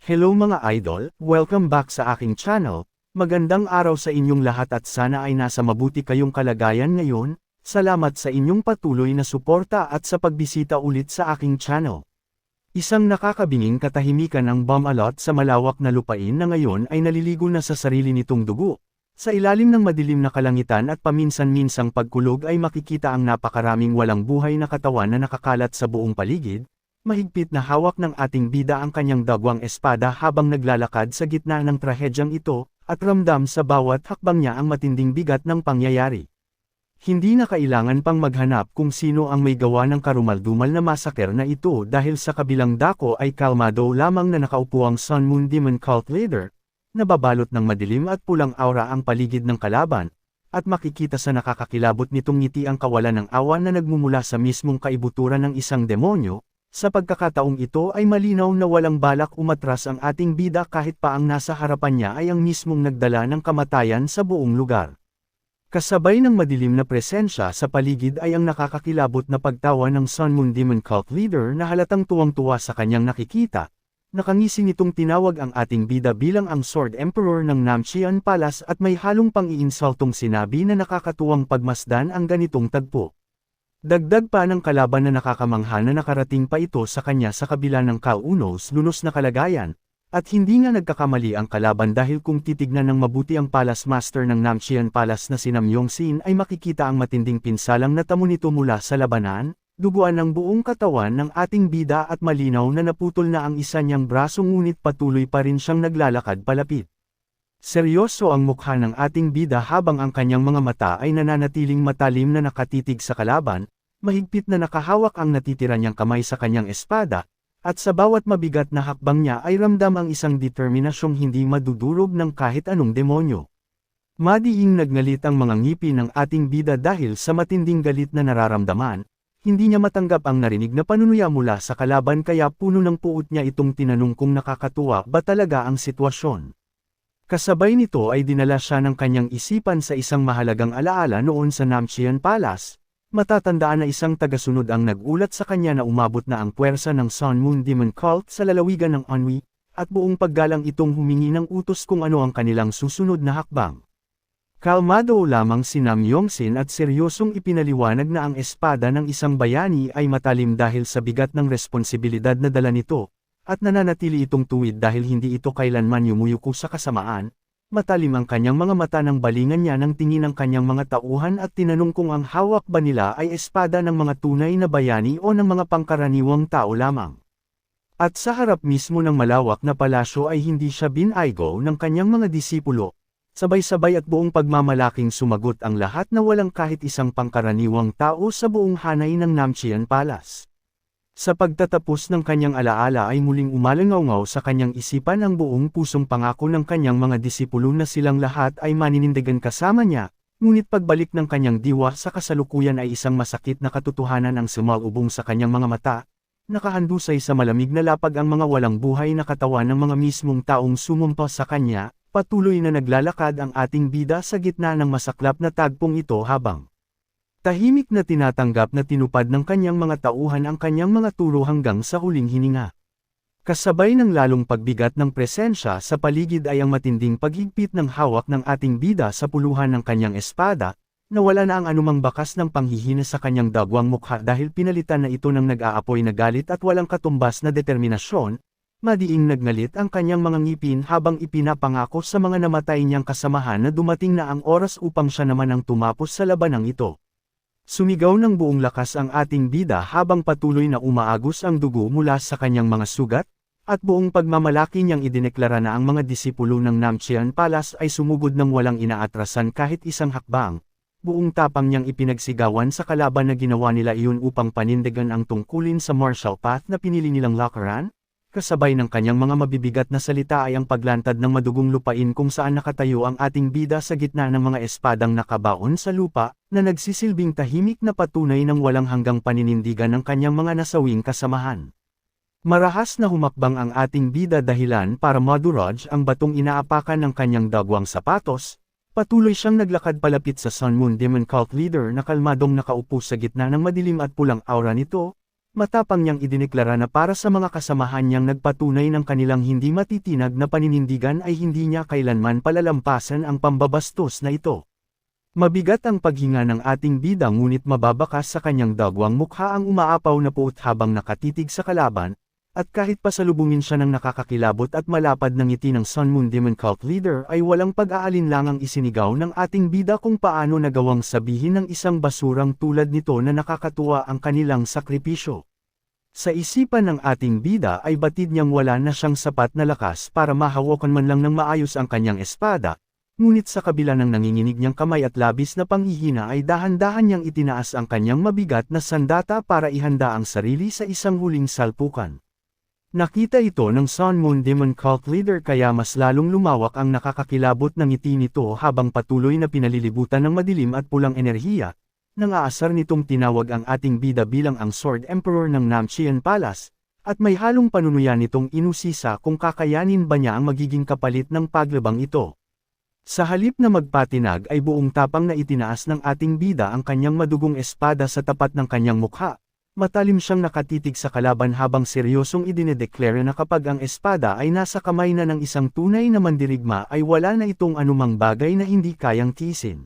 Hello mga idol, welcome back sa aking channel. Magandang araw sa inyong lahat at sana ay nasa mabuti kayong kalagayan ngayon. Salamat sa inyong patuloy na suporta at sa pagbisita ulit sa aking channel. Isang nakakabinging katahimikan ang Bamalot sa malawak na lupain na ngayon ay naliligo na sa sarili nitong dugo. Sa ilalim ng madilim na kalangitan at paminsan-minsang pagkulog ay makikita ang napakaraming walang buhay na katawan na nakakalat sa buong paligid. Mahigpit na hawak ng ating bida ang kanyang dagwang espada habang naglalakad sa gitna ng trahedyang ito, at ramdam sa bawat hakbang niya ang matinding bigat ng pangyayari. Hindi na kailangan pang maghanap kung sino ang may gawa ng karumaldumal na masaker na ito dahil sa kabilang dako ay kalmado lamang na nakaupo ang Sun Moon Demon Cult Leader, nababalot ng madilim at pulang aura ang paligid ng kalaban, at makikita sa nakakakilabot nitong ngiti ang kawalan ng awa na nagmumula sa mismong kaibuturan ng isang demonyo. Sa pagkakataong ito ay malinaw na walang balak umatras ang ating bida kahit pa ang nasa harapan niya ay ang mismong nagdala ng kamatayan sa buong lugar. Kasabay ng madilim na presensya sa paligid ay ang nakakakilabot na pagtawa ng Sun Moon Demon Cult Leader na halatang tuwang-tuwa sa kanyang nakikita. Nakangisi nitong tinawag ang ating bida bilang ang Sword Emperor ng Namcheon Palace at may halong pang-iinsultong sinabi na nakakatuwang pagmasdan ang ganitong tagpo. Dagdag pa ng kalaban na nakakamangha na nakarating pa ito sa kanya sa kabila ng kaunos-lunos na kalagayan, at hindi nga nagkakamali ang kalaban dahil kung titignan ng mabuti ang Palace Master ng Namcheon Palace na si Nam Yongsin ay makikita ang matinding pinsalang natamo nito mula sa labanan, duguan ng buong katawan ng ating bida at malinaw na naputol na ang isa niyang braso ngunit patuloy pa rin siyang naglalakad palapit. Seryoso ang mukha ng ating bida habang ang kanyang mga mata ay nananatiling matalim na nakatitig sa kalaban. Mahigpit na nakahawak ang natitira niyang kamay sa kanyang espada, at sa bawat mabigat na hakbang niya ay ramdam ang isang determinasyong hindi madudurog ng kahit anong demonyo. Madiing nagngalit ang mga ngipin ng ating bida dahil sa matinding galit na nararamdaman, hindi niya matanggap ang narinig na panunuya mula sa kalaban kaya puno ng puot niya itong tinanong kung nakakatuwa ba talaga ang sitwasyon. Kasabay nito ay dinala siya ng kanyang isipan sa isang mahalagang alaala noon sa Namcheon Palace. Matatandaan na isang tagasunod ang nagulat sa kanya na umabot na ang puwersa ng Sun Moon Demon Cult sa lalawigan ng Anhui, at buong paggalang itong humingi ng utos kung ano ang kanilang susunod na hakbang. Kalmado lamang si Nam Yongsin at seryosong ipinaliwanag na ang espada ng isang bayani ay matalim dahil sa bigat ng responsibilidad na dala nito, at nananatili itong tuwid dahil hindi ito kailanman yumuyuko sa kasamaan. Matalim ang kanyang mga mata nang balingan niya ng tingin ng kanyang mga tauhan at tinanong kung ang hawak ba nila ay espada ng mga tunay na bayani o ng mga pangkaraniwang tao lamang. At sa harap mismo ng malawak na palasyo ay hindi siya binaygo ng kanyang mga disipulo. Sabay-sabay at buong pagmamalaking sumagot ang lahat na walang kahit isang pangkaraniwang tao sa buong hanay ng Namcheon Palace. Sa pagtatapos ng kanyang alaala ay muling umalangaw sa kanyang isipan ang buong pusong pangako ng kanyang mga disipulo na silang lahat ay maninindigan kasama niya, ngunit pagbalik ng kanyang diwa sa kasalukuyan ay isang masakit na katotohanan ang sumalubong sa kanyang mga mata. Nakahandusay sa malamig na lapag ang mga walang buhay na katawan ng mga mismong taong sumumpa sa kanya, patuloy na naglalakad ang ating bida sa gitna ng masaklap na tagpong ito habang tahimik na tinatanggap na tinupad ng kanyang mga tauhan ang kanyang mga turo hanggang sa huling hininga. Kasabay ng lalong pagbigat ng presensya sa paligid ay ang matinding paghigpit ng hawak ng ating bida sa puluhan ng kanyang espada, na wala na ang anumang bakas ng panghihina sa kanyang dagwang mukha dahil pinalitan na ito ng nag-aapoy na galit at walang katumbas na determinasyon. Madiing nagngalit ang kanyang mga ngipin habang ipinapangako sa mga namatay niyang kasamahan na dumating na ang oras upang siya naman ang tumapos sa labanang ito. Sumigaw ng buong lakas ang ating bida habang patuloy na umaagos ang dugo mula sa kanyang mga sugat, at buong pagmamalaki niyang idineklara na ang mga disipulo ng Namcheon Palace ay sumugod ng walang inaatrasan kahit isang hakbang. Buong tapang niyang ipinagsigawan sa kalaban na ginawa nila iyon upang panindigan ang tungkulin sa martial path na pinili nilang lakaran. Kasabay ng kanyang mga mabibigat na salita ay ang paglantad ng madugong lupain kung saan nakatayo ang ating bida sa gitna ng mga espadang nakabaon sa lupa, na nagsisilbing tahimik na patunay ng walang hanggang paninindigan ng kanyang mga nasawing kasamahan. Marahas na humakbang ang ating bida dahilan para madurog ang batong inaapakan ng kanyang dagwang sapatos. Patuloy siyang naglakad palapit sa Sun Moon Demon Cult Leader na kalmadong nakaupo sa gitna ng madilim at pulang aura nito. matapang niyang idineklara na para sa mga kasamahan niyang nagpatunay ng kanilang hindi matitinag na paninindigan ay hindi niya kailanman palalampasan ang pambabastos na ito. Mabigat ang paghinga ng ating bida ngunit mababakas sa kanyang dagwang mukha ang umaapaw na puot habang nakatitig sa kalaban, at kahit pasalubungin siya ng nakakakilabot at malapad ng ngiti ng Sun Moon Demon Cult Leader ay walang pag-aalinlangang isinigaw ng ating bida kung paano nagawang sabihin ng isang basurang tulad nito na nakakatuwa ang kanilang sakripisyo. Sa isipan ng ating bida ay batid niyang wala na siyang sapat na lakas para mahawakan man lang ng maayos ang kanyang espada, ngunit sa kabila ng nanginginig niyang kamay at labis na panghihina ay dahan-dahan niyang itinaas ang kanyang mabigat na sandata para ihanda ang sarili sa isang huling salpukan. Nakita ito ng Sun Moon Demon Cult Leader kaya mas lalong lumawak ang nakakakilabot na ngiti nito habang patuloy na pinalilibutan ng madilim at pulang enerhiya. Nang aasar nitong tinawag ang ating bida bilang ang Sword Emperor ng Namchian Palace, at may halong panunuyan nitong inusisa kung kakayanin ba niya ang magiging kapalit ng paglabang ito. Sa halip na magpatinag ay buong tapang na itinaas ng ating bida ang kanyang madugong espada sa tapat ng kanyang mukha. Matalim siyang nakatitig sa kalaban habang seryosong idinedeklara na kapag ang espada ay nasa kamay na ng isang tunay na mandirigma ay wala na itong anumang bagay na hindi kayang tiisin.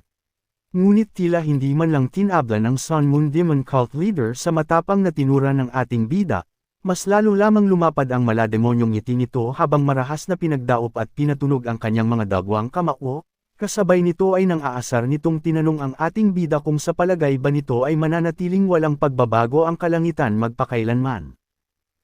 Ngunit tila hindi man lang tinabla ng Sun Moon Demon Cult Leader sa matapang na tinura ng ating bida, mas lalo lamang lumapad ang malademonyong ngiti nito habang marahas na pinagdaop at pinatunog ang kanyang mga dagwang kamao, kasabay nito ay nang aasar nitong tinanong ang ating bida kung sa palagay ba nito ay mananatiling walang pagbabago ang kalangitan magpakailanman.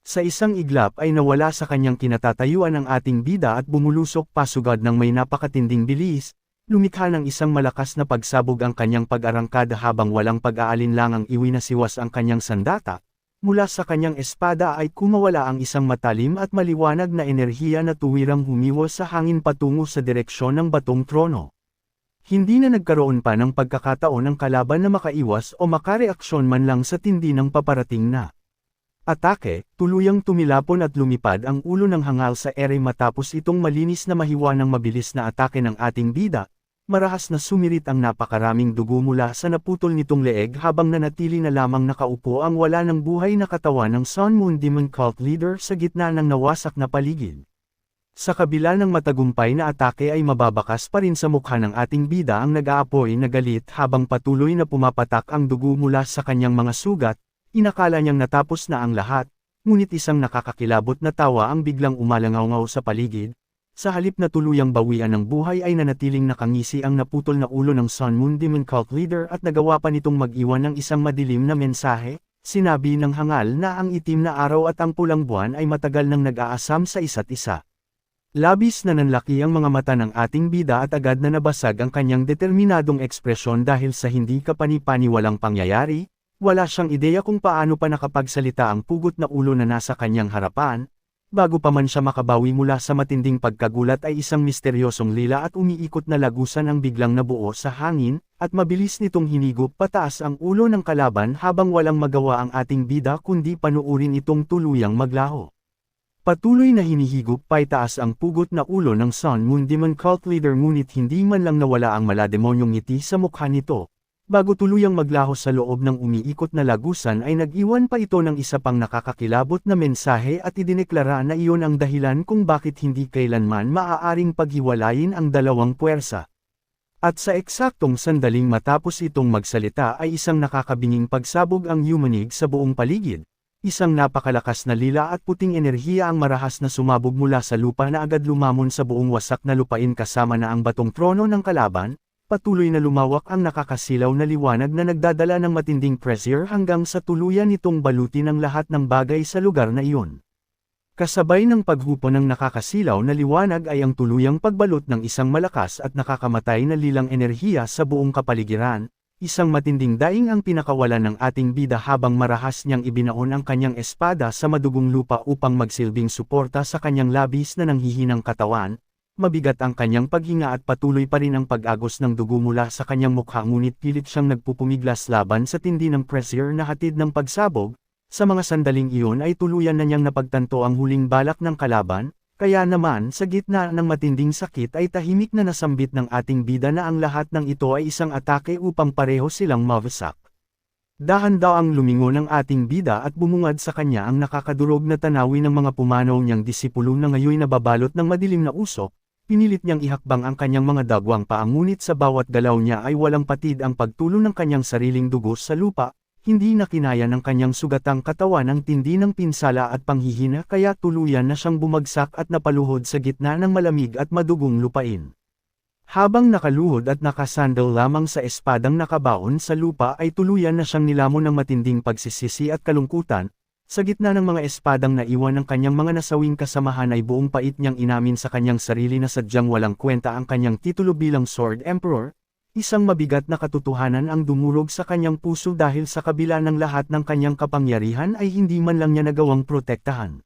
Sa isang iglap ay nawala sa kanyang kinatatayuan ang ating bida at bumulusok pasugad ng may napakatinding bilis, lumikha ng isang malakas na pagsabog ang kanyang pag-arangkada habang walang pag-aalinlangang iwinasiwas ang kanyang sandata. Mula sa kanyang espada ay kumawala ang isang matalim at maliwanag na enerhiya na tuwirang humiwas sa hangin patungo sa direksyon ng batong trono. Hindi na nagkaroon pa ng pagkakataon ng kalaban na makaiwas o makareaksyon man lang sa tindi ng paparating na atake, tuluyang tumilapon at lumipad ang ulo ng hangal sa ere matapos itong malinis na mahiwa ng mabilis na atake ng ating bida. Marahas na sumirit ang napakaraming dugo mula sa naputol nitong leeg habang nanatili na lamang nakaupo ang wala ng buhay na katawan ng Sun Moon Demon Cult Leader sa gitna ng nawasak na paligid. Sa kabila ng matagumpay na atake ay mababakas pa rin sa mukha ng ating bida ang nag-aapoy na galit habang patuloy na pumapatak ang dugo mula sa kanyang mga sugat, inakala niyang natapos na ang lahat, ngunit isang nakakakilabot na tawa ang biglang umalangaw sa paligid. Sa halip na tuluyang bawian ng buhay ay nanatiling nakangisi ang naputol na ulo ng Sun Moon Demon Cult Leader at nagawa pa nitong mag-iwan ng isang madilim na mensahe, sinabi ng hangal na ang itim na araw at ang pulang buwan ay matagal nang nag-aasam sa isa't isa. Labis na nanlaki ang mga mata ng ating bida at agad na nabasag ang kanyang determinadong ekspresyon dahil sa hindi kapani-paniwalang pangyayari, wala siyang ideya kung paano pa nakapagsalita ang pugot na ulo na nasa kanyang harapan. Bago pa man siya makabawi mula sa matinding pagkagulat ay isang misteryosong lila at umiikot na lagusan ang biglang nabuo sa hangin, at mabilis nitong hinigop pataas ang ulo ng kalaban habang walang magawa ang ating bida kundi panuurin itong tuluyang maglaho. Patuloy na hinihigop paitaas ang pugot na ulo ng Sun Moon Demon Cult Leader ngunit hindi man lang nawala ang malademonyong ngiti sa mukha nito. Bago tuluyang maglaho sa loob ng umiikot na lagusan ay nag-iwan pa ito ng isa pang nakakakilabot na mensahe at idineklara na iyon ang dahilan kung bakit hindi kailanman maaaring paghiwalayin ang dalawang puwersa. At sa eksaktong sandaling matapos itong magsalita ay isang nakakabinging pagsabog ang yumanig sa buong paligid. Isang napakalakas na lila at puting enerhiya ang marahas na sumabog mula sa lupa na agad lumamon sa buong wasak na lupain kasama na ang batong trono ng kalaban. Patuloy na lumawak ang nakakasilaw na liwanag na nagdadala ng matinding pressure hanggang sa tuluyan nitong balutin ang lahat ng bagay sa lugar na iyon. Kasabay ng paghupo ng nakakasilaw na liwanag ay ang tuluyang pagbalot ng isang malakas at nakakamatay na lilang enerhiya sa buong kapaligiran, isang matinding daing ang pinakawalan ng ating bida habang marahas niyang ibinaon ang kanyang espada sa madugong lupa upang magsilbing suporta sa kanyang labis na nanghihinang katawan. Mabigat ang kanyang paghinga at patuloy pa rin ang pag-agos ng dugo mula sa kanyang mukha ngunit pilit siyang nagpupumiglas laban sa tindi ng pressure na hatid ng pagsabog. Sa mga sandaling iyon ay tuluyan na niyang napagtanto ang huling balak ng kalaban, kaya naman sa gitna ng matinding sakit ay tahimik na nasambit ng ating bida na ang lahat ng ito ay isang atake upang pareho silang mawasak. Dahan-dahang lumingon ang ating bida at bumungad sa kanya ang nakakadurog na tanawin ng mga pumanaw niyang disipulo na ngayon nababalot ng madilim na usok, pinilit niyang ihakbang ang kanyang mga dagwang paa ngunit sa bawat galaw niya ay walang patid ang pagtulo ng kanyang sariling dugo sa lupa, hindi na kinaya ng kanyang sugatang katawan ang tindi ng pinsala at panghihina kaya tuluyan na siyang bumagsak at napaluhod sa gitna ng malamig at madugong lupain. Habang nakaluhod at nakasandal lamang sa espadang nakabaon sa lupa ay tuluyan na siyang nilamon ng matinding pagsisisi at kalungkutan, sa gitna ng mga espadang naiwan ng kanyang mga nasawing kasamahan ay buong pait niyang inamin sa kanyang sarili na sadyang walang kwenta ang kanyang titulo bilang Sword Emperor, isang mabigat na katotohanan ang dumurog sa kanyang puso dahil sa kabila ng lahat ng kanyang kapangyarihan ay hindi man lang niya nagawang protektahan.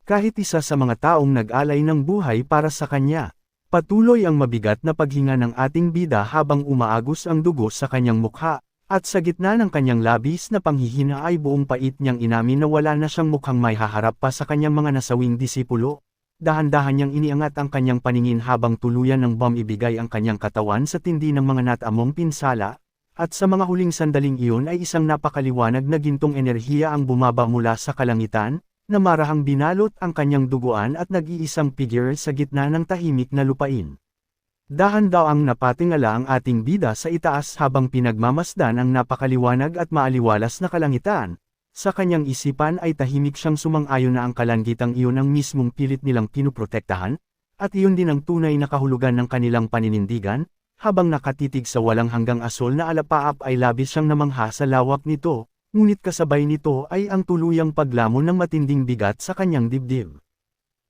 Kahit isa sa mga taong nag-alay ng buhay para sa kanya. Patuloy ang mabigat na paghinga ng ating bida habang umaagos ang dugo sa kanyang mukha, at sa gitna ng kanyang labis na panghihina ay buong pait niyang inamin na wala na siyang mukhang may haharap pa sa kanyang mga nasawing disipulo. Dahan-dahan niyang iniangat ang kanyang paningin habang tuluyan ng bomb ibigay ang kanyang katawan sa tindi ng mga natamong pinsala, at sa mga huling sandaling iyon ay isang napakaliwanag na gintong enerhiya ang bumaba mula sa kalangitan, na marahang binalot ang kanyang duguan at nag-iisang figure sa gitna ng tahimik na lupain. Dahan-dahang napatingala ang ating bida sa itaas habang pinagmamasdan ang napakaliwanag at maaliwalas na kalangitan. Sa kanyang isipan ay tahimik siyang sumang-ayon na ang kalangitang iyon ang mismong pilit nilang pinuprotektahan, at iyon din ang tunay na kahulugan ng kanilang paninindigan, habang nakatitig sa walang hanggang asol na alapaap ay labis siyang namangha sa lawak nito. Ngunit kasabay nito ay ang tuluyang paglamon ng matinding bigat sa kanyang dibdib.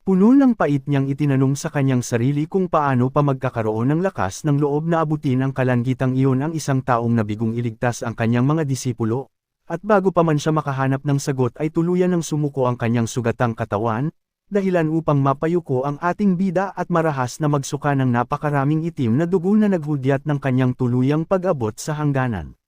Puno ng pait niyang itinanong sa kanyang sarili kung paano pa magkakaroon ng lakas ng loob na abutin ang kalanggitang iyon ang isang taong nabigong iligtas ang kanyang mga disipulo, at bago pa man siya makahanap ng sagot ay tuluyan ng sumuko ang kanyang sugatang katawan, dahilan upang mapayuko ang ating bida at marahas na magsuka ng napakaraming itim na dugo na naghudyat ng kanyang tuluyang pag-abot sa hangganan.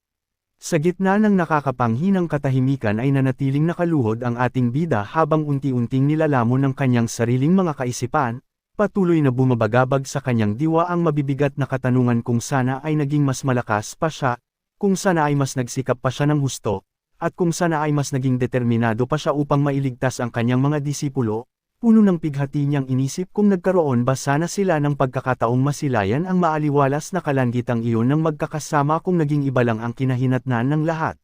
Sa gitna ng nakakapanghinang katahimikan ay nanatiling nakaluhod ang ating bida habang unti-unting nilalamon ng kanyang sariling mga kaisipan, patuloy na bumabagabag sa kanyang diwa ang mabibigat na katanungan kung sana ay naging mas malakas pa siya, kung sana ay mas nagsikap pa siya ng husto, at kung sana ay mas naging determinado pa siya upang mailigtas ang kanyang mga disipulo. Puno ng pighati niyang inisip kung nagkaroon ba sana sila ng pagkakataong masilayan ang maaliwalas na kalanggitang iyon ng magkakasama kung naging iba lang ang kinahinatnan ng lahat.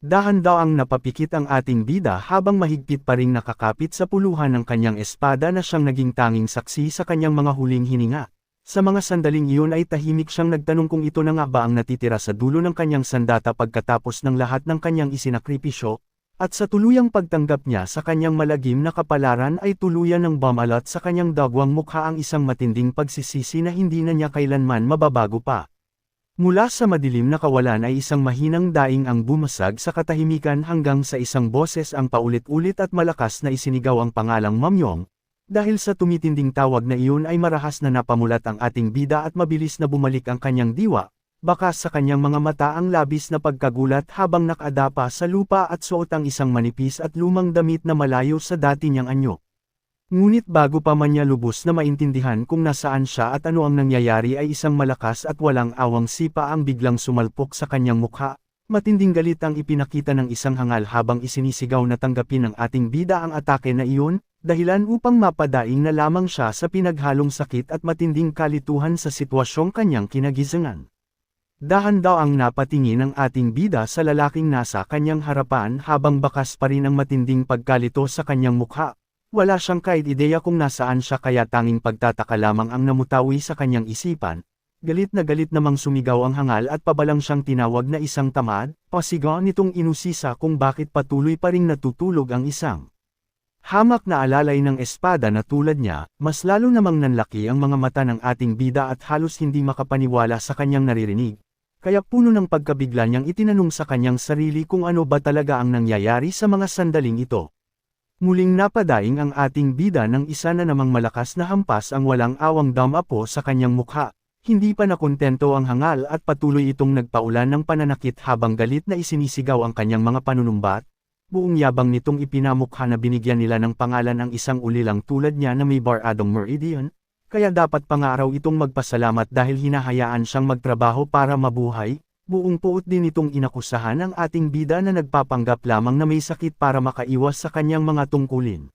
Dahan-dahang napapikit ang ating bida habang mahigpit pa ring nakakapit sa puluhan ng kanyang espada na siyang naging tanging saksi sa kanyang mga huling hininga. Sa mga sandaling iyon ay tahimik siyang nagtanong kung ito na nga ba ang natitira sa dulo ng kanyang sandata pagkatapos ng lahat ng kanyang isinakripisyo. At sa tuluyang pagtanggap niya sa kanyang malagim na kapalaran ay tuluyan ng bumalat sa kanyang dagwang mukha ang isang matinding pagsisisi na hindi na niya kailanman mababago pa. Mula sa madilim na kawalan ay isang mahinang daing ang bumasag sa katahimikan hanggang sa isang boses ang paulit-ulit at malakas na isinigaw ang pangalang Mamyong. Dahil sa tumitinding tawag na iyon ay marahas na napamulat ang ating bida at mabilis na bumalik ang kanyang diwa. Baka sa kanyang mga mata ang labis na pagkagulat habang nakadapa sa lupa at suot ang isang manipis at lumang damit na malayo sa dati niyang anyo. Ngunit bago pa man niya lubos na maintindihan kung nasaan siya at ano ang nangyayari ay isang malakas at walang awang sipa ang biglang sumalpok sa kanyang mukha. Matinding galit ang ipinakita ng isang hangal habang isinisigaw na tanggapin ng ating bida ang atake na iyon, dahilan upang mapadaing na lamang siya sa pinaghalong sakit at matinding kalituhan sa sitwasyong kanyang kinagisangan. Dahan-dahang napatingin ang ating bida sa lalaking nasa kanyang harapan habang bakas pa rin ang matinding pagkalito sa kanyang mukha. Wala siyang kahit ideya kung nasaan siya kaya tanging pagtataka lamang ang namutawi sa kanyang isipan. Galit na galit namang sumigaw ang hangal at pabalang siyang tinawag na isang tamad, pasigaw nitong inusisa kung bakit patuloy pa ring natutulog ang isang hamak na alalay ng espada na tulad niya. Mas lalo namang nanlaki ang mga mata ng ating bida at halos hindi makapaniwala sa kanyang naririnig. Kaya puno ng pagkabigla niyang itinanong sa kanyang sarili kung ano ba talaga ang nangyayari sa mga sandaling ito. Muling napadaing ang ating bida ng isa na namang malakas na hampas ang walang awang damapo sa kanyang mukha. Hindi pa nakontento ang hangal at patuloy itong nagpaulan ng pananakit habang galit na isinisigaw ang kanyang mga panunumbat. Buong yabang nitong ipinamukha na binigyan nila ng pangalan ang isang ulilang tulad niya na may baradong meridian. Kaya dapat pangaraw itong magpasalamat dahil hinahayaan siyang magtrabaho para mabuhay, buong puot din itong inakusahan ang ating bida na nagpapanggap lamang na may sakit para makaiwas sa kanyang mga tungkulin.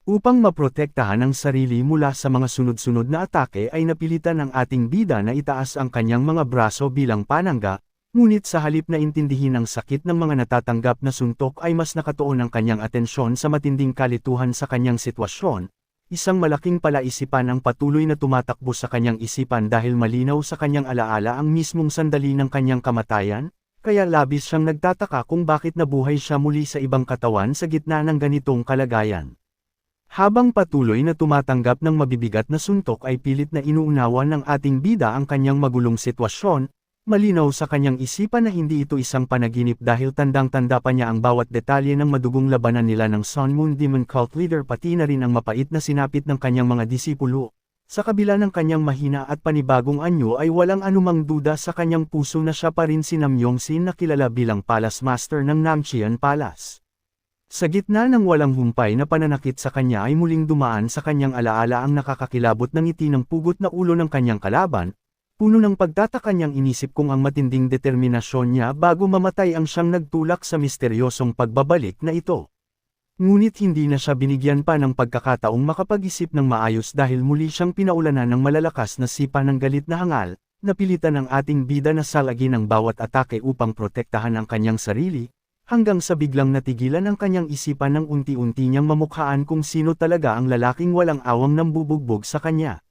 Upang maprotektahan ang sarili mula sa mga sunod-sunod na atake ay napilitan ang ating bida na itaas ang kanyang mga braso bilang panangga, ngunit sa halip na intindihin ang sakit ng mga natatanggap na suntok ay mas nakatuon ang kanyang atensyon sa matinding kalituhan sa kanyang sitwasyon. Isang malaking palaisipan ang patuloy na tumatakbo sa kanyang isipan dahil malinaw sa kanyang alaala ang mismong sandali ng kanyang kamatayan, kaya labis siyang nagtataka kung bakit nabuhay siya muli sa ibang katawan sa gitna ng ganitong kalagayan. Habang patuloy na tumatanggap ng mabibigat na suntok ay pilit na inuunawa ng ating bida ang kanyang magulong sitwasyon, malinaw sa kanyang isipan na hindi ito isang panaginip dahil tandang-tanda pa niya ang bawat detalye ng madugong labanan nila ng Sun Moon Demon Cult Leader pati na rin ang mapait na sinapit ng kanyang mga disipulo. Sa kabila ng kanyang mahina at panibagong anyo ay walang anumang duda sa kanyang puso na siya pa rin si Nam Yongsin na kilala bilang Palace Master ng Namcheon Palace. Sa gitna ng walang humpay na pananakit sa kanya ay muling dumaan sa kanyang alaala ang nakakakilabot ng ngiti ng pugot na ulo ng kanyang kalaban, puno ng pagtataka niyang inisip kung ang matinding determinasyon niya bago mamatay ang siyang nagtulak sa misteryosong pagbabalik na ito. Ngunit hindi na siya binigyan pa ng pagkakataong makapag-isip ng maayos dahil muli siyang pinaulanan ng malalakas na sipa ng galit na hangal, napilitan ang ating bida na salagin ang bawat atake upang protektahan ang kanyang sarili, hanggang sa biglang natigilan ang kanyang isipan nang unti-unti niyang mamukhaan kung sino talaga ang lalaking walang awang nambubugbog sa kanya.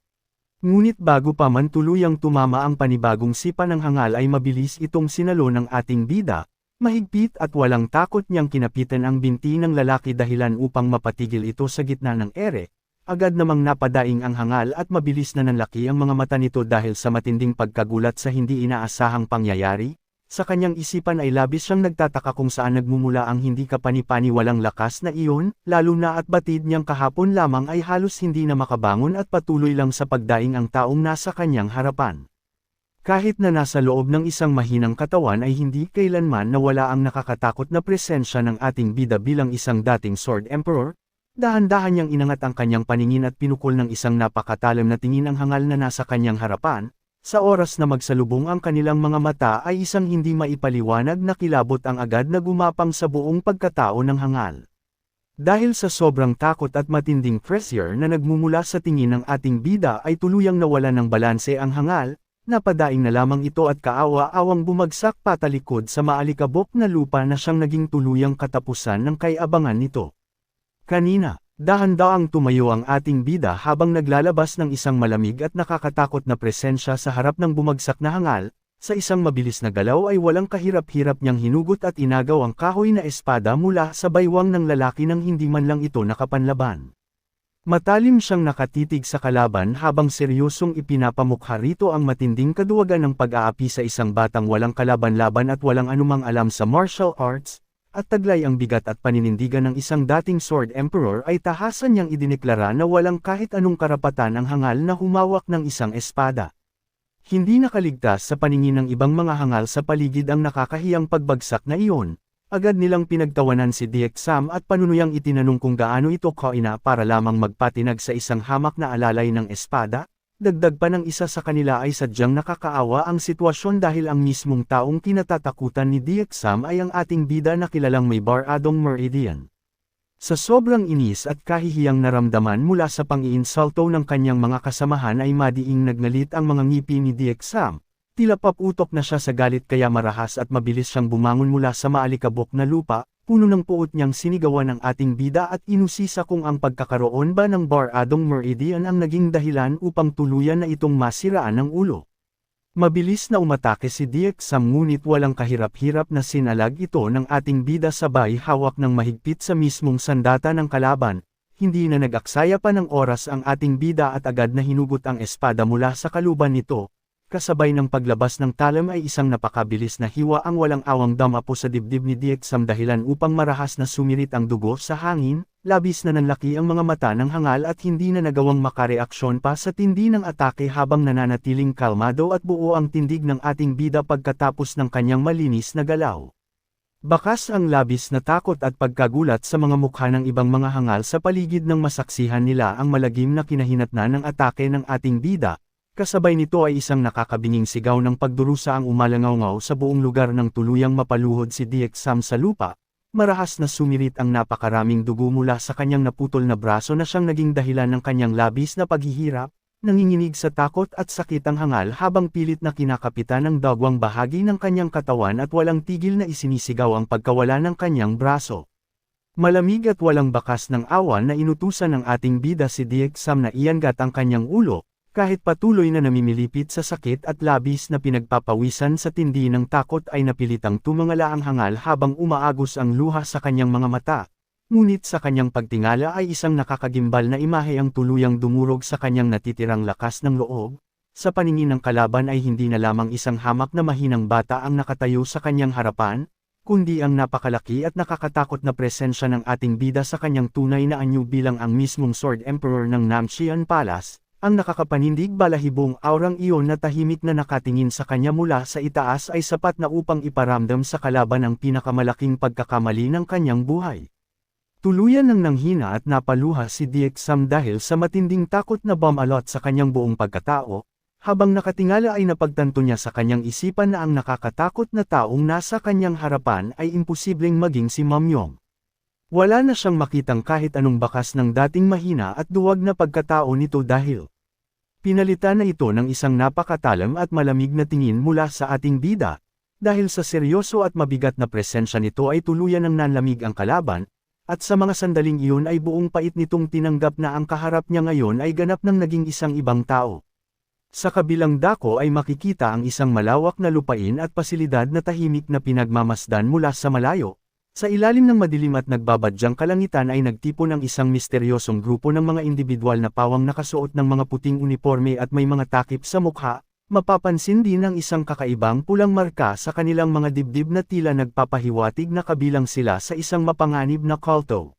Ngunit bago pa man tuluyang tumama ang panibagong sipa ng hangal ay mabilis itong sinalo ng ating bida, mahigpit at walang takot niyang kinapitan ang binti ng lalaki dahilan upang mapatigil ito sa gitna ng ere. Agad namang napadaing ang hangal at mabilis na nanlaki ang mga mata nito dahil sa matinding pagkagulat sa hindi inaasahang pangyayari. Sa kanyang isipan ay labis siyang nagtataka kung saan nagmumula ang hindi kapani-paniwalang lakas na iyon, lalo na at batid niyang kahapon lamang ay halos hindi na makabangon at patuloy lang sa pagdaing ang taong nasa kanyang harapan. Kahit na nasa loob ng isang mahinang katawan ay hindi kailanman nawala ang nakakatakot na presensya ng ating bida bilang isang dating Sword Emperor. Dahan-dahan niyang inangat ang kanyang paningin at pinukol ng isang napakatalim na tingin ang hangal na nasa kanyang harapan. Sa oras na magsalubong ang kanilang mga mata ay isang hindi maipaliwanag na kilabot ang agad na gumapang sa buong pagkatao ng hangal. Dahil sa sobrang takot at matinding pressure na nagmumula sa tingin ng ating bida ay tuluyang nawala ng balanse ang hangal, napadaing na lamang ito at kaawa-awang bumagsak patalikod sa maalikabok na lupa na siyang naging tuluyang katapusan ng kay-abangan nito. Kanina, dahan-daang tumayo ang ating bida habang naglalabas ng isang malamig at nakakatakot na presensya sa harap ng bumagsak na hangal, sa isang mabilis na galaw ay walang kahirap-hirap niyang hinugot at inagaw ang kahoy na espada mula sa baywang ng lalaki nang hindi man lang ito nakapanlaban. Matalim siyang nakatitig sa kalaban habang seryosong ipinapamukha rito ang matinding kaduwagan ng pag-aapi sa isang batang walang kalaban-laban at walang anumang alam sa martial arts, at taglay ang bigat at paninindigan ng isang dating Sword Emperor ay tahasan niyang idineklara na walang kahit anong karapatan ang hangal na humawak ng isang espada. Hindi nakaligtas sa paningin ng ibang mga hangal sa paligid ang nakakahiyang pagbagsak na iyon, agad nilang pinagtawanan si Diek-sam at panunuyang itinanong kung gaano ito kaina para lamang magpatinag sa isang hamak na alalay ng espada. Dagdag pa ng isa sa kanila ay sadyang nakakaawa ang sitwasyon dahil ang mismong taong kinatatakutan ni Diek-sam ay ang ating bida na kilalang may Bar-adong Meridian. Sa sobrang inis at kahihiyang naramdaman mula sa pang-iinsulto ng kanyang mga kasamahan ay madiing nagnalit ang mga ngipi ni Diek-sam, tila paputok na siya sa galit kaya marahas at mabilis siyang bumangon mula sa maalikabok na lupa. Puno ng puot niyang sinigawan ng ating bida at inusisa kung ang pagkakaroon ba ng Bar-adong Meridian ang naging dahilan upang tuluyan na itong masiraan ng ulo. Mabilis na umatake si Diek-sam ngunit walang kahirap-hirap na sinalag ito ng ating bida sabay hawak ng mahigpit sa mismong sandata ng kalaban. Hindi na nag-aksaya pa ng oras ang ating bida at agad na hinugot ang espada mula sa kaluban nito. Kasabay ng paglabas ng talam ay isang napakabilis na hiwa ang walang awang damapo sa dibdib ni Diek-sam dahilan upang marahas na sumirit ang dugo sa hangin, labis na nanlaki ang mga mata ng hangal at hindi na nagawang makareaksyon pa sa tindi ng atake habang nananatiling kalmado at buo ang tindig ng ating bida pagkatapos ng kanyang malinis na galaw. Bakas ang labis na takot at pagkagulat sa mga mukha ng ibang mga hangal sa paligid ng masaksihan nila ang malagim na kinahinatnan ng atake ng ating bida. Kasabay nito ay isang nakakabinging sigaw ng pagdurusa ang umalangaw sa buong lugar nang tuluyang mapaluhod si Diek-sam sa lupa. Marahas na sumirit ang napakaraming dugo mula sa kanyang naputol na braso na siyang naging dahilan ng kanyang labis na paghihirap, nanginginig sa takot at sakit ang hangal habang pilit na kinakapitan ng dagwang bahagi ng kanyang katawan at walang tigil na isinisigaw ang pagkawala ng kanyang braso. Malamig at walang bakas ng awan na inutusan ng ating bida si Diek-sam na iangat ang kanyang ulo, kahit patuloy na namimilipit sa sakit at labis na pinagpapawisan sa tindi ng takot ay napilitang tumangala ang hangal habang umaagos ang luha sa kanyang mga mata. Ngunit sa kanyang pagtingala ay isang nakakagimbal na imahe ang tuluyang dumurog sa kanyang natitirang lakas ng loob. Sa paningin ng kalaban ay hindi na lamang isang hamak na mahinang bata ang nakatayo sa kanyang harapan, kundi ang napakalaki at nakakatakot na presensya ng ating bida sa kanyang tunay na anyo bilang ang mismong Sword Emperor ng Namcheon Palace. Ang nakakapanindig balahibong aurang iyon na tahimik na nakatingin sa kanya mula sa itaas ay sapat na upang iparamdam sa kalaban ang pinakamalaking pagkakamali ng kanyang buhay. Tuluyan ng nanghina at napaluha si Diek-sam dahil sa matinding takot na bumalot sa kanyang buong pagkatao, habang nakatingala ay napagtanto niya sa kanyang isipan na ang nakakatakot na taong nasa kanyang harapan ay imposibleng maging si Mamyong. Wala na siyang makitang kahit anong bakas ng dating mahina at duwag na pagkatao nito dahil pinalitan na ito ng isang napakatalam at malamig na tingin mula sa ating bida. Dahil sa seryoso at mabigat na presensya nito ay tuluyan ng nanlamig ang kalaban, at sa mga sandaling iyon ay buong pait nitong tinanggap na ang kaharap niya ngayon ay ganap ng naging isang ibang tao. Sa kabilang dako ay makikita ang isang malawak na lupain at pasilidad na tahimik na pinagmamasdan mula sa malayo. Sa ilalim ng madilim at nagbabadyang kalangitan ay nagtipon ang isang misteryosong grupo ng mga individual na pawang nakasuot ng mga puting uniforme at may mga takip sa mukha. Mapapansin din ang isang kakaibang pulang marka sa kanilang mga dibdib na tila nagpapahiwatig na kabilang sila sa isang mapanganib na kulto.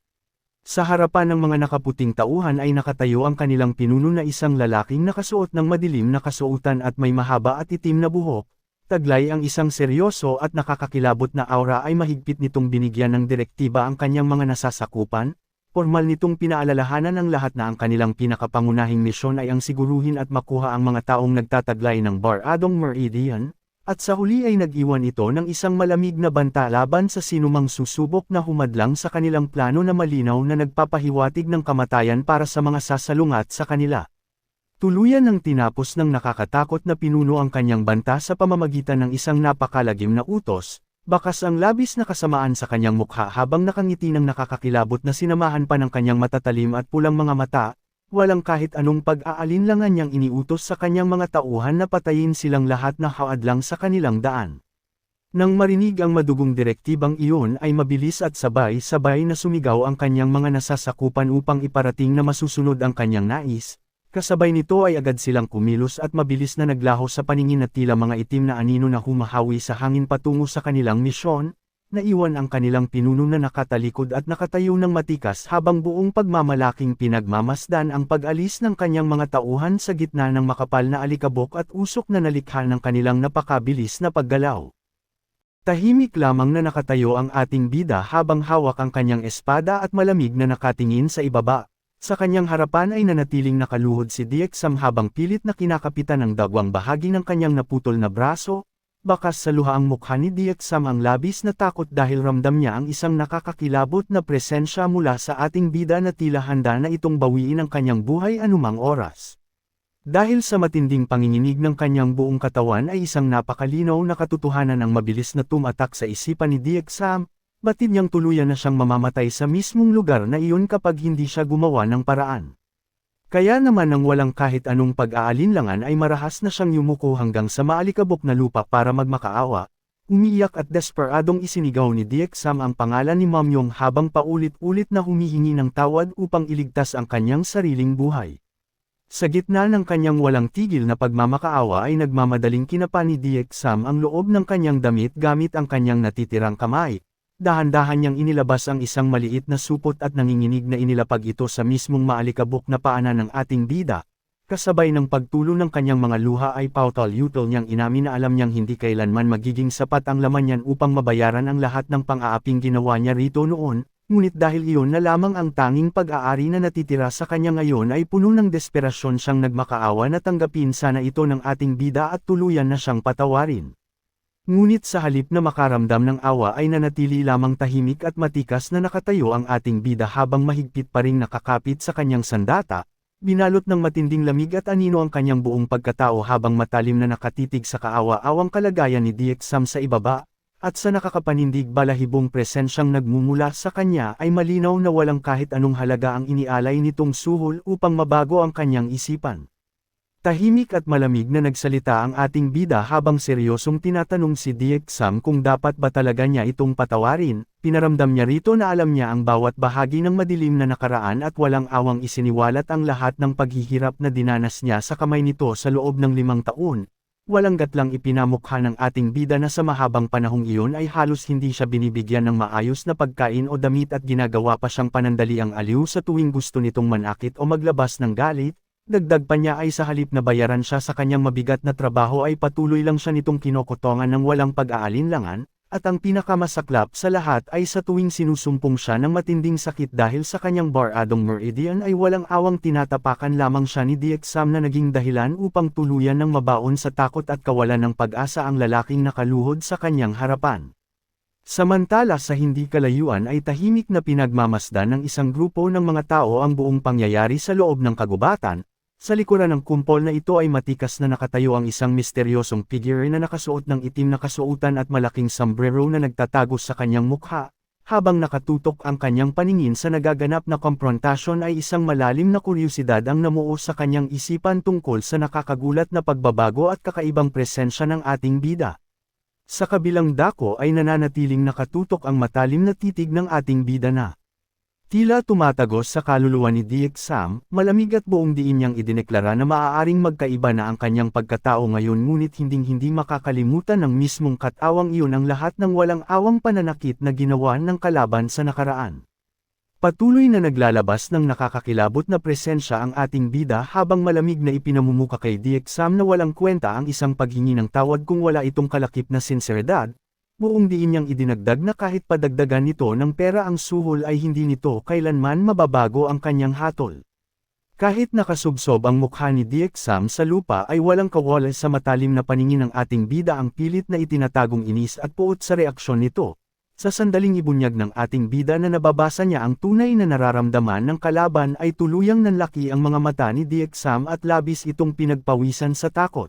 Sa harapan ng mga nakaputing tauhan ay nakatayo ang kanilang pinuno na isang lalaking nakasuot ng madilim na kasuotan at may mahaba at itim na buhok. Taglay ang isang seryoso at nakakakilabot na aura ay mahigpit nitong binigyan ng direktiba ang kanyang mga nasasakupan. Formal nitong pinaalalahanan ng lahat na ang kanilang pinakapangunahing misyon ay ang siguruhin at makuha ang mga taong nagtataglay ng Baradong Meridian, at sa huli ay nag-iwan ito ng isang malamig na banta laban sa sinumang susubok na humadlang sa kanilang plano na malinaw na nagpapahiwatig ng kamatayan para sa mga sasalungat sa kanila. Tuluyan ng tinapos ng nakakatakot na pinuno ang kanyang banta sa pamamagitan ng isang napakalagim na utos, bakas ang labis na kasamaan sa kanyang mukha habang nakangiti ng nakakakilabot na sinamahan pa ng kanyang matatalim at pulang mga mata, walang kahit anong pag-aalinlangan niyang iniutos sa kanyang mga tauhan na patayin silang lahat na haadlang sa kanilang daan. Nang marinig ang madugong direktibang iyon ay mabilis at sabay-sabay na sumigaw ang kanyang mga nasasakupan upang iparating na masusunod ang kanyang nais. Kasabay nito ay agad silang kumilos at mabilis na naglaho sa paningin na tila mga itim na anino na humahawi sa hangin patungo sa kanilang misyon, naiwan ang kanilang pinuno na nakatalikod at nakatayo ng matikas habang buong pagmamalaking pinagmamasdan ang pag-alis ng kanyang mga tauhan sa gitna ng makapal na alikabok at usok na nalikha ng kanilang napakabilis na paggalaw. Tahimik lamang na nakatayo ang ating bida habang hawak ang kanyang espada at malamig na nakatingin sa ibaba. Sa kanyang harapan ay nanatiling nakaluhod si Diek-sam habang pilit na kinakapitan ng dagwang bahagi ng kanyang naputol na braso. Bakas sa luha ang mukha ni Diek-sam ang labis na takot dahil ramdam niya ang isang nakakakilabot na presensya mula sa ating bida na tila handa na itong bawiin ang kanyang buhay anumang oras. Dahil sa matinding panginginig ng kanyang buong katawan ay isang napakalinaw na katotohanan ang mabilis na tumatak sa isipan ni Diek-sam. Batid niyang tuluyan na siyang mamamatay sa mismong lugar na iyon kapag hindi siya gumawa ng paraan. Kaya naman nang walang kahit anong pag-aalinlangan ay marahas na siyang yumuko hanggang sa maalikabok na lupa para magmakaawa. Umiiyak at desperadong isinigaw ni Diek-sam ang pangalan ni Mamyong habang paulit-ulit na humihingi ng tawad upang iligtas ang kanyang sariling buhay. Sa gitna ng kanyang walang tigil na pagmamakaawa ay nagmamadaling kinapa ni Diek-sam ang loob ng kanyang damit gamit ang kanyang natitirang kamay. Dahan-dahan niyang inilabas ang isang maliit na supot at nanginginig na inilapag ito sa mismong maalikabok na paanan ng ating bida. Kasabay ng pagtulo ng kanyang mga luha ay pautal-utal niyang inamin na alam niyang hindi kailanman magiging sapat ang laman niyan upang mabayaran ang lahat ng pang-aaping ginawa niya rito noon. ngunit dahil iyon na lamang ang tanging pag-aari na natitira sa kanya ngayon ay puno ng desperasyon siyang nagmakaawa na tanggapin sana ito ng ating bida at tuluyan na siyang patawarin. Ngunit sa halip na makaramdam ng awa ay nanatili lamang tahimik at matikas na nakatayo ang ating bida habang mahigpit pa ring nakakapit sa kanyang sandata, binalot ng matinding lamig at anino ang kanyang buong pagkatao habang matalim na nakatitig sa kaawa-awang kalagayan ni Diexam sa ibaba, at sa nakakapanindig balahibong presensyang nagmumula sa kanya ay malinaw na walang kahit anong halaga ang inialay nitong suhol upang mabago ang kanyang isipan. Tahimik at malamig na nagsalita ang ating bida habang seryosong tinatanong si Diexam kung dapat ba talaga niya itong patawarin. Pinaramdam niya rito na alam niya ang bawat bahagi ng madilim na nakaraan at walang awang isiniwalat ang lahat ng paghihirap na dinanas niya sa kamay nito sa loob ng 5 taon. Walang gatlang ipinamukha ng ating bida na sa mahabang panahong iyon ay halos hindi siya binibigyan ng maayos na pagkain o damit at ginagawa pa siyang panandaliang aliw sa tuwing gusto nitong manakit o maglabas ng galit. Dagdag pa niya ay sa halip na bayaran siya sa kanyang mabigat na trabaho ay patuloy lang siya nitong kinokotongan ng walang pag-aalinlangan, at ang pinakamasaklap sa lahat ay sa tuwing sinusumpong siya ng matinding sakit dahil sa kanyang baradong meridian ay walang awang tinatapakan lamang siya ni Diexam na naging dahilan upang tuluyan ng mabaon sa takot at kawalan ng pag-asa ang lalaking nakaluhod sa kanyang harapan. Samantala sa hindi kalayuan ay tahimik na pinagmamasdan ng isang grupo ng mga tao ang buong pangyayari sa loob ng kagubatan. Sa likuran ng kumpol na ito ay matikas na nakatayo ang isang misteryosong figure na nakasuot ng itim na kasuotan at malaking sombrero na nagtatago sa kanyang mukha. Habang nakatutok ang kanyang paningin sa nagaganap na komprontasyon ay isang malalim na kuryosidad ang namuo sa kanyang isipan tungkol sa nakakagulat na pagbabago at kakaibang presensya ng ating bida. Sa kabilang dako ay nananatiling nakatutok ang matalim na titig ng ating bida na tila tumatagos sa kaluluwa ni Diexam, malamig at buong diin niyang idineklara na maaaring magkaiba na ang kanyang pagkatao ngayon ngunit hinding-hindi makakalimutan ng mismong katawang iyon ang lahat ng walang awang pananakit na ginawa ng kalaban sa nakaraan. Patuloy na naglalabas ng nakakakilabot na presensya ang ating bida habang malamig na ipinamumuka kay Diexam na walang kwenta ang isang paghingi ng tawad kung wala itong kalakip na sinseridad. Buong diin niyang idinagdag na kahit padagdagan nito ng pera ang suhol ay hindi nito kailanman mababago ang kanyang hatol. Kahit nakasubsob ang mukha ni Diexam sa lupa ay walang kawala sa matalim na paningin ng ating bida ang pilit na itinatagong inis at puot sa reaksyon nito. Sa sandaling ibunyag ng ating bida na nababasa niya ang tunay na nararamdaman ng kalaban ay tuluyang nanlaki ang mga mata ni Diexam at labis itong pinagpawisan sa takot.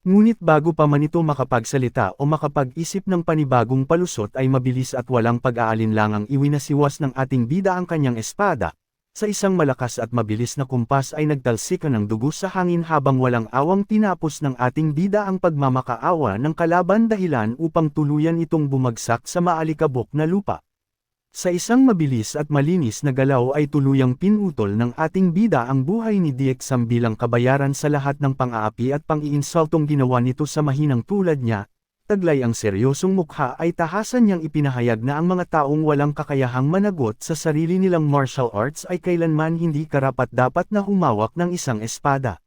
Ngunit bago pa man ito makapagsalita o makapag-isip ng panibagong palusot ay mabilis at walang pag-aalinlangang iwinasiwas ng ating bida ang kanyang espada. Sa isang malakas at mabilis na kumpas ay nagtalsikan ng dugo sa hangin habang walang awang tinapos ng ating bida ang pagmamakaawa ng kalaban dahilan upang tuluyan itong bumagsak sa maalikabok na lupa. Sa isang mabilis at malinis na galaw ay tuluyang pinutol ng ating bida ang buhay ni Diexam bilang kabayaran sa lahat ng pang-aapi at pang-iinsultong ginawa nito sa mahinang tulad niya. Taglay ang seryosong mukha ay tahasan niyang ipinahayag na ang mga taong walang kakayahang managot sa sarili nilang martial arts ay kailanman hindi karapat-dapat na humawak ng isang espada.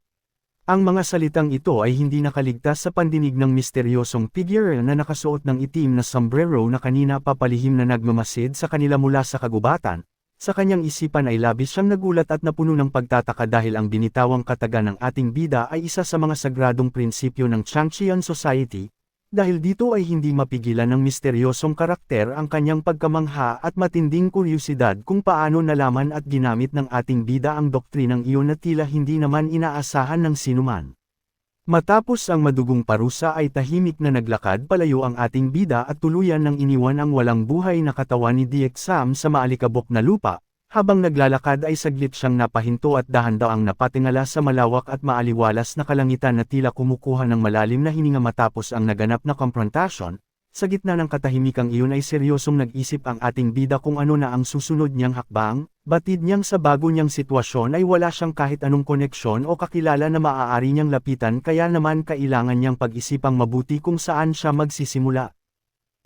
Ang mga salitang ito ay hindi nakaligtas sa pandinig ng misteryosong figure na nakasuot ng itim na sombrero na kanina papalihim na nagmamasid sa kanila mula sa kagubatan. Sa kanyang isipan ay labis siyang nagulat at napuno ng pagtataka dahil ang binitawang kataga ng ating bida ay isa sa mga sagradong prinsipyo ng Changqian Society. Dahil dito ay hindi mapigilan ng misteryosong karakter ang kanyang pagkamangha at matinding kuryosidad kung paano nalaman at ginamit ng ating bida ang doktrinang iyon na tila hindi naman inaasahan ng sinuman. Matapos ang madugong parusa ay tahimik na naglakad palayo ang ating bida at tuluyan ng iniwan ang walang buhay na katawan ni Diexam sa maalikabok na lupa. Habang naglalakad ay saglit siyang napahinto at dahan-daang napatingala sa malawak at maaliwalas na kalangitan na tila kumukuha ng malalim na hininga matapos ang naganap na komprontasyon. Sa gitna ng katahimikang iyon ay seryosong nag-isip ang ating bida kung ano na ang susunod niyang hakbang. Batid niyang sa bago niyang sitwasyon ay wala siyang kahit anong koneksyon o kakilala na maaari niyang lapitan kaya naman kailangan niyang pag-isipang mabuti kung saan siya magsisimula.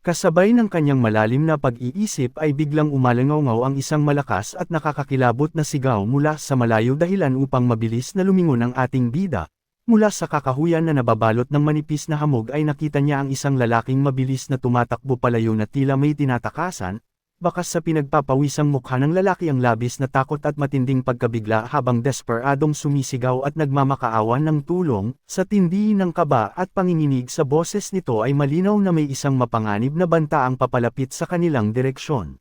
Kasabay ng kanyang malalim na pag-iisip ay biglang umalangaw ang isang malakas at nakakakilabot na sigaw mula sa malayo dahilan upang mabilis na lumingon ang ating bida. Mula sa kakahuyan na nababalot ng manipis na hamog ay nakita niya ang isang lalaking mabilis na tumatakbo palayo na tila may tinatakasan. bakas sa pinagpapawisang mukha ng lalaki ang labis na takot at matinding pagkabigla habang desperadong sumisigaw at nagmamakaawan ng tulong, sa tindi ng kaba at panginginig sa boses nito ay malinaw na may isang mapanganib na banta ang papalapit sa kanilang direksyon.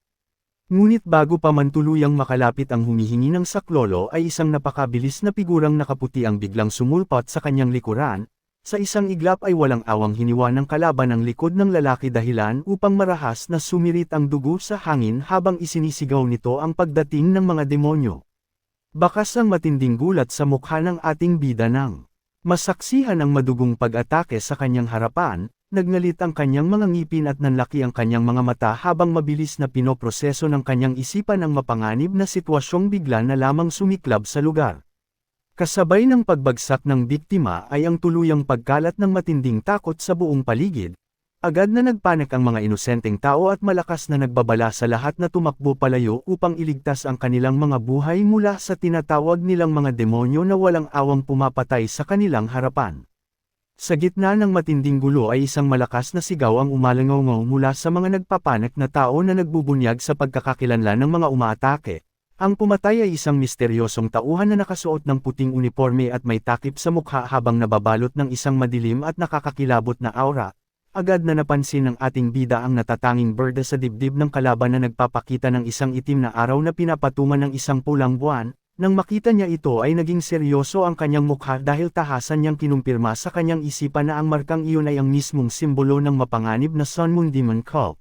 Ngunit bago pa man tuluyang makalapit ang humihingi ng saklolo ay isang napakabilis na figurang nakaputi ang biglang sumulpot sa kanyang likuran. Sa isang iglap ay walang awang hiniwa ng kalaban ang likod ng lalaki dahilan upang marahas na sumirit ang dugo sa hangin habang isinisigaw nito ang pagdating ng mga demonyo. Bakas ang matinding gulat sa mukha ng ating bida nang masaksihan ang madugong pag-atake sa kanyang harapan, nagngalit ang kanyang mga ngipin at nanlaki ang kanyang mga mata habang mabilis na pinoproseso ng kanyang isipan ang mapanganib na sitwasyong bigla na lamang sumiklab sa lugar. Kasabay ng pagbagsak ng biktima ay ang tuluyang pagkalat ng matinding takot sa buong paligid. Agad na nagpanik ang mga inosenteng tao at malakas na nagbabala sa lahat na tumakbo palayo upang iligtas ang kanilang mga buhay mula sa tinatawag nilang mga demonyo na walang awang pumapatay sa kanilang harapan. Sa gitna ng matinding gulo ay isang malakas na sigaw ang umalangaw mula sa mga nagpapanik na tao na nagbubunyag sa pagkakakilanlan ng mga umaatake. Ang pumatay ay isang misteryosong tauhan na nakasuot ng puting uniforme at may takip sa mukha habang nababalot ng isang madilim at nakakakilabot na aura. Agad na napansin ng ating bida ang natatanging berde sa dibdib ng kalaban na nagpapakita ng isang itim na araw na pinapatungan ng isang pulang buwan. Nang makita niya ito ay naging seryoso ang kanyang mukha dahil tahasan niyang kinumpirma sa kanyang isipan na ang markang iyon ay ang mismong simbolo ng mapanganib na Sun Moon Demon Cult.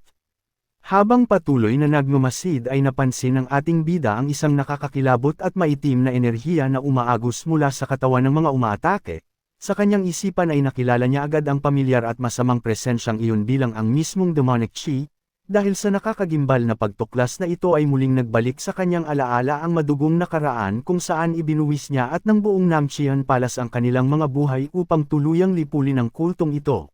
Habang patuloy na nagmamasid ay napansin ng ating bida ang isang nakakakilabot at maitim na enerhiya na umaagos mula sa katawan ng mga umaatake. Sa kanyang isipan ay nakilala niya agad ang pamilyar at masamang presensyang iyon bilang ang mismong demonic chi, dahil sa nakakagimbal na pagtuklas na ito ay muling nagbalik sa kanyang alaala ang madugong nakaraan kung saan ibinuwis niya at ng buong Namchian Palace ang kanilang mga buhay upang tuluyang lipulin ang kultong ito.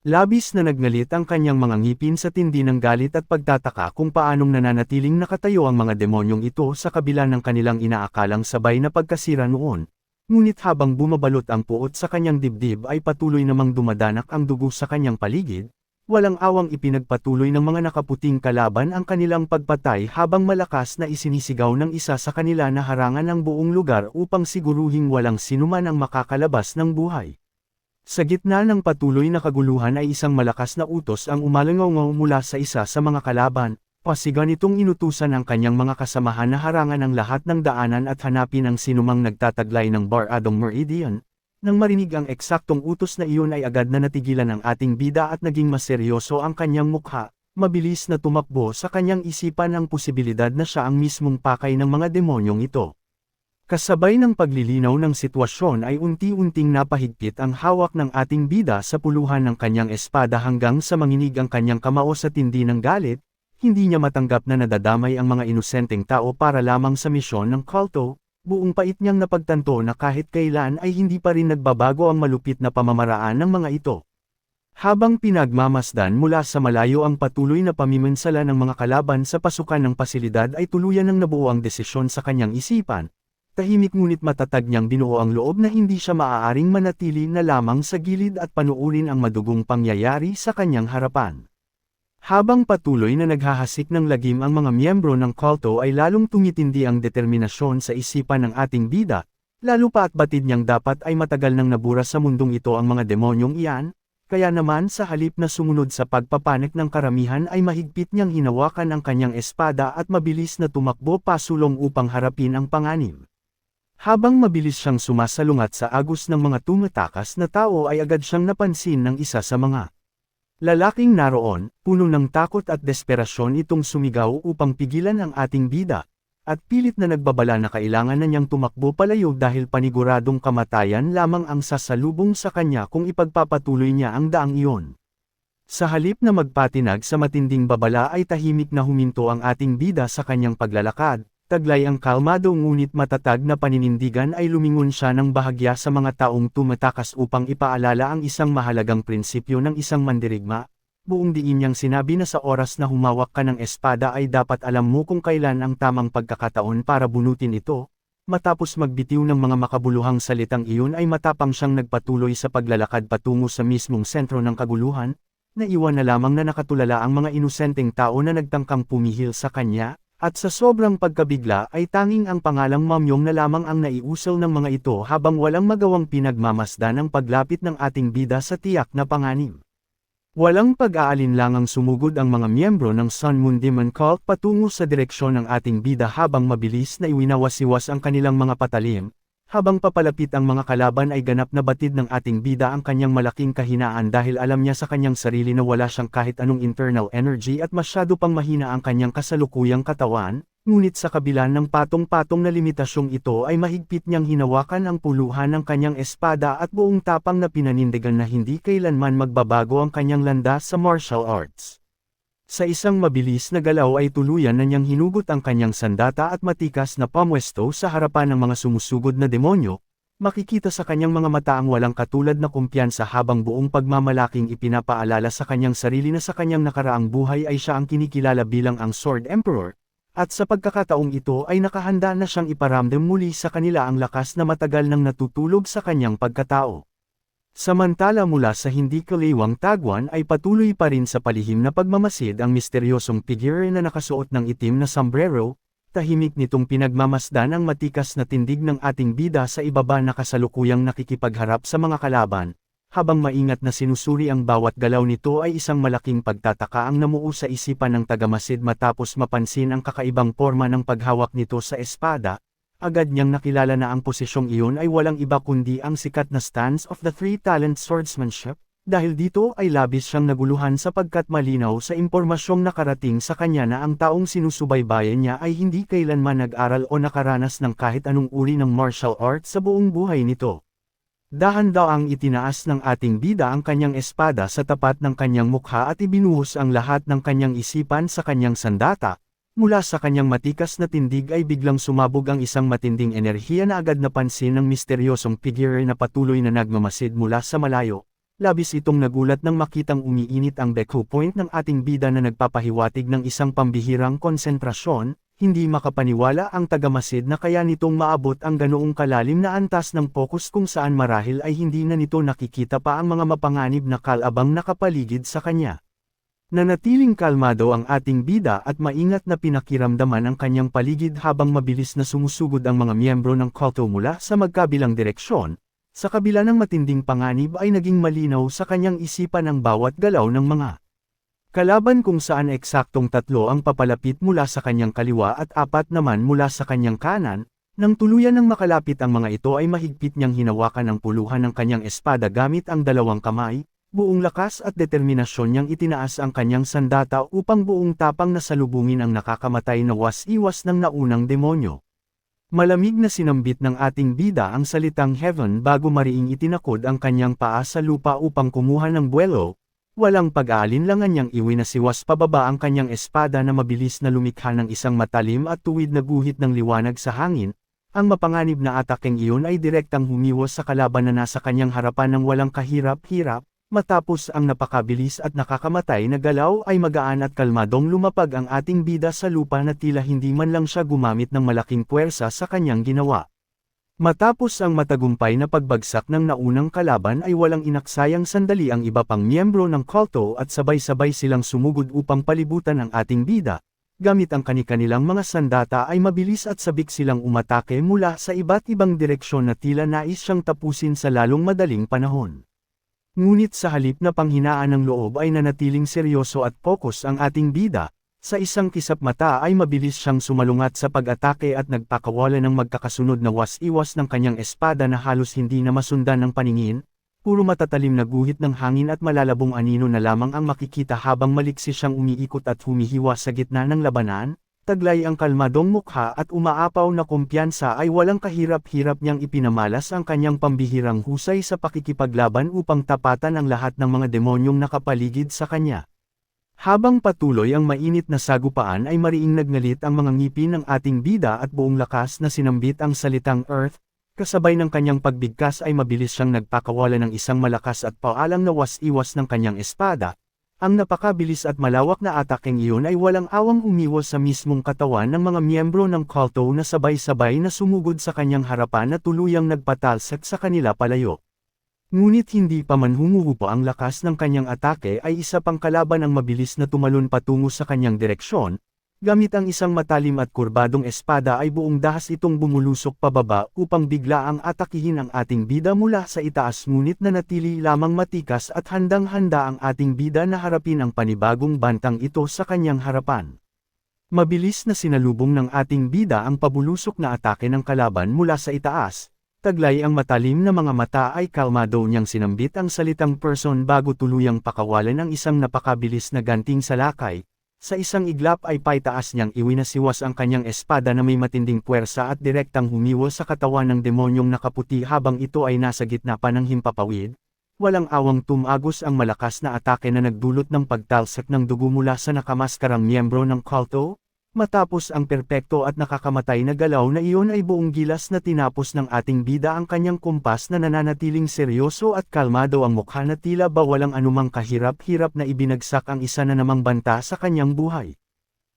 Labis na nagngalit ang kanyang mga ngipin sa tindi ng galit at pagtataka kung paanong nananatiling nakatayo ang mga demonyong ito sa kabila ng kanilang inaakalang sabay na pagkasira noon. Ngunit habang bumabalot ang puot sa kanyang dibdib ay patuloy namang dumadanak ang dugo sa kanyang paligid, walang awang ipinagpatuloy ng mga nakaputing kalaban ang kanilang pagpatay habang malakas na isinisigaw ng isa sa kanila na harangan ang buong lugar upang siguruhing walang sinuman ang makakalabas ng buhay. Sa gitna ng patuloy na kaguluhan ay isang malakas na utos ang umalangaw mula sa isa sa mga kalaban, pasigan itong inutusan ang kanyang mga kasamahan na harangan ang lahat ng daanan at hanapin ang sinumang nagtataglay ng Bar Adong Meridian. Nang marinig ang eksaktong utos na iyon ay agad na natigilan ang ating bida at naging maseryoso ang kanyang mukha, mabilis na tumakbo sa kanyang isipan ang posibilidad na siya ang mismong pakay ng mga demonyong ito. Kasabay ng paglilinaw ng sitwasyon ay unti-unting napahigpit ang hawak ng ating bida sa puluhan ng kanyang espada hanggang sa manginig ang kanyang kamao sa tindi ng galit, hindi niya matanggap na nadadamay ang mga inosenteng tao para lamang sa misyon ng kulto, buong pait niyang napagtanto na kahit kailan ay hindi pa rin nagbabago ang malupit na pamamaraan ng mga ito. Habang pinagmamasdan mula sa malayo ang patuloy na pamiminsala ng mga kalaban sa pasukan ng pasilidad ay tuluyan ng nabuo ang desisyon sa kanyang isipan. Tahimik ngunit matatag niyang binuo ang loob na hindi siya maaaring manatili na lamang sa gilid at panuurin ang madugong pangyayari sa kanyang harapan. Habang patuloy na naghahasik ng lagim ang mga miyembro ng kulto ay lalong tumitindi ang determinasyon sa isipan ng ating bida, lalo pa at batid niyang dapat ay matagal nang nabura sa mundong ito ang mga demonyong iyan, kaya naman sa halip na sumunod sa pagpapanik ng karamihan ay mahigpit niyang hinawakan ang kanyang espada at mabilis na tumakbo pasulong upang harapin ang panganib. Habang mabilis siyang sumasalungat sa agos ng mga tumatakas na tao ay agad siyang napansin ng isa sa mga lalaking naroon, puno ng takot at desperasyon itong sumigaw upang pigilan ang ating bida, at pilit na nagbabala na kailangan na niyang tumakbo palayo dahil paniguradong kamatayan lamang ang sasalubong sa kanya kung ipagpapatuloy niya ang daang iyon. Sa halip na magpatinag sa matinding babala ay tahimik na huminto ang ating bida sa kanyang paglalakad. Taglay ang kalmado ngunit matatag na paninindigan ay lumingon siya ng bahagya sa mga taong tumatakas upang ipaalala ang isang mahalagang prinsipyo ng isang mandirigma. Buong diin niyang sinabi na sa oras na humawak ka ng espada ay dapat alam mo kung kailan ang tamang pagkakataon para bunutin ito. Matapos magbitiw ng mga makabuluhang salitang iyon ay matapang siyang nagpatuloy sa paglalakad patungo sa mismong sentro ng kaguluhan. naiwan na lamang na nakatulala ang mga inosenteng tao na nagtangkang pumihil sa kanya, at sa sobrang pagkabigla ay tanging ang pangalang Mamyong na lamang ang naiusal ng mga ito habang walang magawang pinagmamasdan ang paglapit ng ating bida sa tiyak na panganib. Walang pag-aalinlangang sumugod ang mga miyembro ng Sun Moon Demon Cult patungo sa direksyon ng ating bida habang mabilis na iwinawasiwas ang kanilang mga patalim. Habang papalapit ang mga kalaban ay ganap na batid ng ating bida ang kanyang malaking kahinaan dahil alam niya sa kanyang sarili na wala siyang kahit anong internal energy at masyado pang mahina ang kanyang kasalukuyang katawan, ngunit sa kabila ng patong-patong na limitasyong ito ay mahigpit niyang hinawakan ang puluhan ng kanyang espada at buong tapang na pinanindigan na hindi kailanman magbabago ang kanyang landas sa martial arts. Sa isang mabilis na galaw ay tuluyan na niyang hinugot ang kanyang sandata at matikas na pamwesto sa harapan ng mga sumusugod na demonyo. Makikita sa kanyang mga mata ang walang katulad na kumpiyansa habang buong pagmamalaking ipinapaalala sa kanyang sarili na sa kanyang nakaraang buhay ay siya ang kinikilala bilang ang Sword Emperor, at sa pagkakataong ito ay nakahanda na siyang iparamdam muli sa kanila ang lakas na matagal nang natutulog sa kanyang pagkatao. Samantala mula sa hindi kaliwang tagwan ay patuloy pa rin sa palihim na pagmamasid ang misteryosong figure na nakasuot ng itim na sombrero, tahimik nitong pinagmamasdan ang matikas na tindig ng ating bida sa ibaba na kasalukuyang nakikipagharap sa mga kalaban, habang maingat na sinusuri ang bawat galaw nito ay isang malaking pagtataka ang namuo sa isipan ng tagamasid matapos mapansin ang kakaibang forma ng paghawak nito sa espada. Agad niyang nakilala na ang posisyong iyon ay walang iba kundi ang sikat na stance of the three-talent swordsmanship, dahil dito ay labis siyang naguluhan sapagkat malinaw sa impormasyong nakarating sa kanya na ang taong sinusubaybayan niya ay hindi kailanman nag-aral o nakaranas ng kahit anong uri ng martial art sa buong buhay nito. Dahan-daang itinaas ng ating bida ang kanyang espada sa tapat ng kanyang mukha at ibinuhos ang lahat ng kanyang isipan sa kanyang sandata. Mula sa kanyang matikas na tindig ay biglang sumabog ang isang matinding enerhiya na agad napansin ng misteryosong figure na patuloy na nagmamasid mula sa malayo. Labis itong nagulat nang makitang umiinit ang Deku Point ng ating bida na nagpapahiwatig ng isang pambihirang konsentrasyon, hindi makapaniwala ang tagamasid na kaya nitong maabot ang ganoong kalalim na antas ng focus kung saan marahil ay hindi na nito nakikita pa ang mga mapanganib na kalabang nakapaligid sa kanya. Nanatiling kalmado ang ating bida at maingat na pinakiramdaman ang kanyang paligid habang mabilis na sumusugod ang mga miyembro ng kulto mula sa magkabilang direksyon. Sa kabila ng matinding panganib ay naging malinaw sa kanyang isipan ang bawat galaw ng mga kalaban kung saan eksaktong 3 ang papalapit mula sa kanyang kaliwa at 4 naman mula sa kanyang kanan. Nang tuluyan ng makalapit ang mga ito ay mahigpit niyang hinawakan ang puluhan ng kanyang espada gamit ang 2 kamay. Buong lakas at determinasyon niyang itinaas ang kanyang sandata upang buong tapang na salubungin ang nakakamatay na was-iwas ng naunang demonyo. Malamig na sinambit ng ating bida ang salitang heaven bago mariing itinakod ang kanyang paa sa lupa upang kumuha ng buwelo. Walang pag-aalinlangan niyang iwinasiwas pababa ang kanyang espada na mabilis na lumikha ng isang matalim at tuwid na guhit ng liwanag sa hangin. Ang mapanganib na atakeng iyon ay direktang humiwas sa kalaban na nasa kanyang harapan ng walang kahirap-hirap. Matapos ang napakabilis at nakakamatay na galaw ay magaan at kalmadong lumapag ang ating bida sa lupa na tila hindi man lang siya gumamit ng malaking puwersa sa kanyang ginawa. Matapos ang matagumpay na pagbagsak ng naunang kalaban ay walang inaksayang sandali ang iba pang miyembro ng kulto at sabay-sabay silang sumugod upang palibutan ang ating bida. Gamit ang kani-kanilang mga sandata ay mabilis at sabik silang umatake mula sa iba't ibang direksyon na tila nais siyang tapusin sa lalong madaling panahon. Ngunit sa halip na panghinaan ng loob ay nanatiling seryoso at pokus ang ating bida, sa isang kisap mata ay mabilis siyang sumalungat sa pag-atake at nagpakawala ng magkakasunod na was-iwas ng kanyang espada na halos hindi na masundan ng paningin, puro matatalim na guhit ng hangin at malalabong anino na lamang ang makikita habang maliksi siyang umiikot at humihiwa sa gitna ng labanan. Taglay ang kalmadong mukha at umaapaw na kumpiyansa ay walang kahirap-hirap niyang ipinamalas ang kanyang pambihirang husay sa pakikipaglaban upang tapatan ang lahat ng mga demonyong nakapaligid sa kanya. Habang patuloy ang mainit na sagupaan ay mariing nagngalit ang mga ngipin ng ating bida at buong lakas na sinambit ang salitang Earth, kasabay ng kanyang pagbigkas ay mabilis siyang nagpakawala ng isang malakas at paalang na was-iwas ng kanyang espada. Ang napakabilis at malawak na atakeng iyon ay walang awang umiwas sa mismong katawan ng mga miyembro ng kulto na sabay-sabay na sumugod sa kanyang harapan na tuluyang nagpatalsik sa kanila palayo. Ngunit hindi pa man humuhupa ang lakas ng kanyang atake ay isa pang kalaban ang mabilis na tumalon patungo sa kanyang direksyon, gamit ang isang matalim at kurbadong espada ay buong dahas itong bumulusok pababa upang bigla ang atakihin ang ating bida mula sa itaas ngunit nanatili lamang matikas at handang-handa ang ating bida na harapin ang panibagong bantang ito sa kanyang harapan. Mabilis na sinalubong ng ating bida ang pabulusok na atake ng kalaban mula sa itaas. Taglay ang matalim na mga mata ay kalmado niyang sinambit ang salitang person bago tuluyang pakawalan ang isang napakabilis na ganting salakay. Sa isang iglap ay paitaas niyang iwinasiwas ang kanyang espada na may matinding puwersa at direktang humiwa sa katawan ng demonyong nakaputi habang ito ay nasa gitna pa ng himpapawid. Walang awang tumagos ang malakas na atake na nagdulot ng pagtalsak ng dugo mula sa nakamaskarang miyembro ng kulto. Matapos ang perpekto at nakakamatay na galaw na iyon ay buong gilas na tinapos ng ating bida ang kanyang kumpas na nananatiling seryoso at kalmado ang mukha na tila ba walang anumang kahirap-hirap na ibinagsak ang isa na namang banta sa kanyang buhay.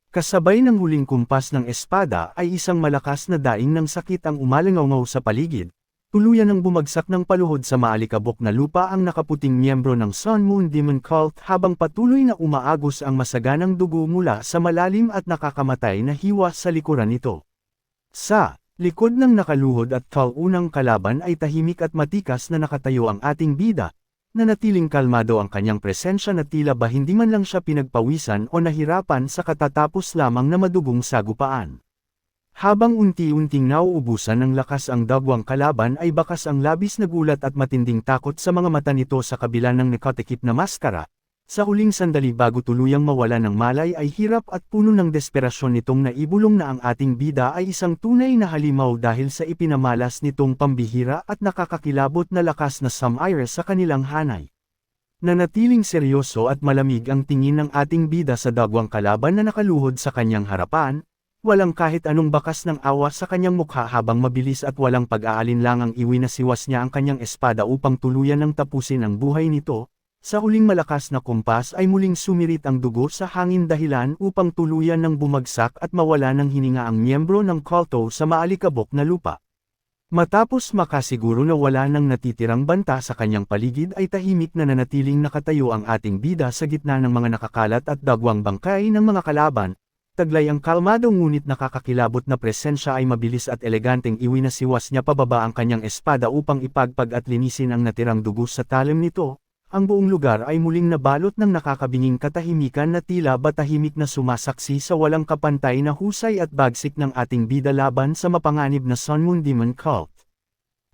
Kasabay ng huling kumpas ng espada ay isang malakas na daing ng sakit ang umalingaw sa paligid. Tuluyan ng bumagsak ng paluhod sa maalikabok na lupa ang nakaputing miyembro ng Sun Moon Demon Cult habang patuloy na umaagos ang masaganang dugo mula sa malalim at nakakamatay na hiwa sa likuran nito. Sa likod ng nakaluhod at unang kalaban ay tahimik at matikas na nakatayo ang ating bida, nanatiling kalmado ang kanyang presensya na tila ba hindi man lang siya pinagpawisan o nahirapan sa katatapos lamang na madugong sagupaan. Habang unti-unting nauubusan ng lakas ang dagwang kalaban ay bakas ang labis na gulat at matinding takot sa mga mata nito sa kabila ng nakatikip na maskara. Sa huling sandali bago tuluyang mawala ng malay ay hirap at puno ng desperasyon nitong naibulong na ang ating bida ay isang tunay na halimaw dahil sa ipinamalas nitong pambihira at nakakakilabot na lakas na Sumire sa kanilang hanay. Nanatiling seryoso at malamig ang tingin ng ating bida sa dagwang kalaban na nakaluhod sa kanyang harapan. Walang kahit anong bakas ng awa sa kanyang mukha habang mabilis at walang pag-aalinlangang iwinasiwas niya ang kanyang espada upang tuluyan ng tapusin ang buhay nito. Sa huling malakas na kumpas ay muling sumirit ang dugo sa hangin dahilan upang tuluyan ng bumagsak at mawala ng hininga ang miyembro ng kulto sa maalikabok na lupa. Matapos makasiguro na wala nang natitirang banta sa kanyang paligid ay tahimik na nanatiling nakatayo ang ating bida sa gitna ng mga nakakalat at dagwang bangkay ng mga kalaban. Taglay ang kalmado ngunit nakakakilabot na presensya ay mabilis at eleganteng iwinasiwas niya pababa ang kanyang espada upang ipagpag at linisin ang natirang dugo sa talim nito. Ang buong lugar ay muling nabalot ng nakakabinging katahimikan na tila ba tahimik na sumasaksi sa walang kapantay na husay at bagsik ng ating bida laban sa mapanganib na Sun Moon Demon Cult.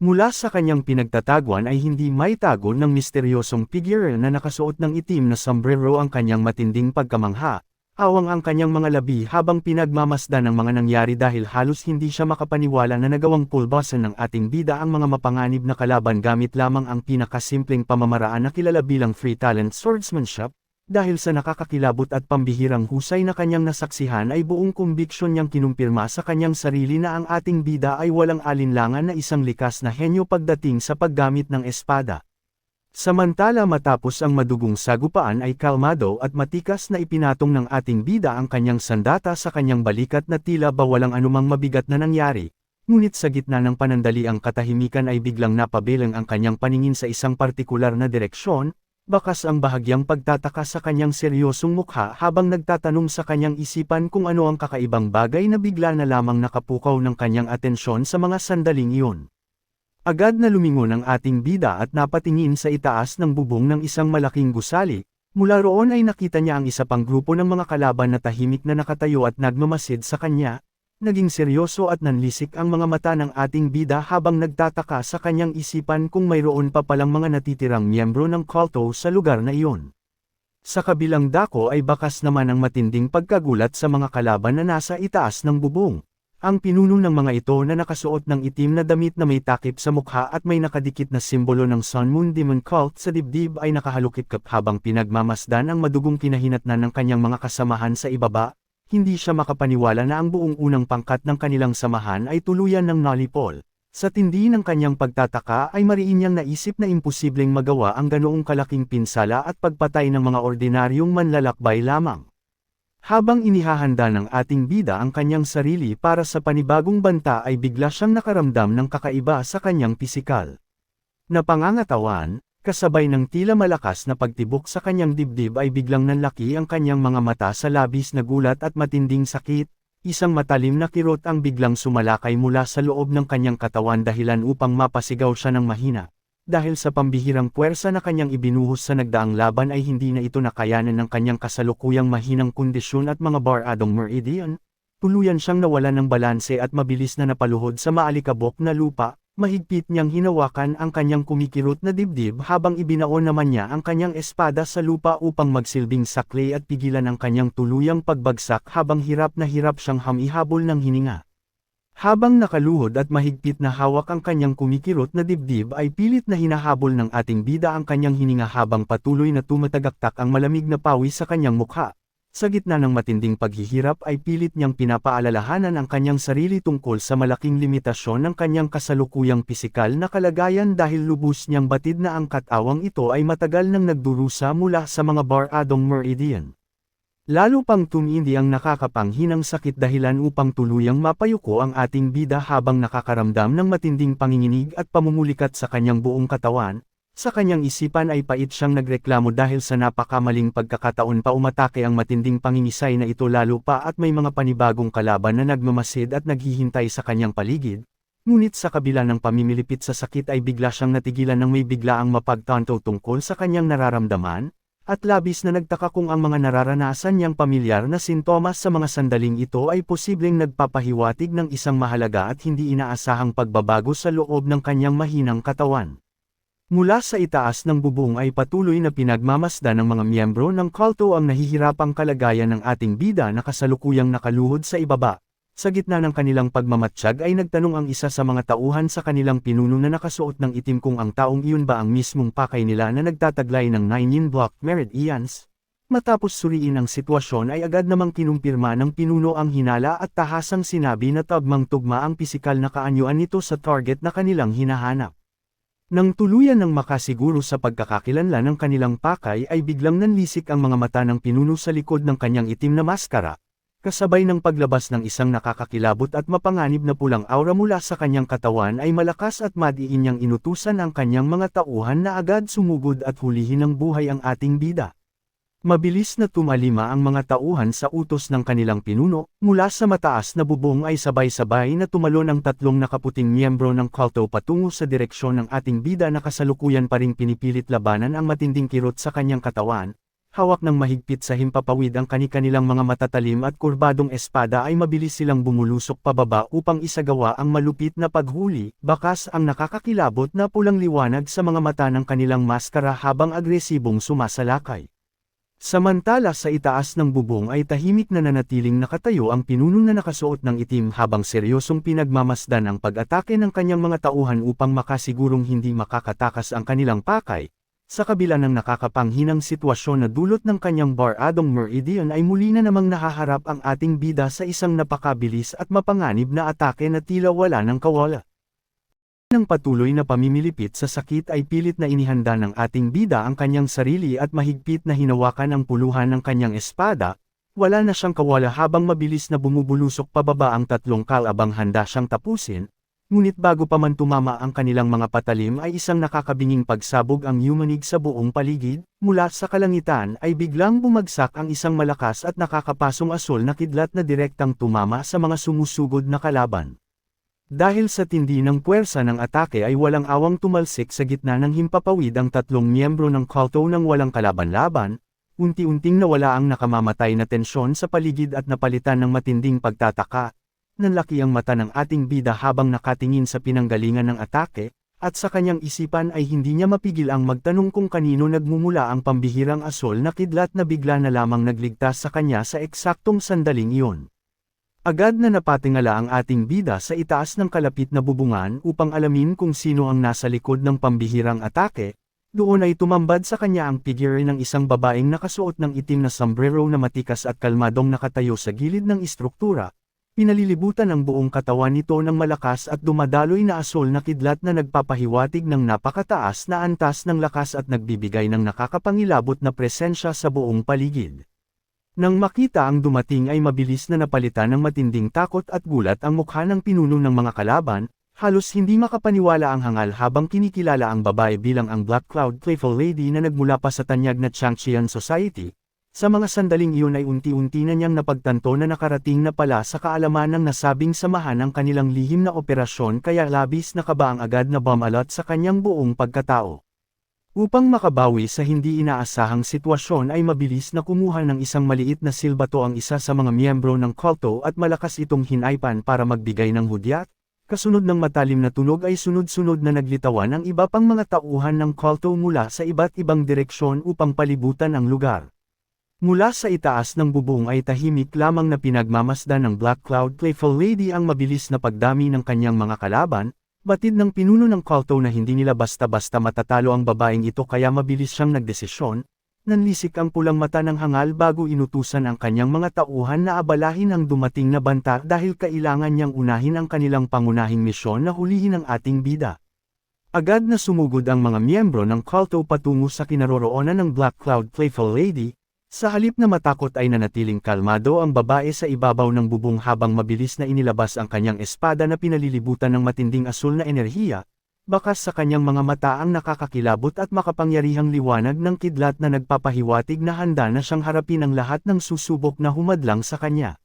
Mula sa kanyang pinagtataguan ay hindi maitago ng misteryosong figure na nakasuot ng itim na sombrero ang kanyang matinding pagkamangha. Awang ang kanyang mga labi habang pinagmamasdan ng mga nangyari dahil halos hindi siya makapaniwala na nagawang pulbasan ng ating bida ang mga mapanganib na kalaban gamit lamang ang pinakasimpleng pamamaraan na kilala bilang free talent swordsmanship. Dahil sa nakakakilabot at pambihirang husay na kanyang nasaksihan ay buong kumbiksyon niyang kinumpirma sa kanyang sarili na ang ating bida ay walang alinlangan na isang likas na henyo pagdating sa paggamit ng espada. Samantala matapos ang madugong sagupaan ay kalmado at matikas na ipinatong ng ating bida ang kanyang sandata sa kanyang balikat na tila ba walang anumang mabigat na nangyari, ngunit sa gitna ng panandaliang katahimikan ay biglang napabilang ang kanyang paningin sa isang partikular na direksyon, bakas ang bahagyang pagtataka sa kanyang seryosong mukha habang nagtatanong sa kanyang isipan kung ano ang kakaibang bagay na bigla na lamang nakapukaw ng kanyang atensyon sa mga sandaling iyon. Agad na lumingon ang ating bida at napatingin sa itaas ng bubong ng isang malaking gusali. Mula roon ay nakita niya ang isa pang grupo ng mga kalaban na tahimik na nakatayo at nagmamasid sa kanya. Naging seryoso at nanlisik ang mga mata ng ating bida habang nagtataka sa kanyang isipan kung mayroon pa palang mga natitirang miyembro ng kulto sa lugar na iyon. Sa kabilang dako ay bakas naman ang matinding pagkagulat sa mga kalaban na nasa itaas ng bubong. Ang pinuno ng mga ito na nakasuot ng itim na damit na may takip sa mukha at may nakadikit na simbolo ng Sun Moon Demon Cult sa dibdib ay nakahalukip-kap habang pinagmamasdan ang madugong kinahinatnan ng kanyang mga kasamahan sa ibaba. Hindi siya makapaniwala na ang buong unang pangkat ng kanilang samahan ay tuluyan ng nalipol. Sa tindi ng kanyang pagtataka ay mariin niyang naisip na imposibleng magawa ang ganoong kalaking pinsala at pagpatay ng mga ordinaryong manlalakbay lamang. Habang inihahanda ng ating bida ang kanyang sarili para sa panibagong banta ay bigla siyang nakaramdam ng kakaiba sa kanyang pisikal. Napangangatawan, kasabay ng tila malakas na pagtibok sa kanyang dibdib ay biglang nanlaki ang kanyang mga mata sa labis na gulat at matinding sakit, isang matalim na kirot ang biglang sumalakay mula sa loob ng kanyang katawan dahilan upang mapasigaw siya ng mahina. Dahil sa pambihirang puwersa na kanyang ibinuhos sa nagdaang laban ay hindi na ito nakayanan ng kanyang kasalukuyang mahinang kondisyon at mga baradong meridian, tuluyan siyang nawalan ng balanse at mabilis na napaluhod sa maalikabok na lupa. Mahigpit niyang hinawakan ang kanyang kumikirot na dibdib habang ibinaon naman niya ang kanyang espada sa lupa upang magsilbing saklay at pigilan ang kanyang tuluyang pagbagsak habang hirap na hirap siyang hamihabol ng hininga. Habang nakaluhod at mahigpit na hawak ang kanyang kumikirot na dibdib ay pilit na hinahabol ng ating bida ang kanyang hininga habang patuloy na tumatagaktak ang malamig na pawis sa kanyang mukha. Sa gitna ng matinding paghihirap ay pilit niyang pinapaalalahanan ang kanyang sarili tungkol sa malaking limitasyon ng kanyang kasalukuyang pisikal na kalagayan dahil lubos niyang batid na ang katawang ito ay matagal nang nagdurusa mula sa mga baradong meridian. Lalo pang tumindi ang nakakapanghinang sakit dahilan upang tuluyang mapayuko ang ating bida habang nakakaramdam ng matinding panginginig at pamumulikat sa kanyang buong katawan. Sa kanyang isipan ay pait siyang nagreklamo dahil sa napakamaling pagkakataon pa umatake ang matinding pangingisay na ito lalo pa at may mga panibagong kalaban na nagmamasid at naghihintay sa kanyang paligid. Ngunit sa kabila ng pamimilipit sa sakit ay bigla siyang natigilan ng may biglaang mapagtanto tungkol sa kanyang nararamdaman, at labis na nagtaka kung ang mga nararanasan niyang pamilyar na sintomas sa mga sandaling ito ay posibleng nagpapahiwatig ng isang mahalaga at hindi inaasahang pagbabago sa loob ng kanyang mahinang katawan. Mula sa itaas ng bubong ay patuloy na pinagmamasdan ng mga miyembro ng kulto ang nahihirapang kalagayan ng ating bida na kasalukuyang nakaluhod sa ibaba. Sa gitna ng kanilang pagmamatsyag ay nagtanong ang isa sa mga tauhan sa kanilang pinuno na nakasuot ng itim kung ang taong iyon ba ang mismong pakay nila na nagtataglay ng 9 block meridians. Matapos suriin ang sitwasyon ay agad namang kinumpirma ng pinuno ang hinala at tahasang sinabi na tugmang-tugma ang pisikal na kaanyuan nito sa target na kanilang hinahanap. Nang tuluyan ng makasiguro sa pagkakakilanlan ng kanilang pakay ay biglang nanlisik ang mga mata ng pinuno sa likod ng kanyang itim na maskara, kasabay ng paglabas ng isang nakakakilabot at mapanganib na pulang aura mula sa kanyang katawan ay malakas at madiin niyang inutusan ang kanyang mga tauhan na agad sumugod at hulihin ng buhay ang ating bida. Mabilis na tumalima ang mga tauhan sa utos ng kanilang pinuno, mula sa mataas na bubong ay sabay-sabay na tumalon ang tatlong nakaputing miyembro ng kulto patungo sa direksyon ng ating bida na kasalukuyan pa ring pinipilit labanan ang matinding kirot sa kanyang katawan. Hawak ng mahigpit sa himpapawid ang kani-kanilang mga matatalim at kurbadong espada ay mabilis silang bumulusok pababa upang isagawa ang malupit na paghuli, bakas ang nakakakilabot na pulang liwanag sa mga mata ng kanilang maskara habang agresibong sumasalakay. Samantala sa itaas ng bubong ay tahimik na nanatiling nakatayo ang pinuno na nakasuot ng itim habang seryosong pinagmamasdan ang pag-atake ng kanyang mga tauhan upang makasigurong hindi makakatakas ang kanilang pakay. Sa kabila ng nakakapanghinang sitwasyon na dulot ng kanyang baradong meridian ay muli na namang nahaharap ang ating bida sa isang napakabilis at mapanganib na atake na tila wala ng kawala. Nang patuloy na pamimilipit sa sakit ay pilit na inihanda ng ating bida ang kanyang sarili at mahigpit na hinawakan ang puluhan ng kanyang espada, wala na siyang kawala habang mabilis na bumubulusok pababa ang tatlong kalabang handa siyang tapusin, ngunit bago pa man tumama ang kanilang mga patalim ay isang nakakabinging pagsabog ang yumanig sa buong paligid, mula sa kalangitan ay biglang bumagsak ang isang malakas at nakakapasong asol na kidlat na direktang tumama sa mga sumusugod na kalaban. Dahil sa tindi ng puwersa ng atake ay walang awang tumalsik sa gitna ng himpapawid ang tatlong miyembro ng kulto nang walang kalaban-laban, unti-unting nawala ang nakamamatay na tensyon sa paligid at napalitan ng matinding pagtataka. Nanlaki ang mata ng ating bida habang nakatingin sa pinanggalingan ng atake, at sa kanyang isipan ay hindi niya mapigil ang magtanong kung kanino nagmumula ang pambihirang asol na kidlat na bigla na lamang nagligtas sa kanya sa eksaktong sandaling iyon. Agad na napatingala ang ating bida sa itaas ng kalapit na bubungan upang alamin kung sino ang nasa likod ng pambihirang atake. Doon ay tumambad sa kanya ang figure ng isang babaeng nakasuot ng itim na sombrero na matikas at kalmadong nakatayo sa gilid ng istruktura. Pinalilibutan ang buong katawan nito ng malakas at dumadaloy na asol na kidlat na nagpapahiwatig ng napakataas na antas ng lakas at nagbibigay ng nakakapangilabot na presensya sa buong paligid. Nang makita ang dumating ay mabilis na napalitan ng matinding takot at gulat ang mukha ng pinuno ng mga kalaban, Halos hindi makapaniwala ang hangal habang kinikilala ang babae bilang ang Black Cloud Playful Lady na nagmula pa sa tanyag na Changqian Society. Sa mga sandaling iyon ay unti-unti na niyang napagtanto na nakarating na pala sa kaalaman ng nasabing samahan ang kanilang lihim na operasyon kaya labis na kabaang agad na bumalot sa kanyang buong pagkatao. Upang makabawi sa hindi inaasahang sitwasyon ay mabilis na kumuha ng isang maliit na silbato ang isa sa mga miyembro ng kulto at malakas itong hinaypan para magbigay ng hudyat. Kasunod ng matalim na tunog ay sunod-sunod na naglitawan ang iba pang mga tauhan ng kulto mula sa iba't ibang direksyon upang palibutan ang lugar. Mula sa itaas ng bubong ay tahimik lamang na pinagmamasdan ng Black Cloud Playful Lady ang mabilis na pagdami ng kanyang mga kalaban, batid ng pinuno ng kulto na hindi nila basta-basta matatalo ang babaeng ito kaya mabilis siyang nagdesisyon, nanlisik ang pulang mata ng hangal bago inutusan ang kanyang mga tauhan na abalahin ang dumating na banta dahil kailangan niyang unahin ang kanilang pangunahing misyon na hulihin ang ating bida. Agad na sumugod ang mga miyembro ng kulto patungo sa kinaroroonan ng Black Cloud Playful Lady. Sa halip na matakot ay nanatiling kalmado ang babae sa ibabaw ng bubong habang mabilis na inilabas ang kanyang espada na pinalilibutan ng matinding asul na enerhiya, bakas sa kanyang mga mata ang nakakakilabot at makapangyarihang liwanag ng kidlat na nagpapahiwatig na handa na siyang harapin ang lahat ng susubok na humadlang sa kanya.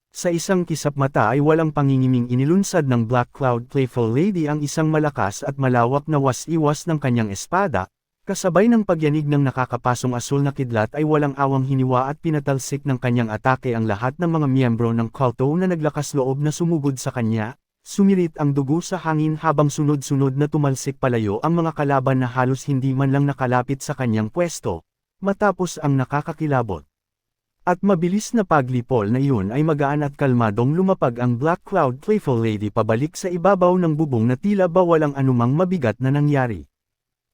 Sa isang kisap mata ay walang pangingiming inilunsad ng Black Cloud Playful Lady ang isang malakas at malawak na was-iwas ng kanyang espada. Kasabay ng pagyanig ng nakakapasong asul na kidlat ay walang awang hiniwa at pinatalsik ng kanyang atake ang lahat ng mga miyembro ng kulto na naglakas loob na sumugod sa kanya, sumirit ang dugo sa hangin habang sunod-sunod na tumalsik palayo ang mga kalaban na halos hindi man lang nakalapit sa kanyang pwesto, matapos ang nakakakilabot. At mabilis na paglipol na iyon ay magaan at kalmadong lumapag ang Black Cloud Playful Lady pabalik sa ibabaw ng bubong na tila ba walang anumang mabigat na nangyari.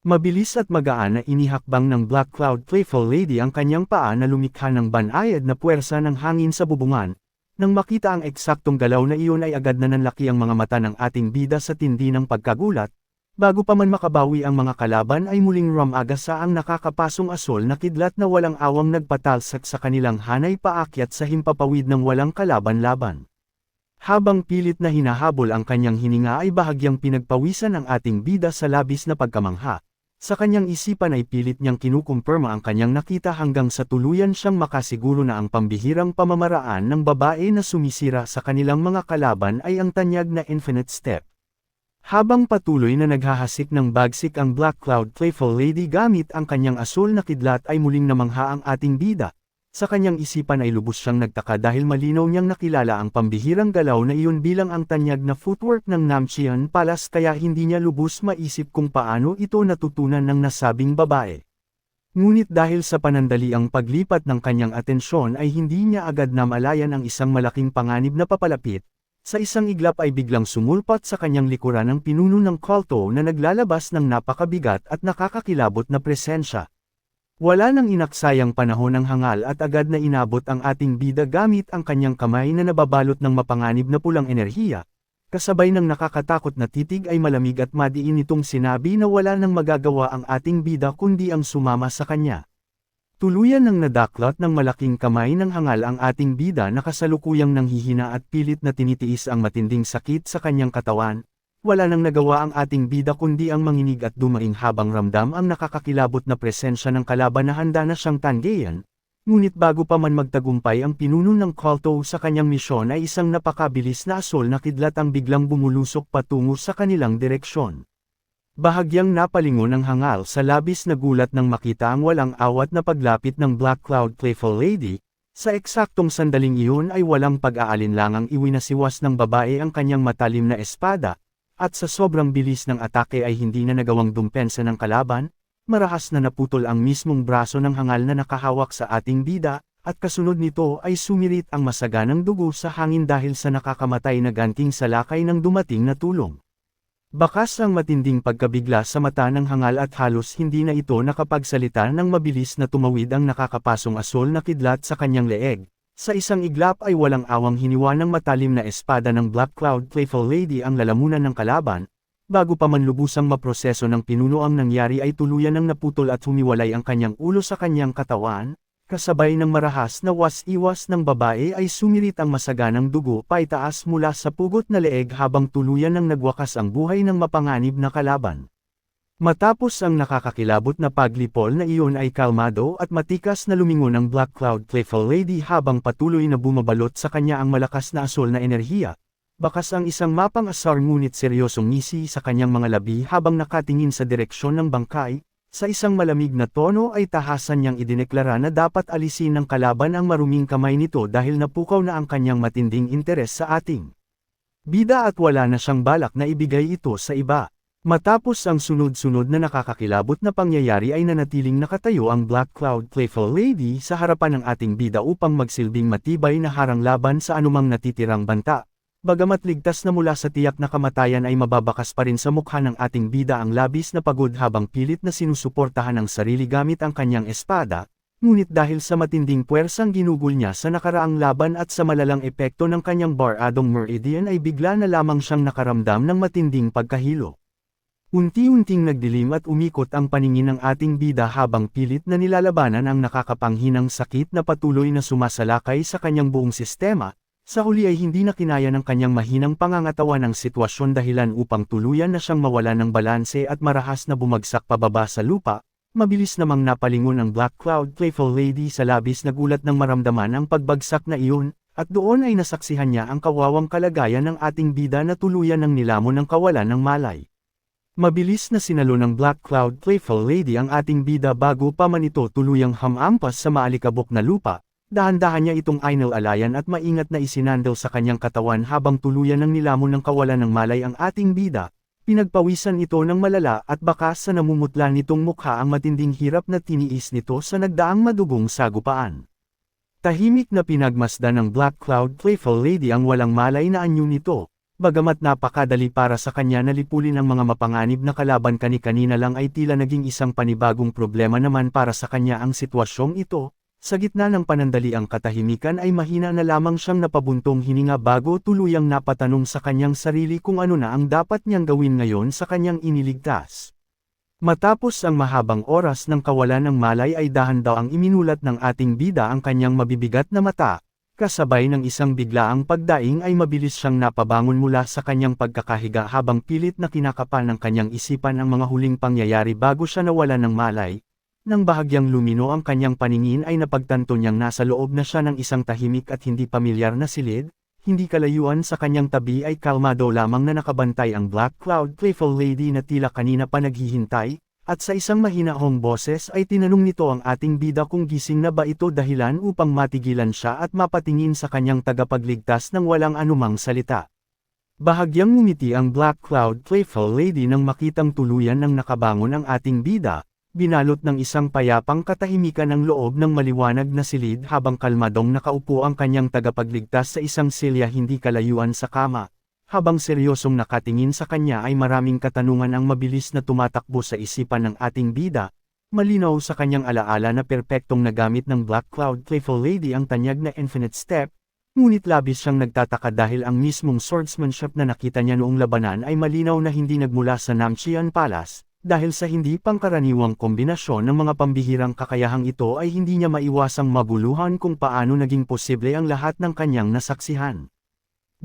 Mabilis at magaan na inihakbang ng Black Cloud Playful Lady ang kanyang paa na lumikha ng banayad na puwersa ng hangin sa bubungan. Nang makita ang eksaktong galaw na iyon ay agad na nanlaki ang mga mata ng ating bida sa tindi ng pagkagulat. Bago pa man makabawi ang mga kalaban ay muling rumagasa ang nakakapasong asul na kidlat na walang awang nagpatalsak sa kanilang hanay paakyat sa himpapawid ng walang kalaban-laban. Habang pilit na hinahabol ang kanyang hininga ay bahagyang pinagpawisan ang ating bida sa labis na pagkamangha. Sa kanyang isipan ay pilit niyang kinukumpirma ang kanyang nakita hanggang sa tuluyan siyang makasiguro na ang pambihirang pamamaraan ng babae na sumisira sa kanilang mga kalaban ay ang tanyag na Infinite Step. Habang patuloy na naghahasik ng bagsik ang Black Cloud Playful Lady gamit ang kanyang asul na kidlat ay muling namangha ang ating bida. Sa kanyang isipan ay lubos siyang nagtaka dahil malinaw niyang nakilala ang pambihirang galaw na iyon bilang ang tanyag na footwork ng Namcheon Palace kaya hindi niya lubos maisip kung paano ito natutunan ng nasabing babae. Ngunit dahil sa panandaliang paglipat ng kanyang atensyon ay hindi niya agad namalayan ang isang malaking panganib na papalapit. Sa isang iglap ay biglang sumulpat sa kanyang likuran ang pinuno ng kulto na naglalabas ng napakabigat at nakakakilabot na presensya. Wala nang inaksayang panahon ng hangal at agad na inabot ang ating bida gamit ang kanyang kamay na nababalot ng mapanganib na pulang enerhiya. Kasabay ng nakakatakot na titig ay malamig at madiin itong sinabi na wala nang magagawa ang ating bida kundi ang sumama sa kanya. Tuluyan ng nadaklot ng malaking kamay ng hangal ang ating bida na kasalukuyang nanghihina at pilit na tinitiis ang matinding sakit sa kanyang katawan. Wala nang nagawa ang ating bida kundi ang manginig at dumaing habang ramdam ang nakakakilabot na presensya ng kalaban na handa na siyang tanggayan. Ngunit bago pa man magtagumpay ang pinuno ng kulto sa kanyang misyon ay isang napakabilis na asul na kidlat ang biglang bumulusok patungo sa kanilang direksyon. Bahagyang napalingon ang hangal sa labis na gulat nang makita ang walang awat na paglapit ng Black Cloud Playful Lady. Sa eksaktong sandaling iyon ay walang pag-aalinlangang iwinasiwas ng babae ang kanyang matalim na espada. At sa sobrang bilis ng atake ay hindi na nagawang dumpensa ng kalaban, marahas na naputol ang mismong braso ng hangal na nakahawak sa ating bida, at kasunod nito ay sumirit ang masaganang dugo sa hangin dahil sa nakakamatay na ganting salakay ng dumating na tulong. Bakas ang matinding pagkabigla sa mata ng hangal at halos hindi na ito nakapagsalita nang mabilis na tumawid ang nakakapasong asul na kidlat sa kanyang leeg. Sa isang iglap ay walang awang hiniwa ng matalim na espada ng Black Cloud Playful Lady ang lalamunan ng kalaban. Bago pa man lubusang maproseso ng pinuno ang nangyari ay tuluyan ng naputol at humiwalay ang kanyang ulo sa kanyang katawan. kasabay ng marahas na was-iwas ng babae ay sumirit ang masaganang dugo paitaas mula sa pugot na leeg habang tuluyan nang nagwakas ang buhay ng mapanganib na kalaban. Matapos ang nakakakilabot na paglipol na iyon ay kalmado at matikas na lumingon ang Black Cloud Playful Lady habang patuloy na bumabalot sa kanya ang malakas na asol na enerhiya. Bakas ang isang mapang-asar ngunit seryosong ngisi sa kanyang mga labi habang nakatingin sa direksyon ng bangkay. Sa isang malamig na tono ay tahasan niyang idineklara na dapat alisin ng kalaban ang maruming kamay nito dahil napukaw na ang kanyang matinding interes sa ating bida at wala na siyang balak na ibigay ito sa iba. Matapos ang sunod-sunod na nakakakilabot na pangyayari ay nanatiling nakatayo ang Black Cloud Playful Lady sa harapan ng ating bida upang magsilbing matibay na harang laban sa anumang natitirang banta. Bagamat ligtas na mula sa tiyak na kamatayan ay mababakas pa rin sa mukha ng ating bida ang labis na pagod habang pilit na sinusuportahan ang sarili gamit ang kanyang espada, ngunit dahil sa matinding puwersang ginugol niya sa nakaraang laban at sa malalang epekto ng kanyang Bar-Adong Meridian ay bigla na lamang siyang nakaramdam ng matinding pagkahilo. Unti-unting nagdilim at umikot ang paningin ng ating bida habang pilit na nilalabanan ang nakakapanghinang sakit na patuloy na sumasalakay sa kanyang buong sistema. Sa huli ay hindi na kinaya ng kanyang mahinang pangangatawan ang sitwasyon dahilan upang tuluyan na siyang mawala ng balanse at marahas na bumagsak pababa sa lupa. Mabilis namang napalingon ang Black Cloud Playful Lady sa labis na gulat ng maramdaman ang pagbagsak na iyon, at doon ay nasaksihan niya ang kawawang kalagayan ng ating bida na tuluyan ng nilamon ng kawalan ng malay. Mabilis na sinalo ng Black Cloud Playful Lady ang ating bida bago pa man ito tuluyang hamampas sa maalikabok na lupa. Dahan-dahan niya itong inalalayan at maingat na isinandal sa kanyang katawan habang tuluyan ng nilamon ng kawalan ng malay ang ating bida. Pinagpawisan ito ng malala at bakas sa namumutla nitong mukha ang matinding hirap na tiniis nito sa nagdaang madugong sagupaan. Tahimik na pinagmasdan ng Black Cloud Playful Lady ang walang malay na anyo nito. Bagamat napakadali para sa kanya na lipulin ang mga mapanganib na kalaban kani-kanina lang ay tila naging isang panibagong problema naman para sa kanya ang sitwasyong ito. Sa gitna ng panandaliang katahimikan ay mahina na lamang siyang napabuntong hininga bago tuluyang napatanong sa kanyang sarili kung ano na ang dapat niyang gawin ngayon sa kanyang iniligtas. Matapos ang mahabang oras ng kawalan ng malay ay dahan-dahang iminulat ng ating bida ang kanyang mabibigat na mata. Kasabay ng isang biglaang pagdaing ay mabilis siyang napabangon mula sa kanyang pagkakahiga habang pilit na kinakapan ng kanyang isipan ang mga huling pangyayari bago siya nawalan ng malay. Nang bahagyang lumino ang kanyang paningin ay napagtanto niyang nasa loob na siya ng isang tahimik at hindi pamilyar na silid, hindi kalayuan sa kanyang tabi ay kalmado lamang na nakabantay ang Black Cloud Playful Lady na tila kanina pa naghihintay. At sa isang mahinahong boses ay tinanong nito ang ating bida kung gising na ba ito dahilan upang matigilan siya at mapatingin sa kanyang tagapagligtas ng walang anumang salita. Bahagyang ngumiti ang Black Cloud Playful Lady nang makitang tuluyan ng nakabangon ang ating bida, binalot ng isang payapang katahimikan ang loob ng maliwanag na silid habang kalmadong nakaupo ang kanyang tagapagligtas sa isang silya hindi kalayuan sa kama. Habang seryosong nakatingin sa kanya ay maraming katanungan ang mabilis na tumatakbo sa isipan ng ating bida. Malinaw sa kanyang alaala na perpektong nagamit ng Black Cloud Playful Lady ang tanyag na Infinite Step, ngunit labis siyang nagtataka dahil ang mismong swordsmanship na nakita niya noong labanan ay malinaw na hindi nagmula sa Namchian Palace, dahil sa hindi pangkaraniwang kombinasyon ng mga pambihirang kakayahang ito ay hindi niya maiwasang maguluhan kung paano naging posible ang lahat ng kanyang nasaksihan.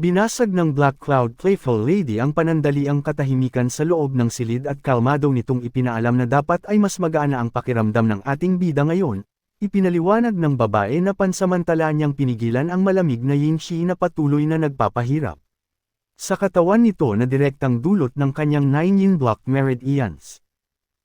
Binasag ng Black Cloud Playful Lady ang panandaliang katahimikan sa loob ng silid at kalmado nitong ipinaalam na dapat ay mas magaan na ang pakiramdam ng ating bida ngayon. Ipinaliwanag ng babae na pansamantala niyang pinigilan ang malamig na yin-chi na patuloy na nagpapahirap sa katawan nito na direktang dulot ng kanyang 9-yin block meridians.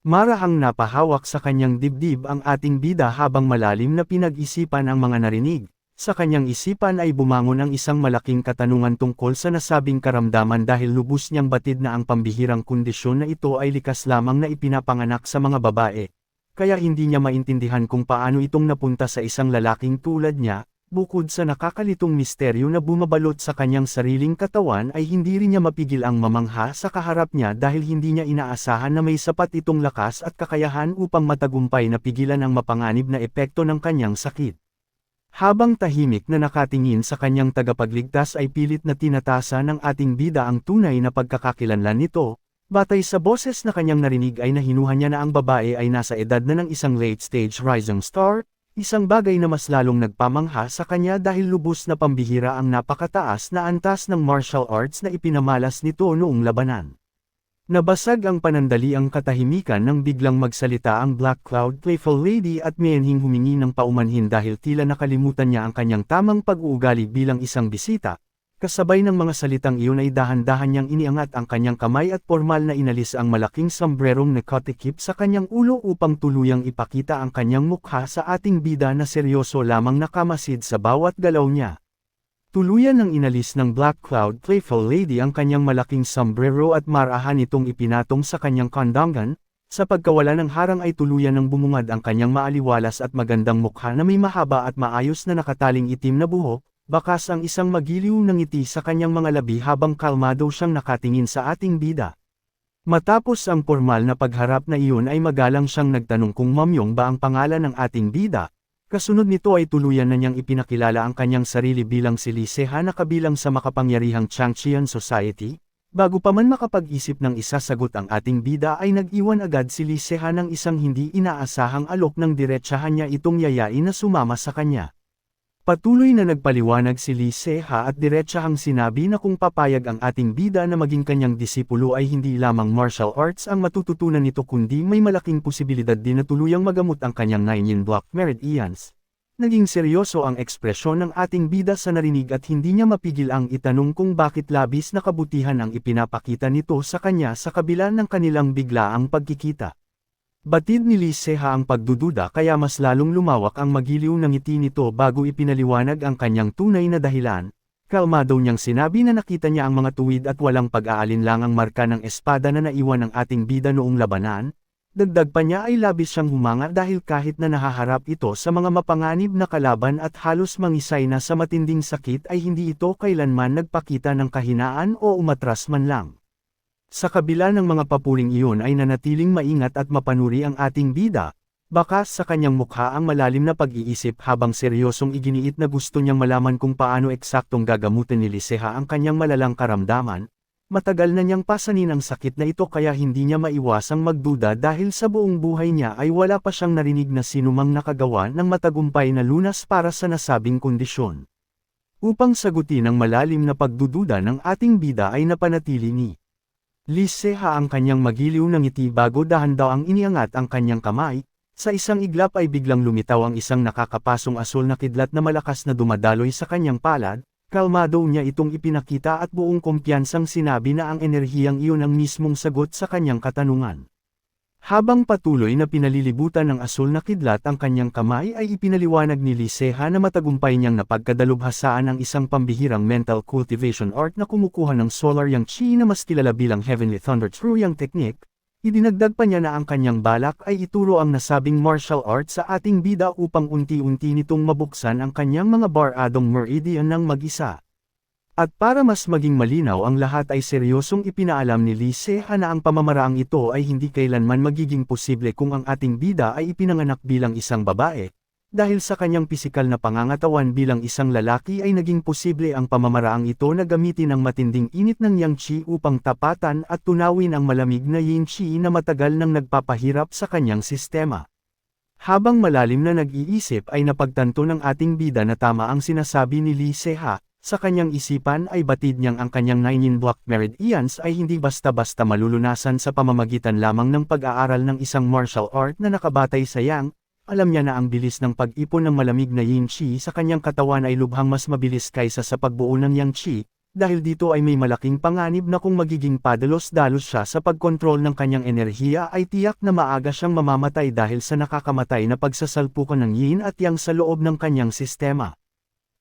Marahang napahawak sa kanyang dibdib ang ating bida habang malalim na pinag-isipan ang mga narinig. Sa kanyang isipan ay bumangon ang isang malaking katanungan tungkol sa nasabing karamdaman dahil lubos niyang batid na ang pambihirang kondisyon na ito ay likas lamang na ipinapanganak sa mga babae. Kaya hindi niya maintindihan kung paano itong napunta sa isang lalaking tulad niya, bukod sa nakakalitong misteryo na bumabalot sa kanyang sariling katawan ay hindi rin niya mapigil ang mamangha sa kaharap niya dahil hindi niya inaasahan na may sapat itong lakas at kakayahan upang matagumpay na pigilan ang mapanganib na epekto ng kanyang sakit. Habang tahimik na nakatingin sa kanyang tagapagligtas ay pilit na tinatasa ng ating bida ang tunay na pagkakakilanlan nito, batay sa boses na kanyang narinig ay nahinuhan niya na ang babae ay nasa edad na ng isang late-stage rising star, Isang bagay na mas lalong nagpamangha sa kanya dahil lubos na pambihira ang napakataas na antas ng martial arts na ipinamalas nito noong labanan. Nabasag ang panandaliang katahimikan nang biglang magsalita ang Black Cloud Playful Lady at miyenhing humingi ng paumanhin dahil tila nakalimutan niya ang kanyang tamang pag-uugali bilang isang bisita. Kasabay ng mga salitang iyon ay dahan-dahan niyang iniangat ang kanyang kamay at formal na inalis ang malaking sombrerong nakatikip sa kanyang ulo upang tuluyang ipakita ang kanyang mukha sa ating bida na seryoso lamang nakamasid sa bawat galaw niya. Tuluyan ng inalis ng Black Cloud Playful Lady ang kanyang malaking sombrero at marahan itong ipinatong sa kanyang kandangan, sa pagkawala ng harang ay tuluyan ng bumungad ang kanyang maaliwalas at magandang mukha na may mahaba at maayos na nakataling itim na buhok, bakas ang isang magiliw na ngiti sa kanyang mga labi habang kalmado siyang nakatingin sa ating bida. Matapos ang formal na pagharap na iyon ay magalang siyang nagtanong kung Mamyong ba ang pangalan ng ating bida. Kasunod nito ay tuluyan na niyang ipinakilala ang kanyang sarili bilang si Lee Se-ha na kabilang sa makapangyarihang Changcheon Society. Bago pa man makapag-isip ng isasagot ang ating bida ay nag-iwan agad si Lee Se-ha ng isang hindi inaasahang alok ng diretsahan niya itong yayain na sumama sa kanya. Patuloy na nagpaliwanag si Lee Se-ha at diretsahang sinabi na kung papayag ang ating bida na maging kanyang disipulo ay hindi lamang martial arts ang matututunan nito kundi may malaking posibilidad din na tuluyang magamot ang kanyang 9-yin block meridians. Naging seryoso ang ekspresyon ng ating bida sa narinig at hindi niya mapigil ang itanong kung bakit labis na kabutihan ang ipinapakita nito sa kanya sa kabila ng kanilang biglaang pagkikita. Batid ni Lee Se-ha ang pagdududa kaya mas lalong lumawak ang magiliw ng ngiti nito bago ipinaliwanag ang kanyang tunay na dahilan. Kalmado niyang sinabi na nakita niya ang mga tuwid at walang pag-aalinlangang marka ng espada na naiwan ng ating bida noong labanan. Dagdag pa niya ay labis siyang humanga dahil kahit na nahaharap ito sa mga mapanganib na kalaban at halos mangisay na sa matinding sakit ay hindi ito kailanman nagpakita ng kahinaan o umatras man lang. Sa kabila ng mga papuling iyon ay nanatiling maingat at mapanuri ang ating bida, bakas sa kanyang mukha ang malalim na pag-iisip habang seryosong iginiit na gusto niyang malaman kung paano eksaktong gagamutin ni Lee Se-ha ang kanyang malalang karamdaman. Matagal na niyang pasanin ang sakit na ito kaya hindi niya maiwasang magduda dahil sa buong buhay niya ay wala pa siyang narinig na sinumang nakagawa ng matagumpay na lunas para sa nasabing kondisyon. Upang sagutin ang malalim na pagdududa ng ating bida ay napanatili ni Lee Se-ha ang kanyang magiliw na ngiti bago dahan-daw ang iniangat ang kanyang kamay. Sa isang iglap ay biglang lumitaw ang isang nakakapasong asul na kidlat na malakas na dumadaloy sa kanyang palad. Kalmado niya itong ipinakita at buong kumpiyansang sinabi na ang enerhiyang iyon ang mismong sagot sa kanyang katanungan. Habang patuloy na pinalilibutan ng asul na kidlat ang kanyang kamay ay ipinaliwanag ni Lee Se-ha na matagumpay niyang napagkadalubhasaan ang isang pambihirang mental cultivation art na kumukuha ng solar yang chi na mas kilala bilang Heavenly Thunder True Yang Technique. Idinagdag pa niya na ang kanyang balak ay ituro ang nasabing martial art sa ating bida upang unti-unti nitong mabuksan ang kanyang mga baradong meridian ng mag-isa. At para mas maging malinaw ang lahat ay seryosong ipinaalam ni Lee Se-ha na ang pamamaraang ito ay hindi kailanman magiging posible kung ang ating bida ay ipinanganak bilang isang babae. Dahil sa kanyang pisikal na pangangatawan bilang isang lalaki ay naging posible ang pamamaraang ito na gamitin ang matinding init ng yang chi upang tapatan at tunawin ang malamig na yin chi na matagal nang nagpapahirap sa kanyang sistema. Habang malalim na nag-iisip ay napagtanto ng ating bida na tama ang sinasabi ni Lee Se-ha. Sa kanyang isipan ay batid niyang ang kanyang 9-yin block meridians ay hindi basta-basta malulunasan sa pamamagitan lamang ng pag-aaral ng isang martial art na nakabatay sa yang. Alam niya na ang bilis ng pag-ipon ng malamig na yin chi sa kanyang katawan ay lubhang mas mabilis kaysa sa pagbuo ng yang chi, dahil dito ay may malaking panganib na kung magiging padalos-dalos siya sa pagkontrol ng kanyang enerhiya ay tiyak na maaga siyang mamamatay dahil sa nakakamatay na pagsasalpukan ng yin at yang sa loob ng kanyang sistema.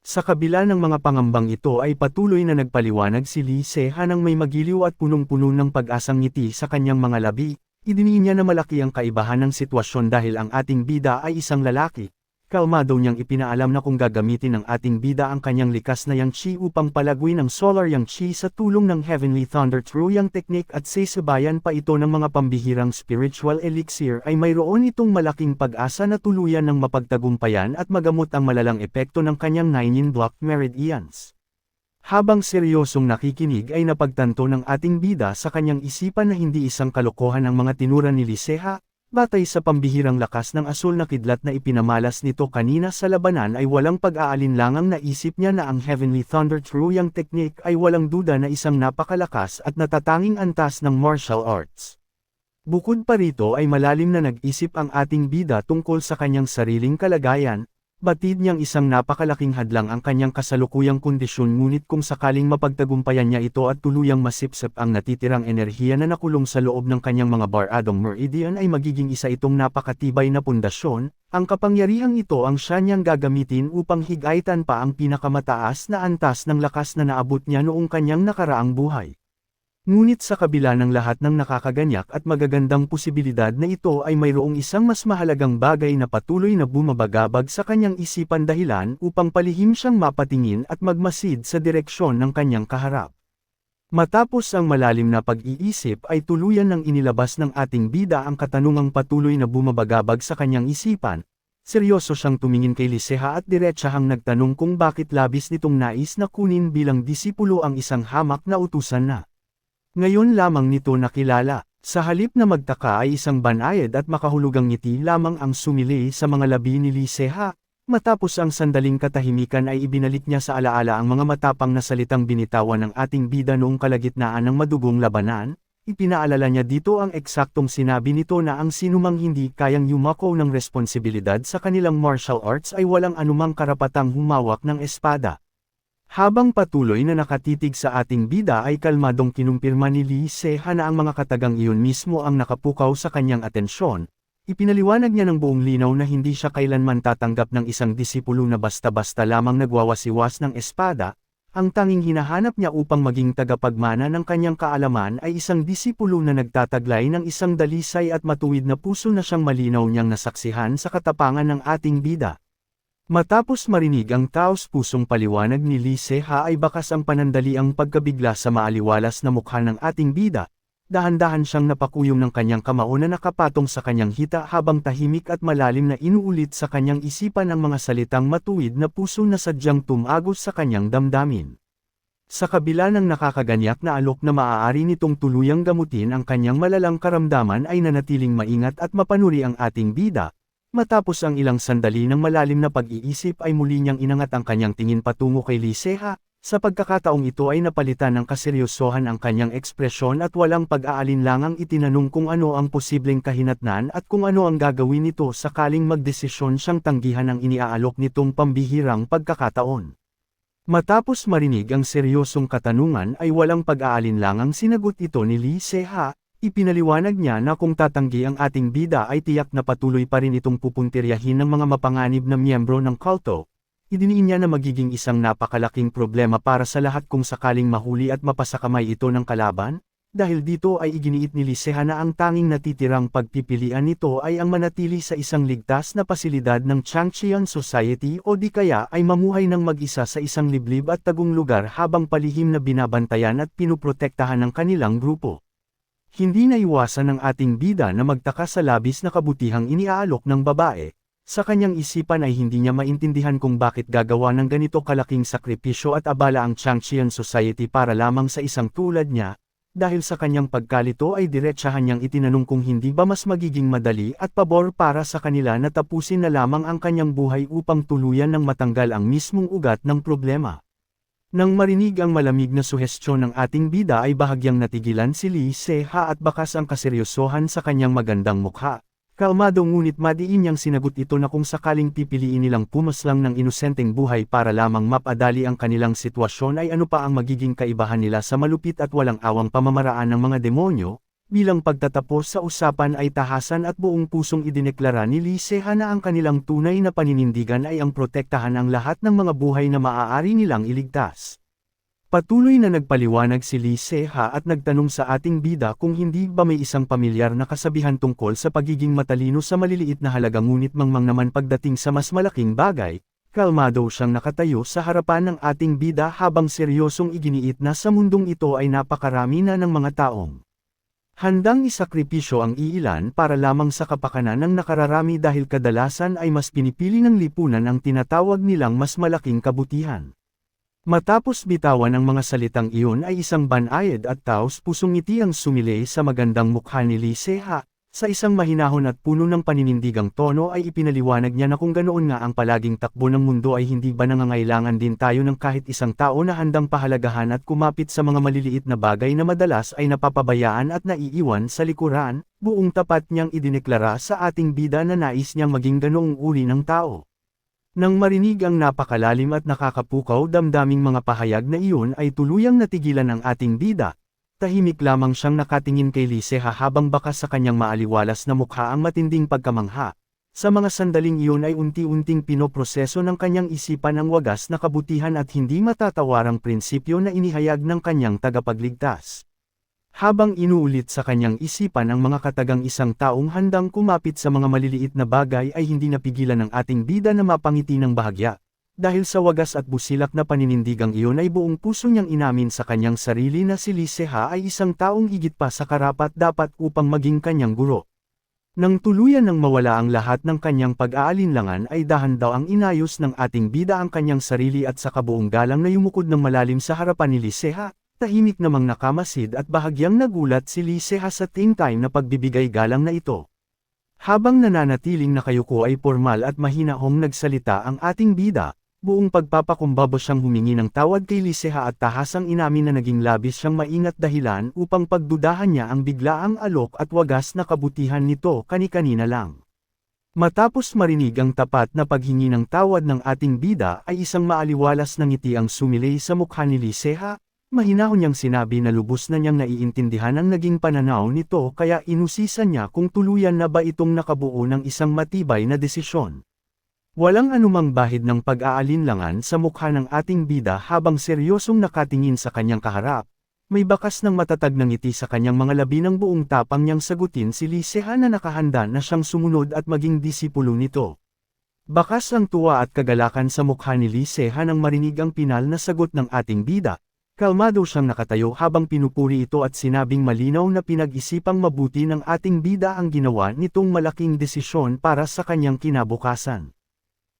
Sa kabila ng mga pangambang ito ay patuloy na nagpaliwanag si Lee Se-ha nang may magiliw at punong-puno ng pag-asang ngiti sa kanyang mga labi. Idiniin niya na malaki ang kaibahan ng sitwasyon dahil ang ating bida ay isang lalaki. Kalmado niyang ipinaalam na kung gagamitin ng ating bida ang kanyang likas na yang chi upang palaguin ang solar yang chi sa tulong ng Heavenly Thunder True Yang Technique at sasabayan pa ito ng mga pambihirang spiritual elixir ay mayroon itong malaking pag-asa na tuluyan ng mapagtagumpayan at magamot ang malalang epekto ng kanyang 9-yin block meridians. Habang seryosong nakikinig ay napagtanto ng ating bida sa kanyang isipan na hindi isang kalokohan ang mga tinura ni Lee Se-ha. Batay sa pambihirang lakas ng asul na kidlat na ipinamalas nito kanina sa labanan ay walang pag-aalinlangang naisip niya na ang Heavenly Thunder Truyang technique ay walang duda na isang napakalakas at natatanging antas ng martial arts. Bukod pa rito ay malalim na nag-isip ang ating bida tungkol sa kanyang sariling kalagayan, batid niyang isang napakalaking hadlang ang kanyang kasalukuyang kondisyon ngunit kung sakaling mapagtagumpayan niya ito at tuluyang masipsip ang natitirang enerhiya na nakulong sa loob ng kanyang mga baradong meridian ay magiging isa itong napakatibay na pundasyon, ang kapangyarihang ito ang siya niyang gagamitin upang higaitan pa ang pinakamataas na antas ng lakas na naabot niya noong kanyang nakaraang buhay. Ngunit sa kabila ng lahat ng nakakaganyak at magagandang posibilidad na ito ay mayroong isang mas mahalagang bagay na patuloy na bumabagabag sa kanyang isipan dahilan upang palihim siyang mapatingin at magmasid sa direksyon ng kanyang kaharap. Matapos ang malalim na pag-iisip ay tuluyan ng inilabas ng ating bida ang katanungang patuloy na bumabagabag sa kanyang isipan. Seryoso siyang tumingin kay Liceha at diretsahang nagtanong kung bakit labis nitong nais na kunin bilang disipulo ang isang hamak na utusan na. Ngayon lamang nito nakilala, sa halip na magtaka ay isang banayad at makahulugang ngiti lamang ang sumili sa mga labi ni Liceha. Matapos ang sandaling katahimikan ay ibinalik niya sa alaala ang mga matapang na salitang binitawan ng ating bida noong kalagitnaan ng madugong labanan. Ipinaalala niya dito ang eksaktong sinabi nito na ang sinumang hindi kayang yumako ng responsibilidad sa kanilang martial arts ay walang anumang karapatang humawak ng espada. Habang patuloy na nakatitig sa ating bida ay kalmadong kinumpirma ni Liceha na ang mga katagang iyon mismo ang nakapukaw sa kanyang atensyon. Ipinaliwanag niya ng buong linaw na hindi siya kailanman tatanggap ng isang disipulo na basta-basta lamang nagwawasiwas ng espada. Ang tanging hinahanap niya upang maging tagapagmana ng kanyang kaalaman ay isang disipulo na nagtataglay ng isang dalisay at matuwid na puso na siyang malinaw niyang nasaksihan sa katapangan ng ating bida. Matapos marinig ang taos-pusong paliwanag ni Liceha ay bakas ang panandaliang pagkabigla sa maaliwalas na mukha ng ating bida. Dahan-dahan siyang napakuyom ng kanyang kamao na nakapatong sa kanyang hita habang tahimik at malalim na inuulit sa kanyang isipan ang mga salitang matuwid na puso na sadyang tumagos sa kanyang damdamin. Sa kabila ng nakakaganyak na alok na maaari nitong tuluyang gamutin ang kanyang malalang karamdaman ay nanatiling maingat at mapanuri ang ating bida. Matapos ang ilang sandali ng malalim na pag-iisip ay muli niyang inangat ang kanyang tingin patungo kay Liceha. Sa pagkakataong ito ay napalitan ng kaseryosohan ang kanyang ekspresyon at walang pag-aalinlangang itinanong kung ano ang posibleng kahinatnan at kung ano ang gagawin nito sakaling magdesisyon siyang tanggihan ang iniaalok nitong pambihirang pagkakataon. Matapos marinig ang seryosong katanungan ay walang pag-aalinlangang sinagot ito ni Liceha. Ipinaliwanag niya na kung tatanggi ang ating bida ay tiyak na patuloy pa rin itong pupuntiryahin ng mga mapanganib na miyembro ng kulto. Idiniin niya na magiging isang napakalaking problema para sa lahat kung sakaling mahuli at mapasakamay ito ng kalaban. Dahil dito ay iginiit ni Liceha na ang tanging natitirang pagpipilian nito ay ang manatili sa isang ligtas na pasilidad ng Changcheon Society o di kaya ay mamuhay ng mag-isa sa isang liblib at tagong lugar habang palihim na binabantayan at pinuprotektahan ng kanilang grupo. Hindi naiwasan ng ating bida na magtaka sa labis na kabutihang iniaalok ng babae. Sa kanyang isipan ay hindi niya maintindihan kung bakit gagawa ng ganito kalaking sakripisyo at abala ang Changcheon Society para lamang sa isang tulad niya. Dahil sa kanyang pagkalito ay diretsahan niyang itinanong kung hindi ba mas magiging madali at pabor para sa kanila na tapusin na lamang ang kanyang buhay upang tuluyan ng matanggal ang mismong ugat ng problema. Nang marinig ang malamig na suhestyon ng ating bida ay bahagyang natigilan si Liceha at bakas ang kaseryosohan sa kanyang magandang mukha. Kalmado ngunit madiin niyang sinagot ito na kung sakaling pipiliin nilang pumaslang ng inosenteng buhay para lamang mapadali ang kanilang sitwasyon ay ano pa ang magiging kaibahan nila sa malupit at walang awang pamamaraan ng mga demonyo. Bilang pagtatapos sa usapan ay tahasan at buong pusong idineklara ni Liceha na ang kanilang tunay na paninindigan ay ang protektahan ang lahat ng mga buhay na maaari nilang iligtas. Patuloy na nagpaliwanag si Liceha at nagtanong sa ating bida kung hindi ba may isang pamilyar na kasabihan tungkol sa pagiging matalino sa maliliit na halaga ngunit mangmang naman pagdating sa mas malaking bagay. Kalmado siyang nakatayo sa harapan ng ating bida habang seryosong iginiit na sa mundong ito ay napakarami na ng mga taong handang isakripisyo ang iilan para lamang sa kapakanan ng nakararami dahil kadalasan ay mas pinipili ng lipunan ang tinatawag nilang mas malaking kabutihan. Matapos bitawan ang mga salitang iyon ay isang banayad at taos pusong ngiti ang sumili sa magandang mukha ni Liceha. Sa isang mahinahon at puno ng paninindigang tono ay ipinaliwanag niya na kung ganoon nga ang palaging takbo ng mundo ay hindi ba nangangailangan din tayo ng kahit isang tao na handang pahalagahan at kumapit sa mga maliliit na bagay na madalas ay napapabayaan at naiiwan sa likuran, buong tapat niyang idineklara sa ating bida na nais niyang maging ganoong uri ng tao. Nang marinig ang napakalalim at nakakapukaw damdaming mga pahayag na iyon ay tuluyang natigilan ang ating bida. Tahimik lamang siyang nakatingin kay Liceha habang bakas sa kanyang maaliwalas na mukha ang matinding pagkamangha. Sa mga sandaling iyon ay unti-unting pinoproseso ng kanyang isipan ang wagas na kabutihan at hindi matatawarang prinsipyo na inihayag ng kanyang tagapagligtas. Habang inuulit sa kanyang isipan ang mga katagang isang taong handang kumapit sa mga maliliit na bagay ay hindi napigilan ng ating bida na mapangiti ng bahagya. Dahil sa wagas at busilak na paninindigang iyon ay buong puso niyang inamin sa kanyang sarili na si Liceha ay isang taong higit pa sa karapat-dapat upang maging kanyang guro. Nang tuluyan ng mawala ang lahat ng kanyang pag-aalinlangan ay dahan daw ang inayos ng ating bida ang kanyang sarili at sa kabuong galang na yumukod ng malalim sa harapan ni Liceha, tahimik namang nakamasid at bahagyang nagulat si Liceha sa time na pagbibigay galang na ito. Habang nananatiling nakayuko ay formal at mahinahong nagsalita ang ating bida. Buong pagpapakumbaba siyang humingi ng tawad kay Liceha at tahasang inamin na naging labis siyang maingat dahilan upang pagdudahan niya ang biglaang alok at wagas na kabutihan nito kani-kanina lang. Matapos marinig ang tapat na paghingi ng tawad ng ating bida ay isang maaliwalas na ngiti ang sumilay sa mukha ni Liceha, mahinahon niyang sinabi na lubos na niyang naiintindihan ang naging pananaw nito kaya inusisan niya kung tuluyan na ba itong nakabuo ng isang matibay na desisyon. Walang anumang bahid ng pag-aalinlangan sa mukha ng ating bida habang seryosong nakatingin sa kanyang kaharap. May bakas ng matatag na ngiti sa kanyang mga labi ng buong tapang niyang sagutin si Liceha na nakahanda na siyang sumunod at maging disipulo nito. Bakas ang tuwa at kagalakan sa mukha ni Liceha nang marinig ang pinal na sagot ng ating bida. Kalmado siyang nakatayo habang pinupuri ito at sinabing malinaw na pinag-isipang mabuti ng ating bida ang ginawa nitong malaking desisyon para sa kanyang kinabukasan.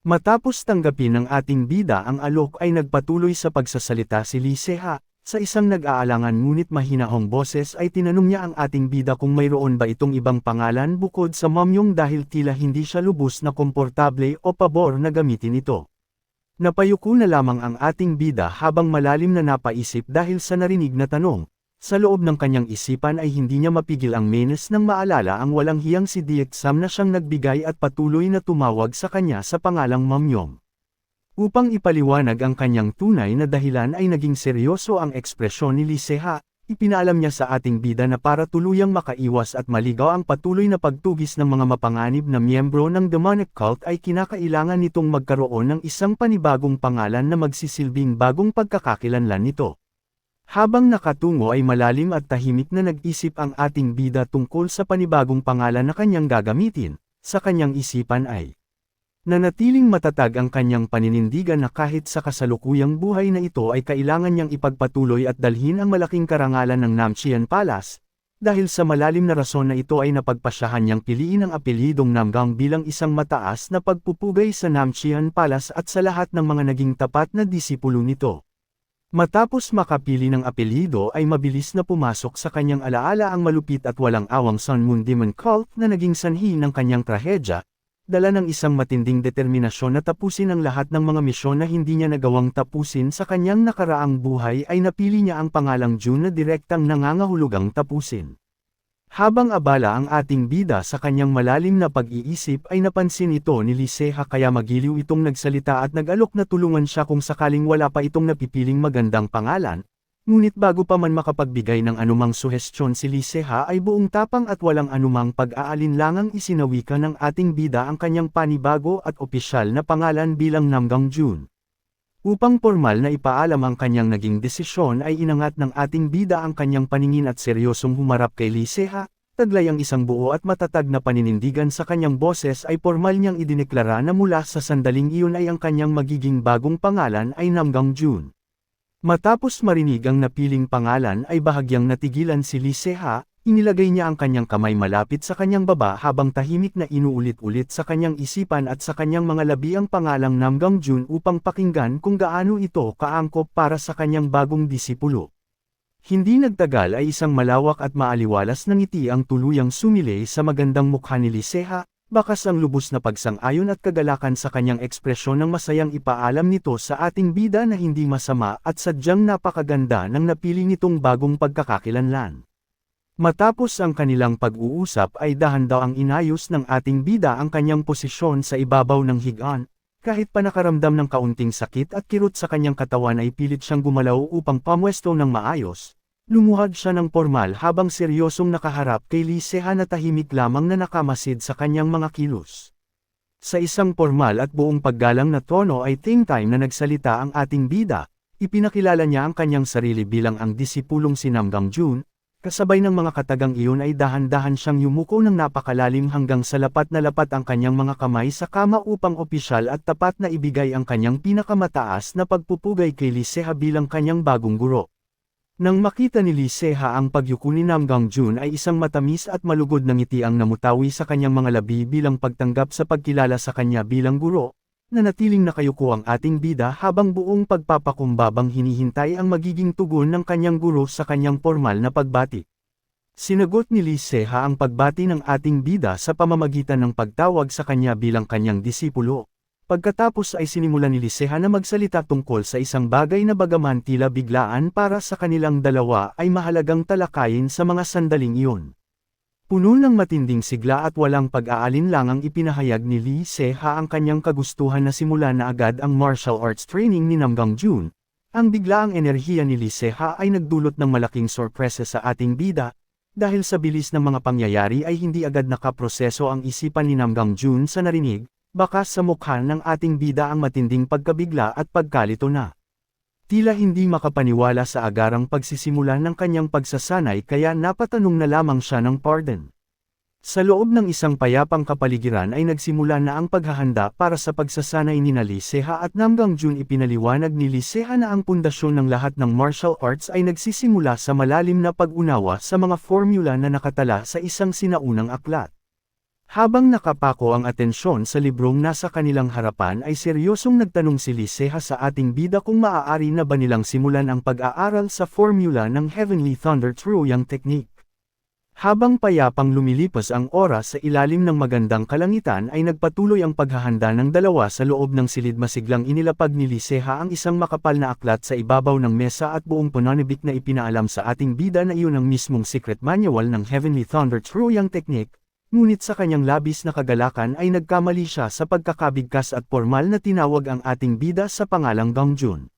Matapos tanggapin ng ating bida ang alok ay nagpatuloy sa pagsasalita si Liceha, sa isang nag-aalangan ngunit mahinahong boses ay tinanong niya ang ating bida kung mayroon ba itong ibang pangalan bukod sa Mamyong dahil tila hindi siya lubos na komportable o pabor na gamitin ito. Napayuko na lamang ang ating bida habang malalim na napaisip dahil sa narinig na tanong. Sa loob ng kanyang isipan ay hindi niya mapigil ang menes nang maalala ang walang hiyang si Dietsam na siyang nagbigay at patuloy na tumawag sa kanya sa pangalang Mamyong. Upang ipaliwanag ang kanyang tunay na dahilan ay naging seryoso ang ekspresyon ni Liceha, ipinaalam niya sa ating bida na para tuluyang makaiwas at maligaw ang patuloy na pagtugis ng mga mapanganib na miyembro ng demonic cult ay kinakailangan nitong magkaroon ng isang panibagong pangalan na magsisilbing bagong pagkakakilanlan nito. Habang nakatungo ay malalim at tahimik na nag-isip ang ating bida tungkol sa panibagong pangalan na kanyang gagamitin, sa kanyang isipan ay nanatiling matatag ang kanyang paninindigan na kahit sa kasalukuyang buhay na ito ay kailangan niyang ipagpatuloy at dalhin ang malaking karangalan ng Namchian Palace, dahil sa malalim na rason na ito ay napagpasyahan niyang piliin ang apelyidong Namgang bilang isang mataas na pagpupugay sa Namchian Palace at sa lahat ng mga naging tapat na disipulo nito. Matapos makapili ng apelyido ay mabilis na pumasok sa kanyang alaala ang malupit at walang awang Sun Moon Demon Cult na naging sanhi ng kanyang trahedya, dala ng isang matinding determinasyon na tapusin ang lahat ng mga misyon na hindi niya nagawang tapusin sa kanyang nakaraang buhay ay napili niya ang pangalang June na direktang nangangahulugang tapusin. Habang abala ang ating bida sa kanyang malalim na pag-iisip ay napansin ito ni Liceha kaya magiliw itong nagsalita at nag-alok na tulungan siya kung sakaling wala pa itong napipiling magandang pangalan, ngunit bago pa man makapagbigay ng anumang suhestyon si Liceha ay buong tapang at walang anumang pag-aalinlangang isinawika ng ating bida ang kanyang panibago at opisyal na pangalan bilang Namgang June. Upang formal na ipaalam ang kanyang naging desisyon ay inangat ng ating bida ang kanyang paningin at seryosong humarap kay Liceha, taglay ang isang buo at matatag na paninindigan sa kanyang boses ay formal niyang idineklara na mula sa sandaling iyon ay ang kanyang magiging bagong pangalan ay Namgang June. Matapos marinig ang napiling pangalan ay bahagyang natigilan si Liceha, inilagay niya ang kanyang kamay malapit sa kanyang baba habang tahimik na inuulit-ulit sa kanyang isipan at sa kanyang mga labi ang pangalang Namgang June upang pakinggan kung gaano ito kaangkop para sa kanyang bagong disipulo. Hindi nagtagal ay isang malawak at maaliwalas na ngiti ang tuluyang sumilay sa magandang mukha ni Liceha, bakas ang lubos na pagsang-ayon at kagalakan sa kanyang ekspresyon ng masayang ipaalam nito sa ating bida na hindi masama at sadyang napakaganda ng napili nitong bagong pagkakakilanlan. Matapos ang kanilang pag-uusap ay dahan-daw ang inayos ng ating bida ang kanyang posisyon sa ibabaw ng higaan, kahit pa nakaramdam ng kaunting sakit at kirot sa kanyang katawan ay pilit siyang gumalaw upang pamwesto ng maayos. Lumuhad siya ng pormal habang seryosong nakaharap kay Liceha na tahimik lamang na nakamasid sa kanyang mga kilos. Sa isang pormal at buong paggalang na tono ay same time na nagsalita ang ating bida, ipinakilala niya ang kanyang sarili bilang ang disipulong si Nam Gangjun. Kasabay ng mga katagang iyon ay dahan-dahan siyang yumuko ng napakalalim hanggang sa lapat na lapat ang kanyang mga kamay sa kama upang opisyal at tapat na ibigay ang kanyang pinakamataas na pagpupugay kay Liceha bilang kanyang bagong guro. Nang makita ni Liceha ang pagyuko ni Nam Gangjun ay isang matamis at malugod na ngiti ang namutawi sa kanyang mga labi bilang pagtanggap sa pagkilala sa kanya bilang guro. Nanatiling nakayuko ang ating bida habang buong pagpapakumbabang hinihintay ang magiging tugon ng kanyang guro sa kanyang pormal na pagbati. Sinagot ni Liceha ang pagbati ng ating bida sa pamamagitan ng pagtawag sa kanya bilang kanyang disipulo. Pagkatapos ay sinimulan ni Liceha na magsalita tungkol sa isang bagay na bagaman tila biglaan para sa kanilang dalawa ay mahalagang talakayin sa mga sandaling iyon. Puno ng matinding sigla at walang pag-aalinlangang ipinahayag ni Liceha ang kanyang kagustuhan na simulan na agad ang martial arts training ni Nam Gangjun. Ang biglaang enerhiya ni Liceha ay nagdulot ng malaking sorpresa sa ating bida, dahil sa bilis ng mga pangyayari ay hindi agad nakaproseso ang isipan ni Nam Gangjun sa narinig, bakas sa mukha ng ating bida ang matinding pagkabigla at pagkalito na. Tila hindi makapaniwala sa agarang pagsisimula ng kanyang pagsasanay kaya napatanong na lamang siya ng pardon. Sa loob ng isang payapang kapaligiran ay nagsimula na ang paghahanda para sa pagsasanay ni Liceha at Nam Gangjun. Ipinaliwanag ni Liceha na ang pundasyon ng lahat ng martial arts ay nagsisimula sa malalim na pag-unawa sa mga formula na nakatala sa isang sinaunang aklat. Habang nakapako ang atensyon sa librong nasa kanilang harapan ay seryosong nagtanong si Liceha sa ating bida kung maaari na ba nilang simulan ang pag-aaral sa formula ng Heavenly Thunder Troyang Technique. Habang payapang lumilipas ang oras sa ilalim ng magandang kalangitan ay nagpatuloy ang paghahanda ng dalawa sa loob ng silid. Masiglang inilapag ni Liceha ang isang makapal na aklat sa ibabaw ng mesa at buong pananabik na ipinaalam sa ating bida na iyon ang mismong secret manual ng Heavenly Thunder Troyang Technique. Ngunit sa kanyang labis na kagalakan ay nagkamali siya sa pagkakabigkas at pormal na tinawag ang ating bida sa pangalang Gangjun.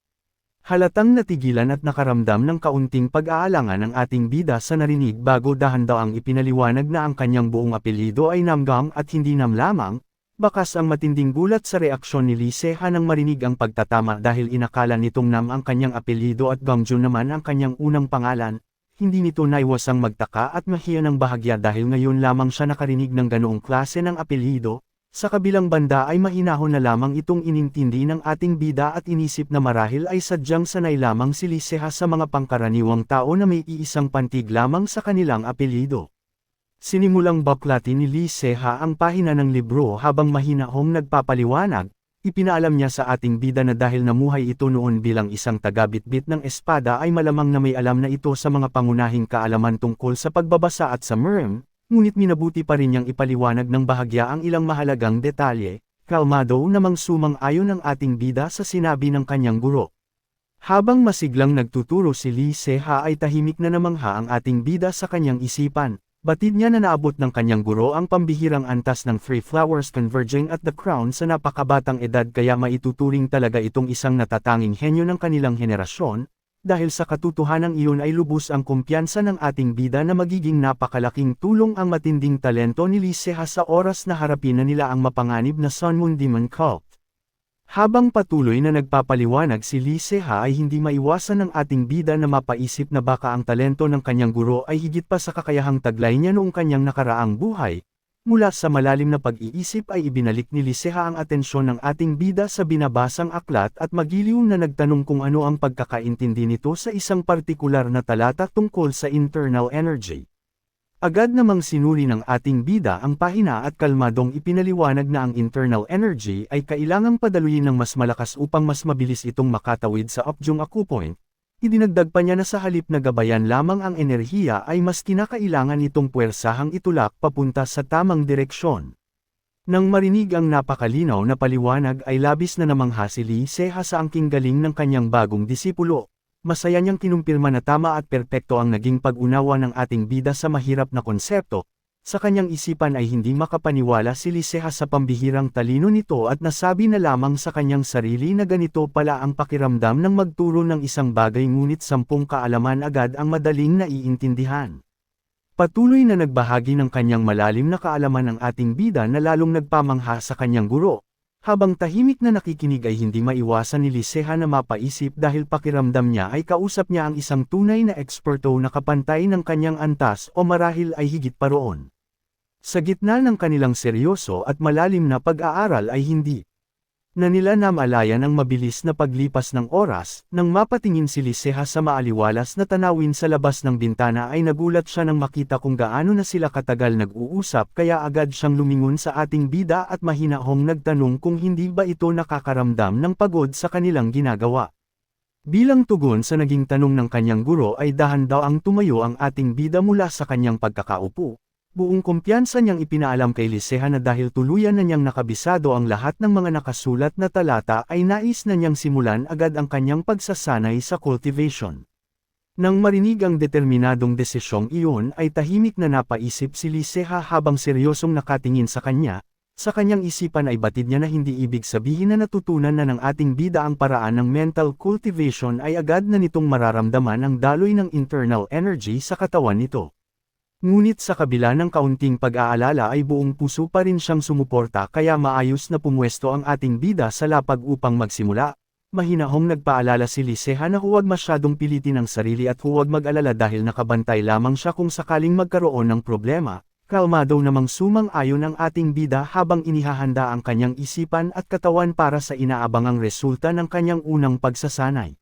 Halatang natigilan at nakaramdam ng kaunting pag-aalangan ang ating bida sa narinig bago dahan-daw ang ipinaliwanag na ang kanyang buong apelyido ay Namgang at hindi Nam lamang. Bakas ang matinding gulat sa reaksyon ni Liceha nang marinig ang pagtatama dahil inakala nitong Nam ang kanyang apelyido at Gangjun naman ang kanyang unang pangalan. Hindi nito naiwasang magtaka at mahiya ng bahagya dahil ngayon lamang siya nakarinig ng ganoong klase ng apelyido. Sa kabilang banda ay mahinahon na lamang itong inintindi ng ating bida at inisip na marahil ay sadyang sanay lamang si Liceha sa mga pangkaraniwang tao na may iisang pantig lamang sa kanilang apelyido. Sinimulang baklatin ni Liceha ang pahina ng libro habang mahinahong nagpapaliwanag. Ipinaalam niya sa ating bida na dahil namuhay ito noon bilang isang tagabitbit ng espada ay malamang na may alam na ito sa mga pangunahing kaalaman tungkol sa pagbabasa at sa Murm, ngunit minabuti pa rin niyang ipaliwanag ng bahagya ang ilang mahalagang detalye. Kalmado namang sumang-ayon ang ating bida sa sinabi ng kanyang guro. Habang masiglang nagtuturo si Liceha ay tahimik na namangha ang ating bida sa kanyang isipan. Batid niya na naabot ng kanyang guro ang pambihirang antas ng three flowers converging at the crown sa napakabatang edad kaya maituturing talaga itong isang natatanging henyo ng kanilang henerasyon, dahil sa katotohanan iyon ay lubos ang kumpiyansa ng ating bida na magiging napakalaking tulong ang matinding talento ni Liceha sa oras na harapin na nila ang mapanganib na Sun Moon Demon Cult. Habang patuloy na nagpapaliwanag si Liceha ay hindi maiwasan ng ating bida na mapaisip na baka ang talento ng kanyang guro ay higit pa sa kakayahang taglay niya noong kanyang nakaraang buhay. Mula sa malalim na pag-iisip ay ibinalik ni Liceha ang atensyon ng ating bida sa binabasang aklat at magiliw na nagtanong kung ano ang pagkakaintindi nito sa isang partikular na talata tungkol sa internal energy. Agad namang sinuri ng ating bida ang pahina at kalmadong ipinaliwanag na ang internal energy ay kailangang padaluyin ng mas malakas upang mas mabilis itong makatawid sa Upjung Aku Point. Idinagdag pa niya na sa halip na gabayan lamang ang enerhiya ay mas kinakailangan itong puwersahang itulak papunta sa tamang direksyon. Nang marinig ang napakalinaw na paliwanag ay labis na namangha si Lee Seha sa angking galing ng kanyang bagong disipulo. Masaya niyang kinumpirma na tama at perpekto ang naging pag-unawa ng ating bida sa mahirap na konsepto. Sa kanyang isipan ay hindi makapaniwala si Lee Seha sa pambihirang talino nito at nasabi na lamang sa kanyang sarili na ganito pala ang pakiramdam ng magturo ng isang bagay ngunit 10 kaalaman agad ang madaling naiintindihan. Patuloy na nagbahagi ng kanyang malalim na kaalaman ng ating bida na lalong nagpamangha sa kanyang guro. Habang tahimik na nakikinig ay hindi maiwasan ni Lee Seha na mapaisip dahil pakiramdam niya ay kausap niya ang isang tunay na eksperto na kapantay ng kanyang antas o marahil ay higit pa roon. Sa gitna ng kanilang seryoso at malalim na pag-aaral ay hindi na nila namalayan ang mabilis na paglipas ng oras. Nang mapatingin si Lee Seha sa maaliwalas na tanawin sa labas ng bintana ay nagulat siya nang makita kung gaano na sila katagal nag-uusap kaya agad siyang lumingon sa ating bida at mahinahong nagtanong kung hindi ba ito nakakaramdam ng pagod sa kanilang ginagawa. Bilang tugon sa naging tanong ng kanyang guro ay dahan daw ang tumayo ang ating bida mula sa kanyang pagkakaupo. Buong kumpiyansa niyang ipinaalam kay Lee Seha na dahil tuluyan na niyang nakabisado ang lahat ng mga nakasulat na talata ay nais na niyang simulan agad ang kanyang pagsasanay sa cultivation. Nang marinig ang determinadong desisyong iyon ay tahimik na napaisip si Lee Seha habang seryosong nakatingin sa kanya. Sa kanyang isipan ay batid niya na hindi ibig sabihin na natutunan na ng ating bida ang paraan ng mental cultivation ay agad na nitong mararamdaman ang daloy ng internal energy sa katawan nito. Ngunit sa kabila ng kaunting pag-aalala ay buong puso pa rin siyang sumuporta kaya maayos na pumwesto ang ating bida sa lapag upang magsimula. Mahinahong nagpaalala si Lee Seha na huwag masyadong pilitin ang sarili at huwag mag-alala dahil nakabantay lamang siya kung sakaling magkaroon ng problema. Kalmado namang sumang-ayon ang ating bida habang inihahanda ang kanyang isipan at katawan para sa inaabangang resulta ng kanyang unang pagsasanay.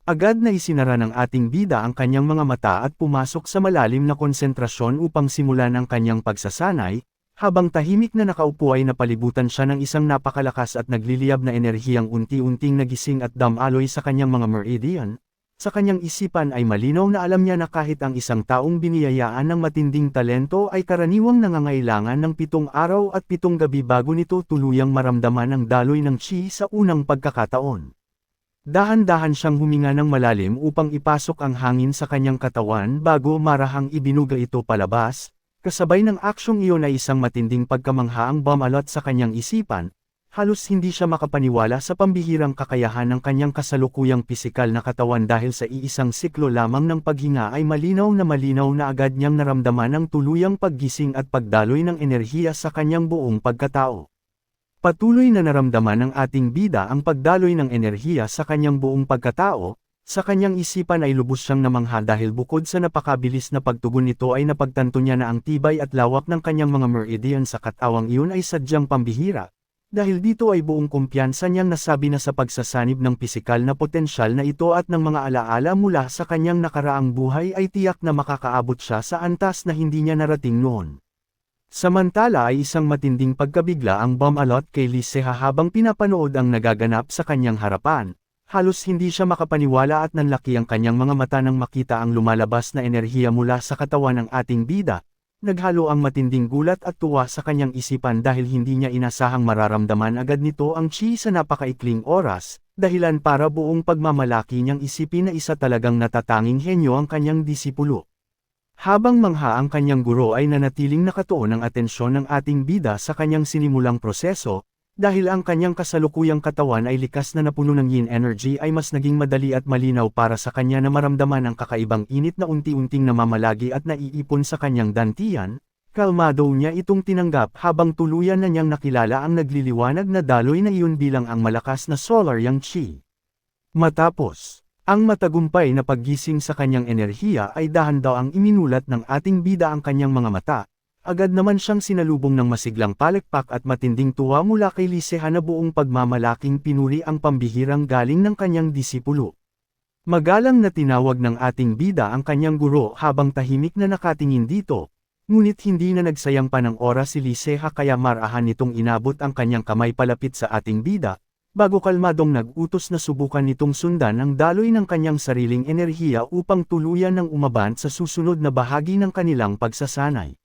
Agad na isinara ng ating bida ang kanyang mga mata at pumasok sa malalim na konsentrasyon upang simulan ang kanyang pagsasanay, habang tahimik na nakaupo ay napalibutan siya ng isang napakalakas at nagliliyab na enerhiyang unti-unting nagising at damaloy sa kanyang mga meridian. Sa kanyang isipan ay malinaw na alam niya na kahit ang isang taong biniyayaan ng matinding talento ay karaniwang nangangailangan ng 7 araw at 7 gabi bago nito tuluyang maramdaman ang daloy ng chi sa unang pagkakataon. Dahan-dahan siyang huminga ng malalim upang ipasok ang hangin sa kanyang katawan bago marahang ibinuga ito palabas. Kasabay ng aksyong iyon ay isang matinding pagkamangha ang bumalot sa kanyang isipan. Halos hindi siya makapaniwala sa pambihirang kakayahan ng kanyang kasalukuyang pisikal na katawan dahil sa iisang siklo lamang ng paghinga ay malinaw na agad niyang naramdaman ang tuluyang paggising at pagdaloy ng enerhiya sa kanyang buong pagkatao. Patuloy na naramdaman ng ating bida ang pagdaloy ng enerhiya sa kanyang buong pagkatao. Sa kanyang isipan ay lubos siyang namangha dahil bukod sa napakabilis na pagtugon nito ay napagtanto niya na ang tibay at lawak ng kanyang mga meridian sa katawang iyon ay sadyang pambihira. Dahil dito ay buong kumpiyansa niyang nasabi na sa pagsasanib ng pisikal na potensyal na ito at ng mga alaala mula sa kanyang nakaraang buhay ay tiyak na makakaabot siya sa antas na hindi niya narating noon. Samantala ay isang matinding pagkabigla ang bumalot kay Lee Seha habang pinapanood ang nagaganap sa kanyang harapan. Halos hindi siya makapaniwala at nanlaki ang kanyang mga mata nang makita ang lumalabas na enerhiya mula sa katawan ng ating bida. Naghalo ang matinding gulat at tuwa sa kanyang isipan dahil hindi niya inasahang mararamdaman agad nito ang chi sa napakaikling oras, dahilan para buong pagmamalaki niyang isipin na isa talagang natatanging henyo ang kanyang disipulo. Habang mangha ang kanyang guro ay nanatiling nakatuon ang atensyon ng ating bida sa kanyang sinimulang proseso, dahil ang kanyang kasalukuyang katawan ay likas na napuno ng yin energy ay mas naging madali at malinaw para sa kanya na maramdaman ang kakaibang init na unti-unting namamalagi at naiipon sa kanyang dantian. Kalmado niya itong tinanggap habang tuluyan na niyang nakilala ang nagliliwanag na daloy na iyon bilang ang malakas na solar yang chi. Matapos ang matagumpay na paggising sa kanyang enerhiya ay dahan daw ang iminulat ng ating bida ang kanyang mga mata. Agad naman siyang sinalubong ng masiglang palakpak at matinding tuwa mula kay Lee Seha na buong pagmamalaking pinuri ang pambihirang galing ng kanyang disipulo. Magalang na tinawag ng ating bida ang kanyang guro habang tahimik na nakatingin dito, ngunit hindi na nagsayang pa ng oras si Lee Seha kaya marahan nitong inabot ang kanyang kamay palapit sa ating bida. bago kalmadong nag-utos na subukan nitong sundan ang daloy ng kanyang sariling enerhiya upang tuluyan ng umabant sa susunod na bahagi ng kanilang pagsasanay.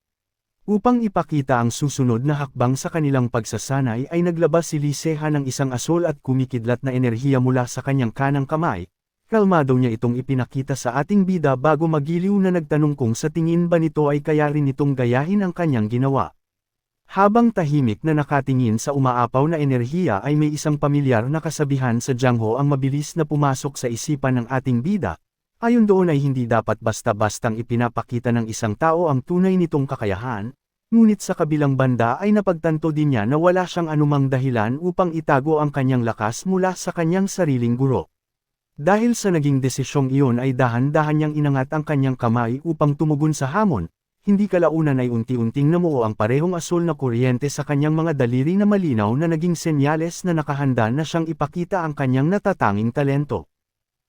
Upang ipakita ang susunod na hakbang sa kanilang pagsasanay ay naglabas si Liseha ng isang asol at kumikidlat na enerhiya mula sa kanyang kanang kamay. Kalmado niya itong ipinakita sa ating bida bago magiliw na nagtanong kung sa tingin ba nito ay kaya rin nitong gayahin ang kanyang ginawa. Habang tahimik na nakatingin sa umaapaw na enerhiya ay may isang pamilyar na kasabihan sa Jiangho ang mabilis na pumasok sa isipan ng ating bida. Ayon doon ay hindi dapat basta-bastang ipinapakita ng isang tao ang tunay nitong kakayahan, ngunit sa kabilang banda ay napagtanto din niya na wala siyang anumang dahilan upang itago ang kanyang lakas mula sa kanyang sariling guro. Dahil sa naging desisyong iyon ay dahan-dahan niyang inangat ang kanyang kamay upang tumugon sa hamon, hindi kalaunan ay unti-unting namuo ang parehong asul na kuryente sa kanyang mga daliri na malinaw na naging senyales na nakahanda na siyang ipakita ang kanyang natatanging talento.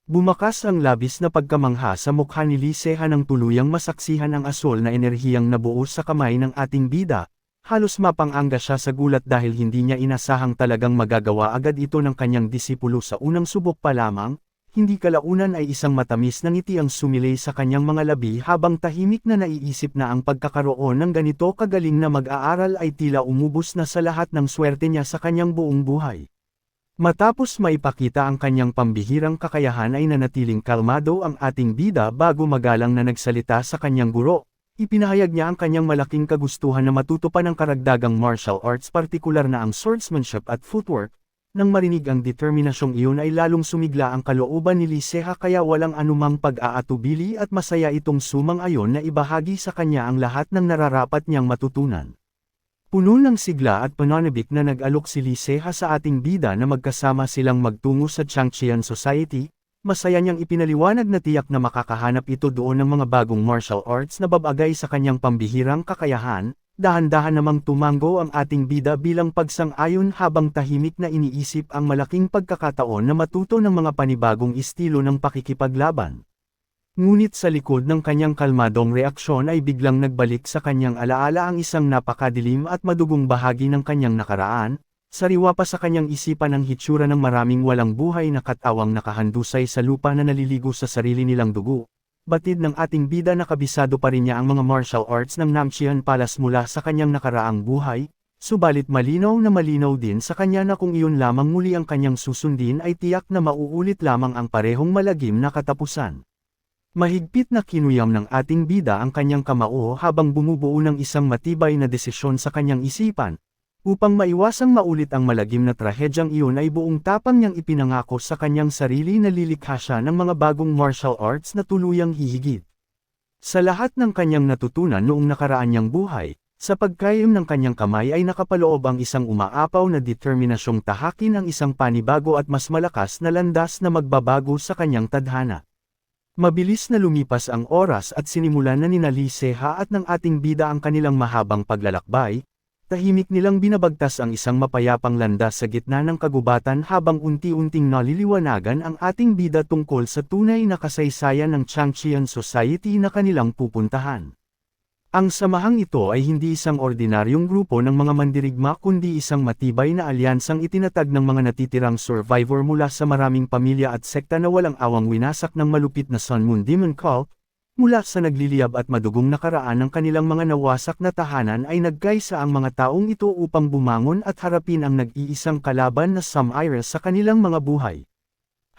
Bumakas ang labis na pagkamangha sa mukha ni Liseha nang tuluyang masaksihan ang asol na enerhiyang nabuo sa kamay ng ating bida. Halos mapang-angga siya sa gulat dahil hindi niya inasahang talagang magagawa agad ito ng kanyang disipulo sa unang subok pa lamang. Hindi kalaunan ay isang matamis na ngiti ang sumilay sa kanyang mga labi habang tahimik na naiisip na ang pagkakaroon ng ganito kagaling na mag-aaral ay tila umubos na sa lahat ng swerte niya sa kanyang buong buhay. Matapos maipakita ang kanyang pambihirang kakayahan ay nanatiling kalmado ang ating bida bago magalang na nagsalita sa kanyang guro. Ipinahayag niya ang kanyang malaking kagustuhan na matuto pa ng karagdagang martial arts, partikular na ang swordsmanship at footwork. Nang marinig ang determinasyong iyon ay lalong sumigla ang kalooban ni Liseha kaya walang anumang pag-aatubili at masaya itong sumang-ayon na ibahagi sa kanya ang lahat ng nararapat niyang matutunan. Puno ng sigla at pananabik na nag-alok si Liseha sa ating bida na magkasama silang magtungo sa Changqian Society. Masaya niyang ipinaliwanag na tiyak na makakahanap ito doon ng mga bagong martial arts na babagay sa kanyang pambihirang kakayahan. Dahan-dahan namang tumango ang ating bida bilang pagsang-ayon habang tahimik na iniisip ang malaking pagkakataon na matuto ng mga panibagong estilo ng pakikipaglaban. Ngunit sa likod ng kanyang kalmadong reaksyon ay biglang nagbalik sa kanyang alaala ang isang napakadilim at madugong bahagi ng kanyang nakaraan. Sariwa pa sa kanyang isipan ang hitsura ng maraming walang buhay na katawang nakahandusay sa lupa na naliligo sa sarili nilang dugo. Batid ng ating bida na kabisado pa rin niya ang mga martial arts ng Namcheon Palace mula sa kanyang nakaraang buhay, subalit malinaw din sa kanya na kung iyon lamang muli ang kanyang susundin ay tiyak na mauulit lamang ang parehong malagim na katapusan. Mahigpit na kinuyam ng ating bida ang kanyang kamao habang bumubuo ng isang matibay na desisyon sa kanyang isipan. Upang maiwasang maulit ang malagim na trahedyang iyon ay buong tapang niyang ipinangako sa kanyang sarili na lilikha siya ng mga bagong martial arts na tuluyang hihigit sa lahat ng kanyang natutunan noong nakaraan niyang buhay. Sa pagkayom ng kanyang kamay ay nakapaloob ang isang umaapaw na determinasyong tahakin ang isang panibago at mas malakas na landas na magbabago sa kanyang tadhana. Mabilis na lumipas ang oras at sinimulan na nina Liseha at ng ating bida ang kanilang mahabang paglalakbay. Tahimik nilang binabagtas ang isang mapayapang landas sa gitna ng kagubatan habang unti-unting naliliwanagan ang ating bida tungkol sa tunay na kasaysayan ng Changqian Society na kanilang pupuntahan. Ang samahang ito ay hindi isang ordinaryong grupo ng mga mandirigma kundi isang matibay na alyansang itinatag ng mga natitirang survivor mula sa maraming pamilya at sekta na walang awang winasak ng malupit na Sun Moon Demon Cult. Mula sa nagliliyab at madugong nakaraan ng kanilang mga nawasak na tahanan ay nagkaisa ang mga taong ito upang bumangon at harapin ang nag-iisang kalaban na Sumire sa kanilang mga buhay.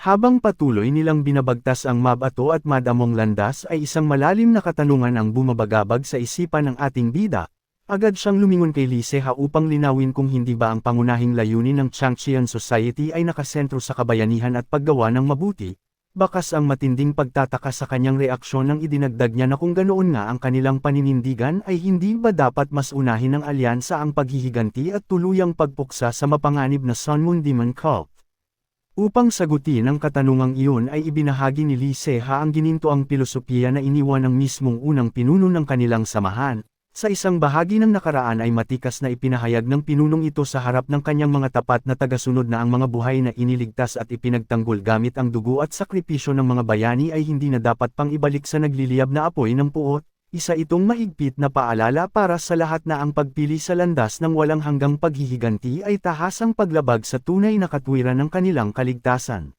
Habang patuloy nilang binabagtas ang mabato at madamong landas ay isang malalim na katanungan ang bumabagabag sa isipan ng ating bida. Agad siyang lumingon kay Liseha upang linawin kung hindi ba ang pangunahing layunin ng Changqian Society ay nakasentro sa kabayanihan at paggawa ng mabuti. Bakas ang matinding pagtataka sa kanyang reaksyon nang idinagdag niya na kung ganoon nga ang kanilang paninindigan ay hindi ba dapat mas unahin ng alyansa ang paghihiganti at tuluyang pagpuksa sa mapanganib na Sun Moon Demon Cult. Upang sagutin ang katanungang iyon ay ibinahagi ni Liseha ang ginintoang pilosopiya na iniwan ng mismong unang pinuno ng kanilang samahan. Sa isang bahagi ng nakaraan ay matikas na ipinahayag ng pinunong ito sa harap ng kanyang mga tapat na tagasunod na ang mga buhay na iniligtas at ipinagtanggol gamit ang dugo at sakripisyo ng mga bayani ay hindi na dapat pang ibalik sa nagliliyab na apoy ng puot. isa itong mahigpit na paalala para sa lahat na ang pagpili sa landas ng walang hanggang paghihiganti ay tahasang paglabag sa tunay na katwiran ng kanilang kaligtasan.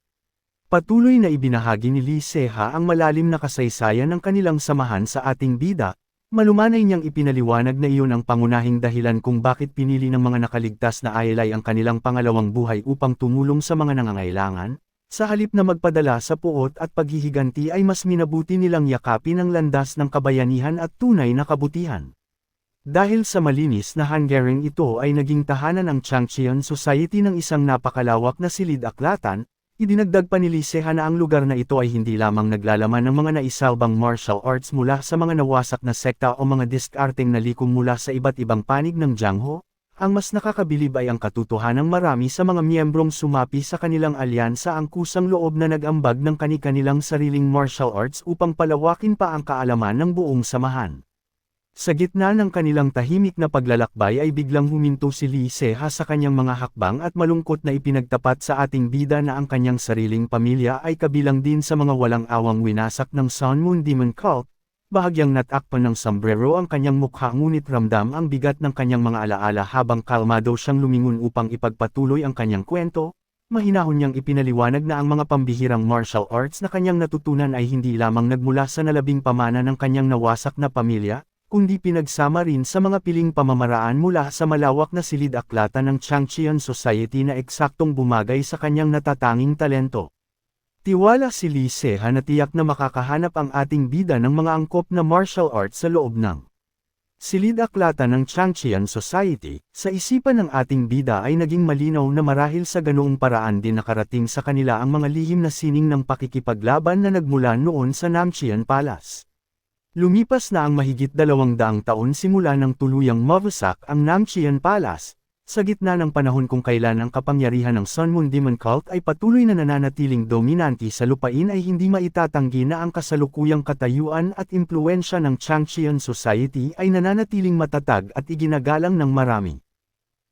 Patuloy na ibinahagi ni Lee Se-ha ang malalim na kasaysayan ng kanilang samahan sa ating bida. Malumanay niyang ipinaliwanag na iyon ang pangunahing dahilan kung bakit pinili ng mga nakaligtas na ayalay ang kanilang pangalawang buhay upang tumulong sa mga nangangailangan. Sa halip na magpadala sa puot at paghihiganti ay mas minabuti nilang yakapin ang landas ng kabayanihan at tunay na kabutihan. Dahil sa malinis na hangaring ito ay naging tahanan ang Changcheon Society ng isang napakalawak na silid-aklatan. Idinagdag pa ni Lee Se-ha na ang lugar na ito ay hindi lamang naglalaman ng mga naisalbang martial arts mula sa mga nawasak na sekta o mga diskarteng nalikom mula sa iba't ibang panig ng Jiangho. Ang mas nakakabilib ay ang katotohanang marami sa mga miyembrong sumapi sa kanilang alyansa ang kusang loob na nag-ambag ng kani-kanilang sariling martial arts upang palawakin pa ang kaalaman ng buong samahan. Sa gitna ng kanilang tahimik na paglalakbay ay biglang huminto si Lee Se-ha sa kanyang mga hakbang at malungkot na ipinagtapat sa ating bida na ang kanyang sariling pamilya ay kabilang din sa mga walang awang winasak ng Sun Moon Demon Cult. Bahagyang natakpan ng sombrero ang kanyang mukha ngunit ramdam ang bigat ng kanyang mga alaala habang kalmado siyang lumingon upang ipagpatuloy ang kanyang kwento. Mahinahon niyang ipinaliwanag na ang mga pambihirang martial arts na kanyang natutunan ay hindi lamang nagmula sa nalabing pamana ng kanyang nawasak na pamilya, kundi pinagsama rin sa mga piling pamamaraan mula sa malawak na silid-aklatan ng Changcheon Society na eksaktong bumagay sa kanyang natatanging talento. Tiwala si Lee Se-ha na tiyak na makakahanap ang ating bida ng mga angkop na martial arts sa loob ng silid-aklatan ng Changcheon Society. Sa isipan ng ating bida ay naging malinaw na marahil sa ganoong paraan din nakarating sa kanila ang mga lihim na sining ng pakikipaglaban na nagmula noon sa Namcheon Palace. Lumipas na ang mahigit 200 taon simula nang tuluyang mawasak ang Namcheon Palace, sa gitna ng panahon kung kailan ang kapangyarihan ng Sun Moon Demon Cult ay patuloy na nananatiling dominante sa lupain ay hindi maitatanggi na ang kasalukuyang katayuan at impluwensya ng Changcheon Society ay nananatiling matatag at iginagalang ng marami.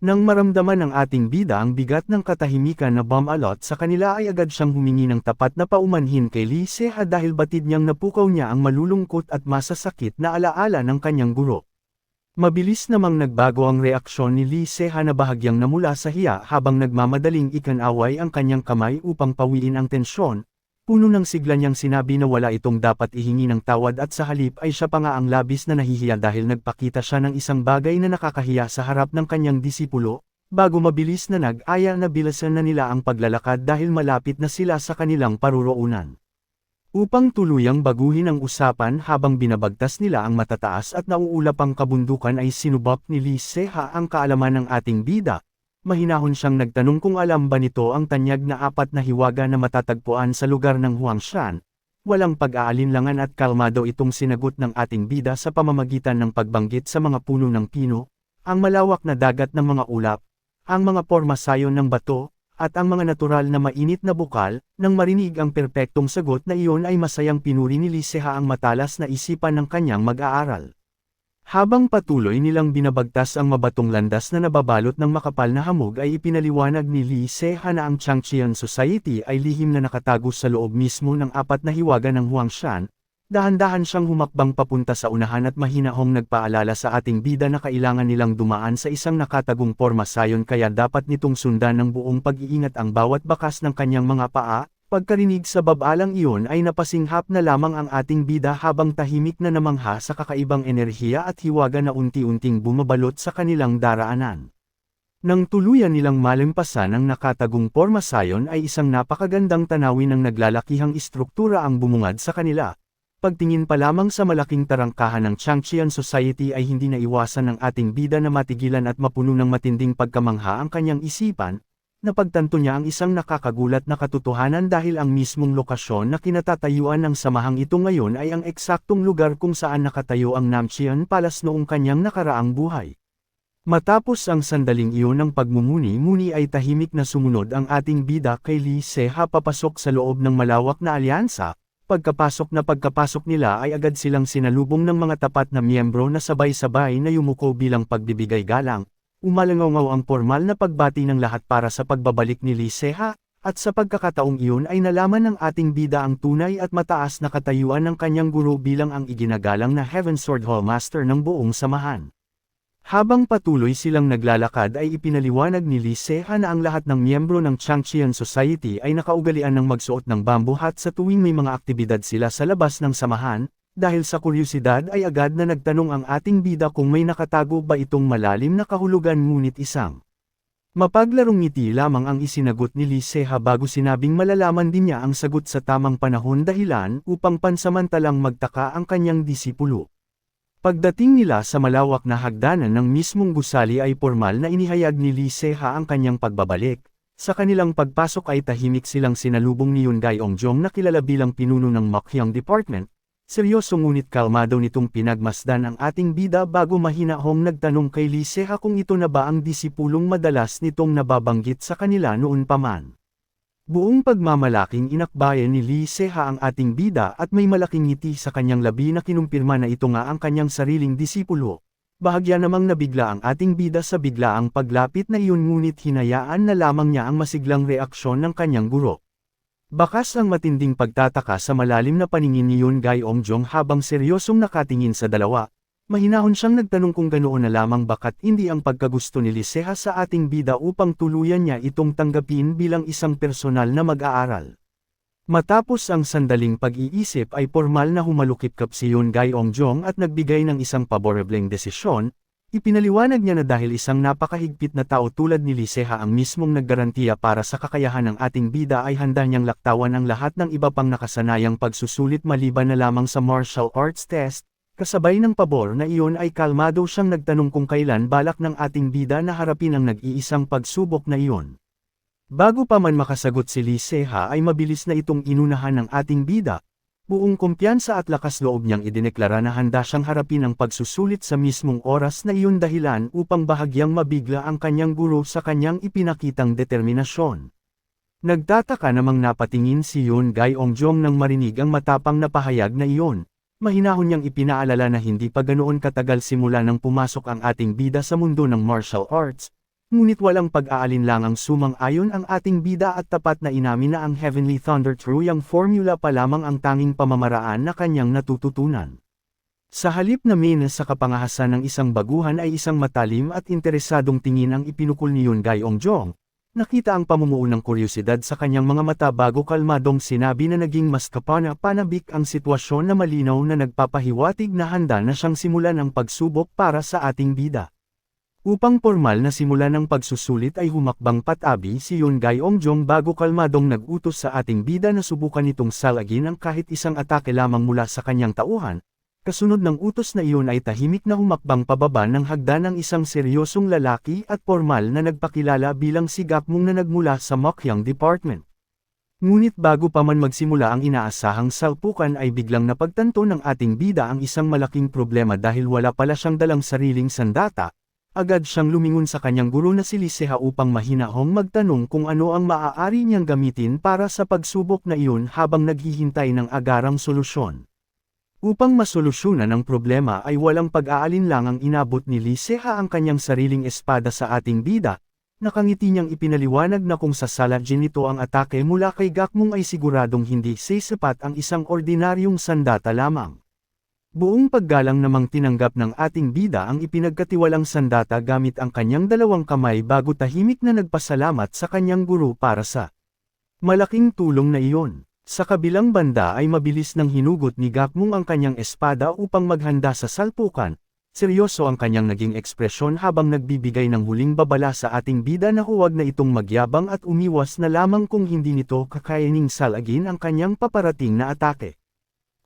Nang maramdaman ng ating bida ang bigat ng katahimikan na bumalot sa kanila ay agad siyang humingi ng tapat na paumanhin kay Lee Se-ha dahil batid niyang napukaw niya ang malulungkot at masasakit na alaala ng kanyang guro. Mabilis namang nagbago ang reaksyon ni Lee Se-ha na bahagyang namula sa hiya habang nagmamadaling ikanaway ang kanyang kamay upang pawiin ang tensyon. Puno ng sigla niyang sinabi na wala itong dapat ihingi ng tawad at sa halip ay siya pa nga ang labis na nahihiya dahil nagpakita siya ng isang bagay na nakakahiya sa harap ng kanyang disipulo, bago mabilis na nag-aya na bilasan na nila ang paglalakad dahil malapit na sila sa kanilang paruroonan. Upang tuluyang baguhin ang usapan habang binabagtas nila ang matataas at nauulapang kabundukan ay sinubok ni Lee Se-ha ang kaalaman ng ating bida. Mahinahon siyang nagtanong kung alam ba nito ang tanyag na 4 na hiwaga na matatagpuan sa lugar ng Huangshan. Walang pag-aalinlangan at kalmado itong sinagot ng ating bida sa pamamagitan ng pagbanggit sa mga puno ng pino, ang malawak na dagat ng mga ulap, ang mga pormasayon ng bato, at ang mga natural na mainit na bukal. Nang marinig ang perpektong sagot na iyon ay masayang pinuri ni Lee Se-ha ang matalas na isipan ng kanyang mag-aaral. Habang patuloy nilang binabagtas ang mabatong landas na nababalot ng makapal na hamog ay ipinaliwanag ni Lee Se-ha na ang Changcheon Society ay lihim na nakatago sa loob mismo ng 4 na hiwaga ng Huangshan. Dahan-dahan siyang humakbang papunta sa unahan at mahinahong nagpaalala sa ating bida na kailangan nilang dumaan sa isang nakatagong pormasayon kaya dapat nitong sundan ng buong pag-iingat ang bawat bakas ng kanyang mga paa. Pagkarinig sa babalang iyon ay napasinghap na lamang ang ating bida habang tahimik na namangha sa kakaibang enerhiya at hiwaga na unti-unting bumabalot sa kanilang daraanan. Nang tuluyan nilang malimpasan ang nakatagong pormasayon ay isang napakagandang tanawin ng naglalakihang istruktura ang bumungad sa kanila. Pagtingin pa lamang sa malaking tarangkahan ng Changcheon Society ay hindi naiwasan ng ating bida na matigilan at mapuno ng matinding pagkamangha ang kanyang isipan. Napagtanto niya ang isang nakakagulat na katotohanan dahil ang mismong lokasyon na kinatatayuan ng samahang ito ngayon ay ang eksaktong lugar kung saan nakatayo ang Namcheon Palace noong kanyang nakaraang buhay. Matapos ang sandaling iyon ng pagmumuni-muni ay tahimik na sumunod ang ating bida kay Lee Se-ha papasok sa loob ng malawak na alyansa. Pagkapasok nila ay agad silang sinalubong ng mga tapat na miyembro na sabay-sabay na yumuko bilang pagbibigay galang. Umalangaw ang formal na pagbati ng lahat para sa pagbabalik ni Lee Se-ha, at sa pagkakataong iyon ay nalaman ng ating bida ang tunay at mataas na katayuan ng kanyang guro bilang ang iginagalang na Heaven Sword Hallmaster ng buong samahan. Habang patuloy silang naglalakad ay ipinaliwanag ni Lee Se-ha na ang lahat ng miyembro ng Changqian Society ay nakaugalian ng magsuot ng bamboo hat sa tuwing may mga aktibidad sila sa labas ng samahan, dahil sa kuryosidad ay agad na nagtanong ang ating bida kung may nakatago ba itong malalim na kahulugan ngunit isang mapaglarong ngiti lamang ang isinagot ni Lee Se-ha bago sinabing malalaman din niya ang sagot sa tamang panahon dahilan upang pansamantalang magtaka ang kanyang disipulo. Pagdating nila sa malawak na hagdanan ng mismong gusali ay pormal na inihayag ni Lee Se-ha ang kanyang pagbabalik. Sa kanilang pagpasok ay tahimik silang sinalubong ni Yoon Gaeongjong na kilala bilang pinuno ng Mokyang Department. Seryoso ngunit kalmado nitong pinagmasdan ang ating bida bago mahinahong nagtanong kay Lee Se-ha kung ito na ba ang disipulong madalas nitong nababanggit sa kanila noon pa man. Buong pagmamalaking inakbayan ni Lee Se-ha ang ating bida at may malaking ngiti sa kanyang labi na kinumpirma na ito nga ang kanyang sariling disipulo. Bahagya namang nabigla ang ating bida sa biglaang paglapit na iyon ngunit hinayaan na lamang niya ang masiglang reaksyon ng kanyang guro. Bakas ang matinding pagtataka sa malalim na paningin ni Yoon Gaeongjong habang seryosong nakatingin sa dalawa. Mahinahon siyang nagtanong kung ganoon na lamang bakat hindi ang pagkagusto ni Lee Se-ha sa ating bida upang tuluyan niya itong tanggapin bilang isang personal na mag-aaral. Matapos ang sandaling pag-iisip ay pormal na humalukip-kap si Yoon Gaeongjong at nagbigay ng isang paborebleng desisyon. Ipinaliwanag niya na dahil isang napakahigpit na tao tulad ni Lee Se-ha ang mismong naggarantiya para sa kakayahan ng ating bida ay handa niyang laktawan ang lahat ng iba pang nakasanayang pagsusulit maliban na lamang sa martial arts test. Kasabay ng pabor na iyon ay kalmado siyang nagtanong kung kailan balak ng ating bida na harapin ang nag-iisang pagsubok na iyon. Bago pa man makasagot si Lee Se-ha ay mabilis na itong inunahan ng ating bida. Buong kumpiyansa at lakas loob niyang idineklara na handa siyang harapin ang pagsusulit sa mismong oras na iyon dahilan upang bahagyang mabigla ang kanyang guro sa kanyang ipinakitang determinasyon. Nagtataka namang napatingin si Yoon Gaeongjong nang marinig ang matapang na pahayag na iyon. Mahinahon niyang ipinaalala na hindi pa ganoon katagal simula nang pumasok ang ating bida sa mundo ng martial arts, ngunit walang pag-aalinlangang sumang-ayon ang ating bida at tapat na inamin na ang Heavenly Thunder Truyang formula pa lamang ang tanging pamamaraan na kanyang natututunan. Sa halip na menes sa kapangahasan ng isang baguhan ay isang matalim at interesadong tingin ang ipinukol ni Yoon Gaeongjong. Nakita ang pamumuo ng kuryosidad sa kanyang mga mata bago kalmadong sinabi na naging mas kapana-panabik ang sitwasyon na malinaw na nagpapahiwatig na handa na siyang simulan ang pagsubok para sa ating bida. Upang pormal na simulan ng pagsusulit ay humakbang patabi si Yoon Gaeongjong bago kalmadong nag-utos sa ating bida na subukan nitong salagin ang kahit isang atake lamang mula sa kanyang tauhan. Kasunod ng utos na iyon ay tahimik na humakbang pababa ng hagdan ng isang seryosong lalaki at pormal na nagpakilala bilang si Gakmung na nagmula sa Mokyang Department. Ngunit bago pa man magsimula ang inaasahang salpukan ay biglang napagtanto ng ating bida ang isang malaking problema dahil wala pala siyang dalang sariling sandata. Agad siyang lumingon sa kanyang guro na si Lee Se-ha upang mahinahong magtanong kung ano ang maaari niyang gamitin para sa pagsubok na iyon habang naghihintay ng agarang solusyon. Upang masolusyonan ang problema ay walang pag-aalinlangang inabot ni Lee Se-ha ang kanyang sariling espada sa ating bida. Nakangiti niyang ipinaliwanag na kung sasalagin nito ang atake mula kay Gakmung ay siguradong hindi sasapat ang isang ordinaryong sandata lamang. Buong paggalang namang tinanggap ng ating bida ang ipinagkatiwalang sandata gamit ang kanyang dalawang kamay bago tahimik na nagpasalamat sa kanyang guro para sa malaking tulong na iyon. Sa kabilang banda ay mabilis nang hinugot ni Gakmung ang kanyang espada upang maghanda sa salpukan. Seryoso ang kanyang naging ekspresyon habang nagbibigay ng huling babala sa ating bida na huwag na itong magyabang at umiwas na lamang kung hindi nito kakayaning salagin ang kanyang paparating na atake.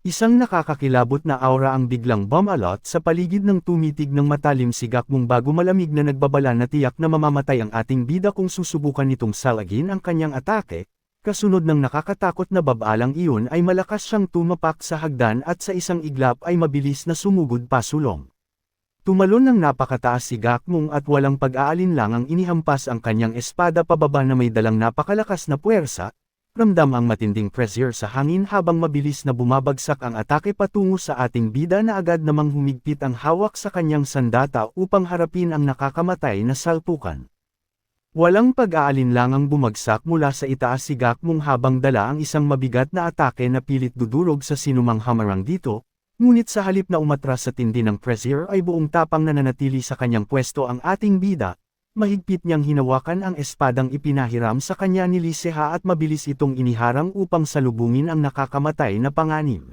Isang nakakakilabot na aura ang biglang bumalot sa paligid ng tumitig ng matalim si Gakmung bago malamig na nagbabala na tiyak na mamamatay ang ating bida kung susubukan nitong salagin ang kanyang atake. Kasunod ng nakakatakot na babalang iyon ay malakas siyang tumapak sa hagdan at sa isang iglap ay mabilis na sumugod pasulong. Tumalon ng napakataas si Gakmung at walang pag-aalinlangang inihampas ang kanyang espada pababa na may dalang napakalakas na puwersa. Ramdam ang matinding pressure sa hangin habang mabilis na bumabagsak ang atake patungo sa ating bida na agad namang humigpit ang hawak sa kanyang sandata upang harapin ang nakakamatay na salpukan. Walang pag-aalinlangang bumagsak mula sa itaas si Gakmong habang dala ang isang mabigat na atake na pilit dudurog sa sinumang hamarang dito, ngunit sa halip na umatras sa tindi ng pressure ay buong tapang nananatili sa kanyang pwesto ang ating bida, mahigpit niyang hinawakan ang espadang ipinahiram sa kanya ni Liseha at mabilis itong iniharang upang salubungin ang nakakamatay na panganib.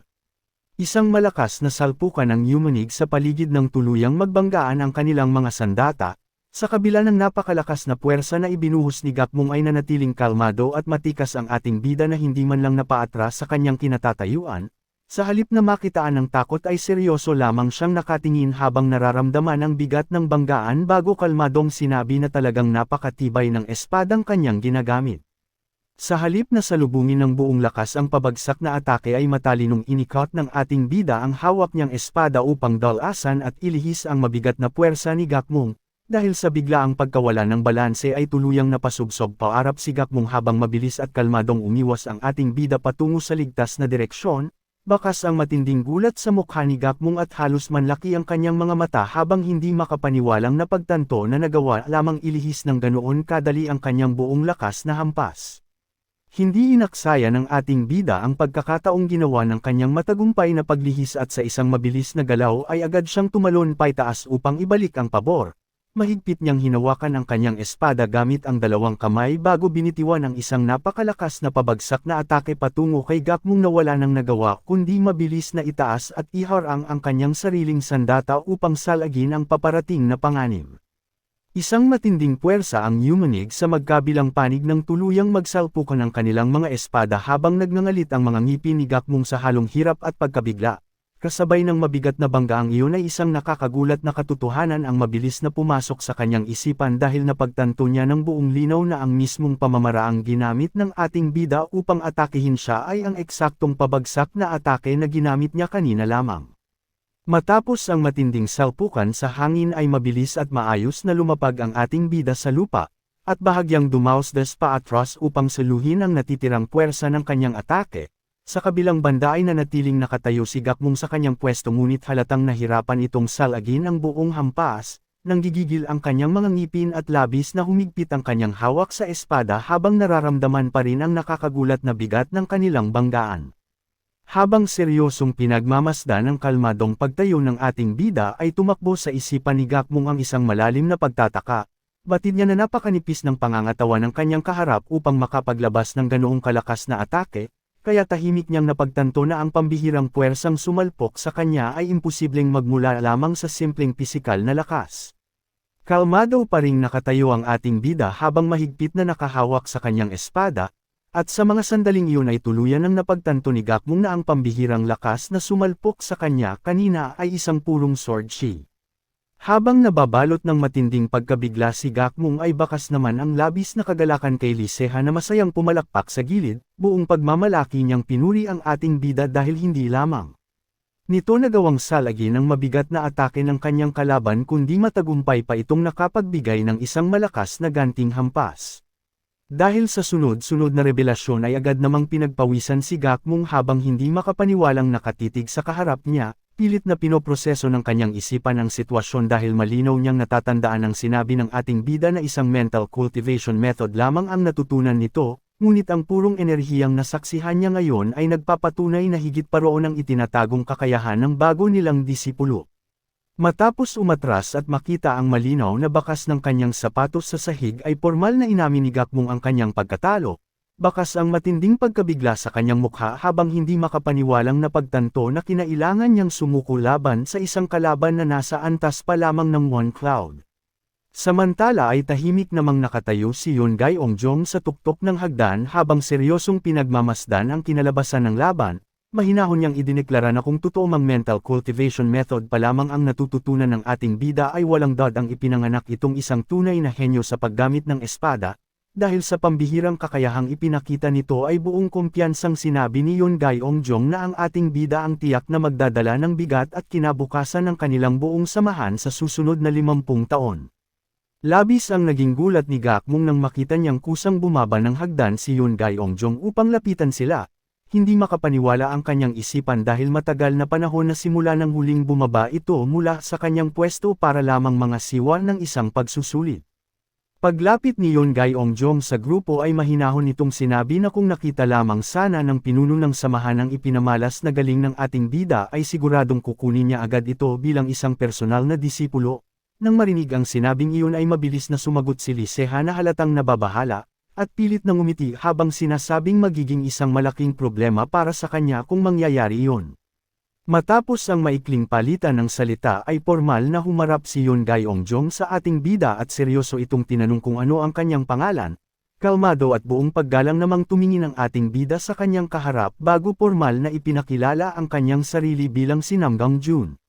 Isang malakas na salpukan ang Yumanig sa paligid ng tuluyang magbanggaan ang kanilang mga sandata. Sa kabila ng napakalakas na puwersa na ibinuhos ni Gakmong ay nanatiling kalmado at matikas ang ating bida na hindi man lang napaatras sa kanyang kinatatayuan. Sa halip na makitaan ng takot ay seryoso lamang siyang nakatingin habang nararamdaman ang bigat ng banggaan bago kalmadong sinabi na talagang napakatibay ng espadang kanyang ginagamit. Sa halip na salubungin ng buong lakas ang pabagsak na atake ay matalinong inikot ng ating bida ang hawak niyang espada upang dalasan at ilihis ang mabigat na puwersa ni Gakmong. Dahil sa biglaang pagkawala ng balanse ay tuluyang napasubsob paarap si Gakmong habang mabilis at kalmadong umiwas ang ating bida patungo sa ligtas na direksyon, bakas ang matinding gulat sa mukha ni Gakmong at halos manlaki ang kanyang mga mata habang hindi makapaniwalang napagtanto na nagawa lamang ilihis ng ganoon kadali ang kanyang buong lakas na hampas. Hindi inaksaya ng ating bida ang pagkakataong ginawa ng kanyang matagumpay na paglihis at sa isang mabilis na galaw ay agad siyang tumalon paitaas upang ibalik ang pabor. Mahigpit niyang hinawakan ang kanyang espada gamit ang dalawang kamay bago binitiwan ang isang napakalakas na pabagsak na atake patungo kay Gakmong na wala nang nagawa kundi mabilis na itaas at iharang ang kanyang sariling sandata upang salagin ang paparating na panganib. Isang matinding puwersa ang Yumanig sa magkabilang panig ng tuluyang magsalpukan ang kanilang mga espada habang nagngangalit ang mga ngipin ni Gakmong sa halong hirap at pagkabigla. Kasabay ng mabigat na banggaang iyon ay isang nakakagulat na katotohanan ang mabilis na pumasok sa kanyang isipan dahil napagtanto niya ng buong linaw na ang mismong pamamaraang ginamit ng ating bida upang atakehin siya ay ang eksaktong pabagsak na atake na ginamit niya kanina lamang. Matapos ang matinding salpukan sa hangin ay mabilis at maayos na lumapag ang ating bida sa lupa, at bahagyang dumausdas paatras upang saluhin ang natitirang puwersa ng kanyang atake. Sa kabilang banda ay nanatiling nakatayo si Gakmong sa kanyang pwesto ngunit halatang nahirapan itong salagin ang buong hampas, nang gigigil ang kanyang mga ngipin at labis na humigpit ang kanyang hawak sa espada habang nararamdaman pa rin ang nakakagulat na bigat ng kanilang banggaan. Habang seryosong pinagmamasdan ang kalmadong pagtayo ng ating bida ay tumakbo sa isipan ni Gakmong ang isang malalim na pagtataka. Batid niya na napakanipis ng pangangatawan ng kanyang kaharap upang makapaglabas ng ganoong kalakas na atake. Kaya tahimik niyang napagtanto na ang pambihirang puwersang sumalpok sa kanya ay imposibleng magmula lamang sa simpleng pisikal na lakas. Kalmado pa ring nakatayo ang ating bida habang mahigpit na nakahawak sa kanyang espada, at sa mga sandaling iyon ay tuluyan ang napagtanto ni Gakmong na ang pambihirang lakas na sumalpok sa kanya kanina ay isang purong sword shi. Habang nababalot ng matinding pagkabigla si Gakmong ay bakas naman ang labis na kagalakan kay Liseha na masayang pumalakpak sa gilid, buong pagmamalaki niyang pinuri ang ating bida dahil hindi lamang nito nagawang salagin ang mabigat na atake ng kanyang kalaban kundi matagumpay pa itong nakapagbigay ng isang malakas na ganting hampas. Dahil sa sunod-sunod na revelasyon ay agad namang pinagpawisan si Gakmong habang hindi makapaniwalang nakatitig sa kaharap niya. Pilit na pinoproseso ng kanyang isipan ang sitwasyon dahil malinaw niyang natatandaan ang sinabi ng ating bida na isang mental cultivation method lamang ang natutunan nito, ngunit ang purong enerhiyang nasaksihan niya ngayon ay nagpapatunay na higit pa roon ang itinatagong kakayahan ng bago nilang disipulo. Matapos umatras at makita ang malinaw na bakas ng kanyang sapatos sa sahig ay formal na inamin ni Gakmong ang kanyang pagkatalo. Bakas ang matinding pagkabigla sa kanyang mukha habang hindi makapaniwalang napagtanto na kinailangan niyang sumuko laban sa isang kalaban na nasa antas pa lamang ng One Cloud. Samantala ay tahimik namang nakatayo si Yun Gyeongjong sa tuktok ng hagdan habang seryosong pinagmamasdan ang kinalabasan ng laban, mahinahon niyang idineklara na kung totoo mang mental cultivation method pa lamang ang natututunan ng ating bida ay walang dad ang ipinanganak itong isang tunay na henyo sa paggamit ng espada. Dahil sa pambihirang kakayahang ipinakita nito ay buong kumpiyansang sinabi ni Yun Gyeongjong na ang ating bida ang tiyak na magdadala ng bigat at kinabukasan ng kanilang buong samahan sa susunod na 50 taon. Labis ang naging gulat ni Gakmong nang makita niyang kusang bumaba ng hagdan si Yun Gyeongjong upang lapitan sila. Hindi makapaniwala ang kanyang isipan dahil matagal na panahon na simula nang huling bumaba ito mula sa kanyang pwesto para lamang mga siwa ng isang pagsusulit. Paglapit ni Yoon Gaeong-jong sa grupo ay mahinahon nitong sinabi na kung nakita lamang sana ng pinuno ng samahan ang ipinamalas na galing ng ating bida ay siguradong kukunin niya agad ito bilang isang personal na disipulo. Nang marinig ang sinabing iyon ay mabilis na sumagot si Lee Se-ha na halatang nababahala, at pilit na ngumiti habang sinasabing magiging isang malaking problema para sa kanya kung mangyayari iyon. Matapos ang maikling palitan ng salita ay formal na humarap si Yoon Gaeong-jong sa ating bida at seryoso itong tinanong kung ano ang kanyang pangalan. Kalmado at buong paggalang namang tumingin ang ating bida sa kanyang kaharap bago formal na ipinakilala ang kanyang sarili bilang si Nam Gang-jun.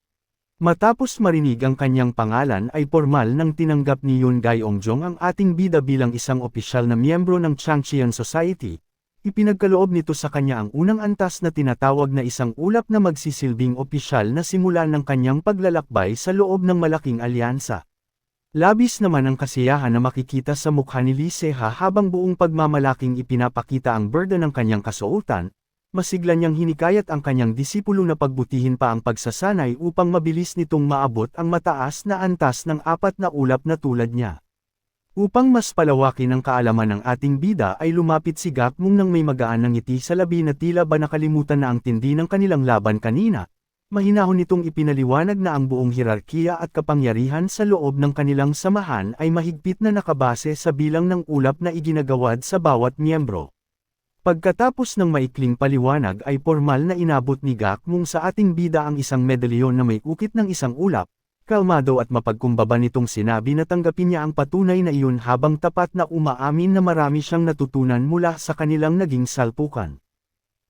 Matapos marinig ang kanyang pangalan ay formal nang tinanggap ni Yoon Gaeong-jong ang ating bida bilang isang opisyal na miyembro ng Changcheon Society. Ipinagkaloob nito sa kanya ang unang antas na tinatawag na isang ulap na magsisilbing opisyal na simula ng kanyang paglalakbay sa loob ng malaking alyansa. Labis naman ang kasiyahan na makikita sa mukha ni Lee Se-ha habang buong pagmamalaking ipinapakita ang burden ng kanyang kasuotan, masigla niyang hinikayat ang kanyang disipulo na pagbutihin pa ang pagsasanay upang mabilis nitong maabot ang mataas na antas ng 4 na ulap na tulad niya. Upang mas palawakin ang kaalaman ng ating bida ay lumapit si Gakmung nang may magaan na ngiti sa labi na tila ba nakalimutan na ang tindi ng kanilang laban kanina. Mahinahon nitong ipinaliwanag na ang buong hierarkiya at kapangyarihan sa loob ng kanilang samahan ay mahigpit na nakabase sa bilang ng ulap na iginagawad sa bawat miyembro. Pagkatapos ng maikling paliwanag ay formal na inabot ni Gakmung sa ating bida ang isang medalyon na may ukit ng isang ulap. Kalmado at mapagkumbaba nitong sinabi na tanggapin niya ang patunay na iyon habang tapat na umaamin na marami siyang natutunan mula sa kanilang naging salpukan.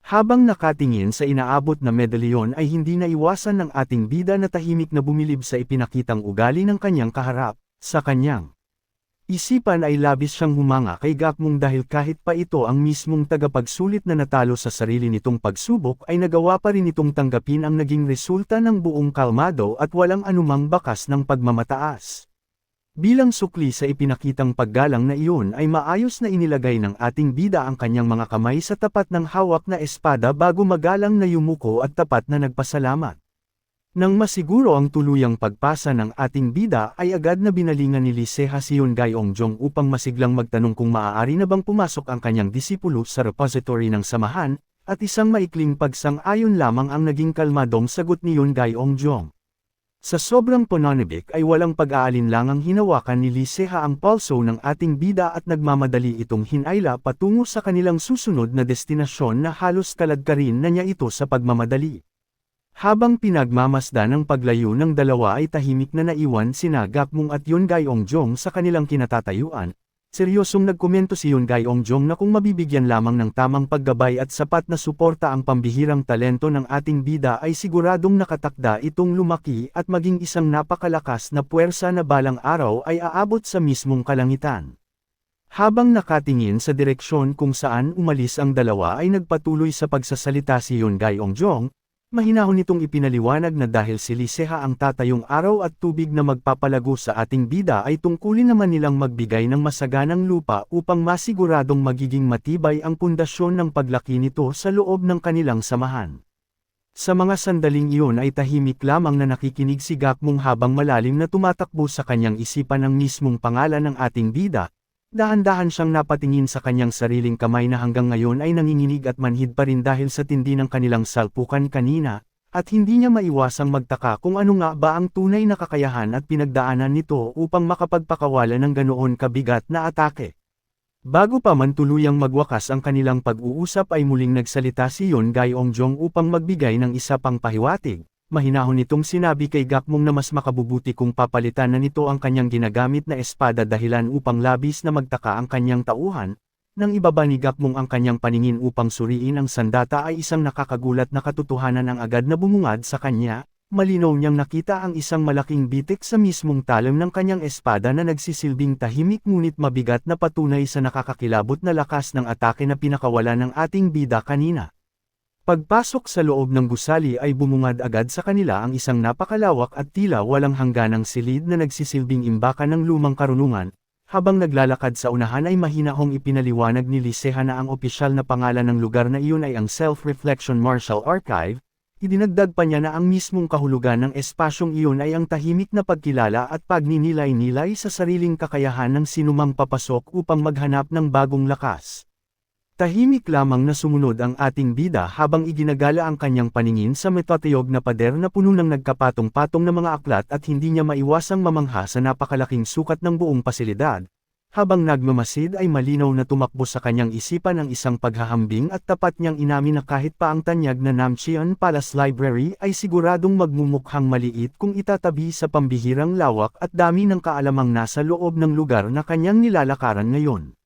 Habang nakatingin sa inaabot na medalyon ay hindi naiwasan ng ating bida na tahimik na bumilib sa ipinakitang ugali ng kanyang kaharap, sa kanyang isipan ay labis siyang humanga kay Gakmung dahil kahit pa ito ang mismong tagapagsulit na natalo sa sarili nitong pagsubok ay nagawa pa rin itong tanggapin ang naging resulta ng buong kalmado at walang anumang bakas ng pagmamataas. Bilang sukli sa ipinakitang paggalang na iyon ay maayos na inilagay ng ating bida ang kanyang mga kamay sa tapat ng hawak na espada bago magalang na yumuko at tapat na nagpasalamat. Nang masiguro ang tuluyang pagpasa ng ating bida ay agad na binalingan ni Lee Se-ha si Yoon Gaeong-jong upang masiglang magtanong kung maaari na bang pumasok ang kanyang disipulo sa repository ng samahan, at isang maikling pagsang-ayon lamang ang naging kalmadong sagot ni Yoon Gaeong-jong. Sa sobrang pananabik ay walang pag-aalinlangang hinawakan ni Lee Se-ha ang pulso ng ating bida at nagmamadali itong hinayla patungo sa kanilang susunod na destinasyon na halos kaladkarin na niya ito sa pagmamadali. Habang pinagmamasdan ng paglayo ng dalawa ay tahimik na naiwan sina Gakmung at Yoon Gaeong-jong sa kanilang kinatatayuan. Seryosong nagkomento si Yoon Gaeong-jong na kung mabibigyan lamang ng tamang paggabay at sapat na suporta ang pambihirang talento ng ating bida ay siguradong nakatakda itong lumaki at maging isang napakalakas na puwersa na balang araw ay aabot sa mismong kalangitan. Habang nakatingin sa direksyon kung saan umalis ang dalawa ay nagpatuloy sa pagsasalita si Yoon Gaeong-jong. Mahinahon nitong ipinaliwanag na dahil si Lee Se-ha ang tatayong araw at tubig na magpapalago sa ating bida ay tungkulin naman nilang magbigay ng masaganang lupa upang masiguradong magiging matibay ang pundasyon ng paglaki nito sa loob ng kanilang samahan. Sa mga sandaling iyon ay tahimik lamang na nakikinig si Gakmung habang malalim na tumatakbo sa kanyang isipan ang mismong pangalan ng ating bida. Dahan-dahan siyang napatingin sa kanyang sariling kamay na hanggang ngayon ay nanginginig at manhid pa rin dahil sa tindi ng kanilang salpukan kanina, at hindi niya maiwasang magtaka kung ano nga ba ang tunay na kakayahan at pinagdaanan nito upang makapagpakawala ng ganoon kabigat na atake. Bago pa man tuluyang magwakas ang kanilang pag-uusap ay muling nagsalita si Yoon Gaeong-jong upang magbigay ng isa pang pahiwatig. Mahinahon nitong sinabi kay Gakmung na mas makabubuti kung papalitan na nito ang kanyang ginagamit na espada dahilan upang labis na magtaka ang kanyang tauhan. Nang ibaba ni Gakmung ang kanyang paningin upang suriin ang sandata ay isang nakakagulat na katotohanan ang agad na bumungad sa kanya. Malinaw niyang nakita ang isang malaking bitik sa mismong talim ng kanyang espada na nagsisilbing tahimik ngunit mabigat na patunay sa nakakakilabot na lakas ng atake na pinakawala ng ating bida kanina. Pagpasok sa loob ng gusali ay bumungad agad sa kanila ang isang napakalawak at tila walang hangganang silid na nagsisilbing imbakan ng lumang karunungan. Habang naglalakad sa unahan ay mahinahong ipinaliwanag ni Lee Se-ha na ang opisyal na pangalan ng lugar na iyon ay ang Self-Reflection Martial Archive, Idinagdag pa niya na ang mismong kahulugan ng espasyong iyon ay ang tahimik na pagkilala at pagninilay-nilay sa sariling kakayahan ng sinumang papasok upang maghanap ng bagong lakas. Tahimik lamang na sumunod ang ating bida habang iginagala ang kanyang paningin sa metatayog na pader na puno ng nagkapatong-patong na mga aklat at hindi niya maiwasang mamangha sa napakalaking sukat ng buong pasilidad. Habang nagmamasid ay malinaw na tumakbo sa kanyang isipan ang isang paghahambing at tapat niyang inamin na kahit pa ang tanyag na Namcheon Palace Library ay siguradong magmumukhang maliit kung itatabi sa pambihirang lawak at dami ng kaalamang nasa loob ng lugar na kanyang nilalakaran ngayon.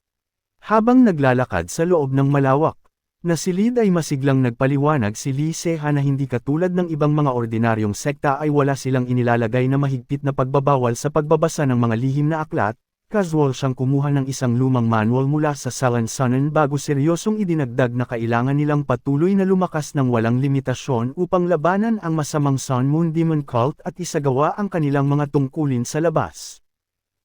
Habang naglalakad sa loob ng malawak na silid ay masiglang nagpaliwanag si Lee Se-ha na hindi katulad ng ibang mga ordinaryong sekta ay wala silang inilalagay na mahigpit na pagbabawal sa pagbabasa ng mga lihim na aklat. Casual siyang kumuha ng isang lumang manual mula sa Salansanan bago seryosong idinagdag na kailangan nilang patuloy na lumakas ng walang limitasyon upang labanan ang masamang Sun Moon Demon Cult at isagawa ang kanilang mga tungkulin sa labas.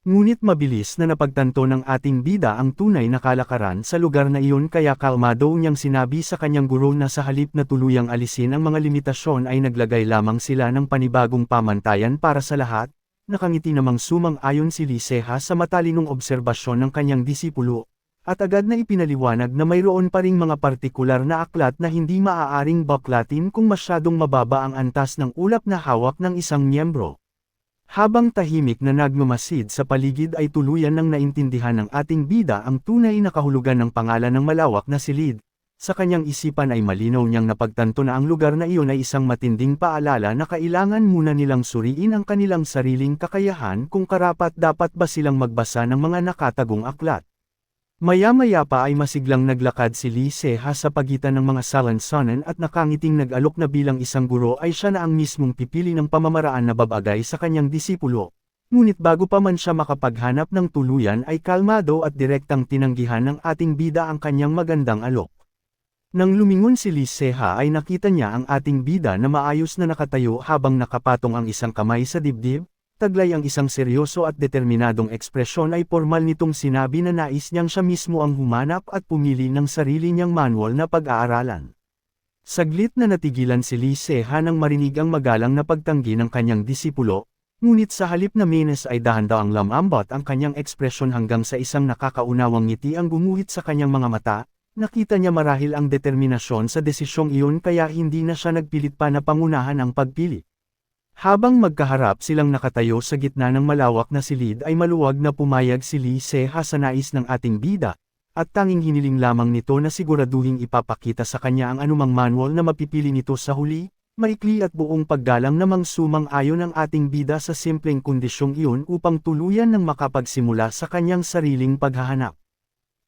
Ngunit mabilis na napagtanto ng ating bida ang tunay na kalakaran sa lugar na iyon kaya kalmado niyang sinabi sa kanyang guro na sa halip na tuluyang alisin ang mga limitasyon ay naglagay lamang sila ng panibagong pamantayan para sa lahat. Nakangiti namang sumang-ayon si Lee Se-ha sa matalinong obserbasyon ng kanyang disipulo, at agad na ipinaliwanag na mayroon pa ring mga partikular na aklat na hindi maaaring baklatin kung masyadong mababa ang antas ng ulap na hawak ng isang miyembro. Habang tahimik na nagmamasid sa paligid ay tuluyan ng naintindihan ng ating bida ang tunay na kahulugan ng pangalan ng malawak na silid. Sa kanyang isipan ay malinaw niyang napagtanto na ang lugar na iyon ay isang matinding paalala na kailangan muna nilang suriin ang kanilang sariling kakayahan kung karapat-dapat ba silang magbasa ng mga nakatagong aklat. Maya-maya pa ay masiglang naglakad si Lee Se-ha sa pagitan ng mga Salansanan at nakangiting nag-alok na bilang isang guro ay siya na ang mismong pipili ng pamamaraan na babagay sa kanyang disipulo. Ngunit bago pa man siya makapaghanap ng tuluyan ay kalmado at direktang tinanggihan ng ating bida ang kanyang magandang alok. Nang lumingon si Lee Se-ha ay nakita niya ang ating bida na maayos na nakatayo habang nakapatong ang isang kamay sa dibdib, taglay ang isang seryoso at determinadong ekspresyon ay formal nitong sinabi na nais niyang siya mismo ang humanap at pumili ng sarili niyang manual na pag-aaralan. Saglit na natigilan si Lee Se-ha nang marinig ang magalang na pagtanggi ng kanyang disipulo, ngunit sa halip na menes ay dahan-daang lamambot ang kanyang ekspresyon hanggang sa isang nakakaunawang ngiti ang gumuhit sa kanyang mga mata. Nakita niya marahil ang determinasyon sa desisyong iyon kaya hindi na siya nagpilit pa na pangunahan ang pagpili. Habang magkaharap silang nakatayo sa gitna ng malawak na silid ay maluwag na pumayag si Lee Se-ha sa nais ng ating bida, at tanging hiniling lamang nito na siguraduhing ipapakita sa kanya ang anumang manual na mapipili nito sa huli, maikli at buong paggalang namang sumang-ayon ang ating bida sa simpleng kondisyong iyon upang tuluyan ng makapagsimula sa kanyang sariling paghahanap.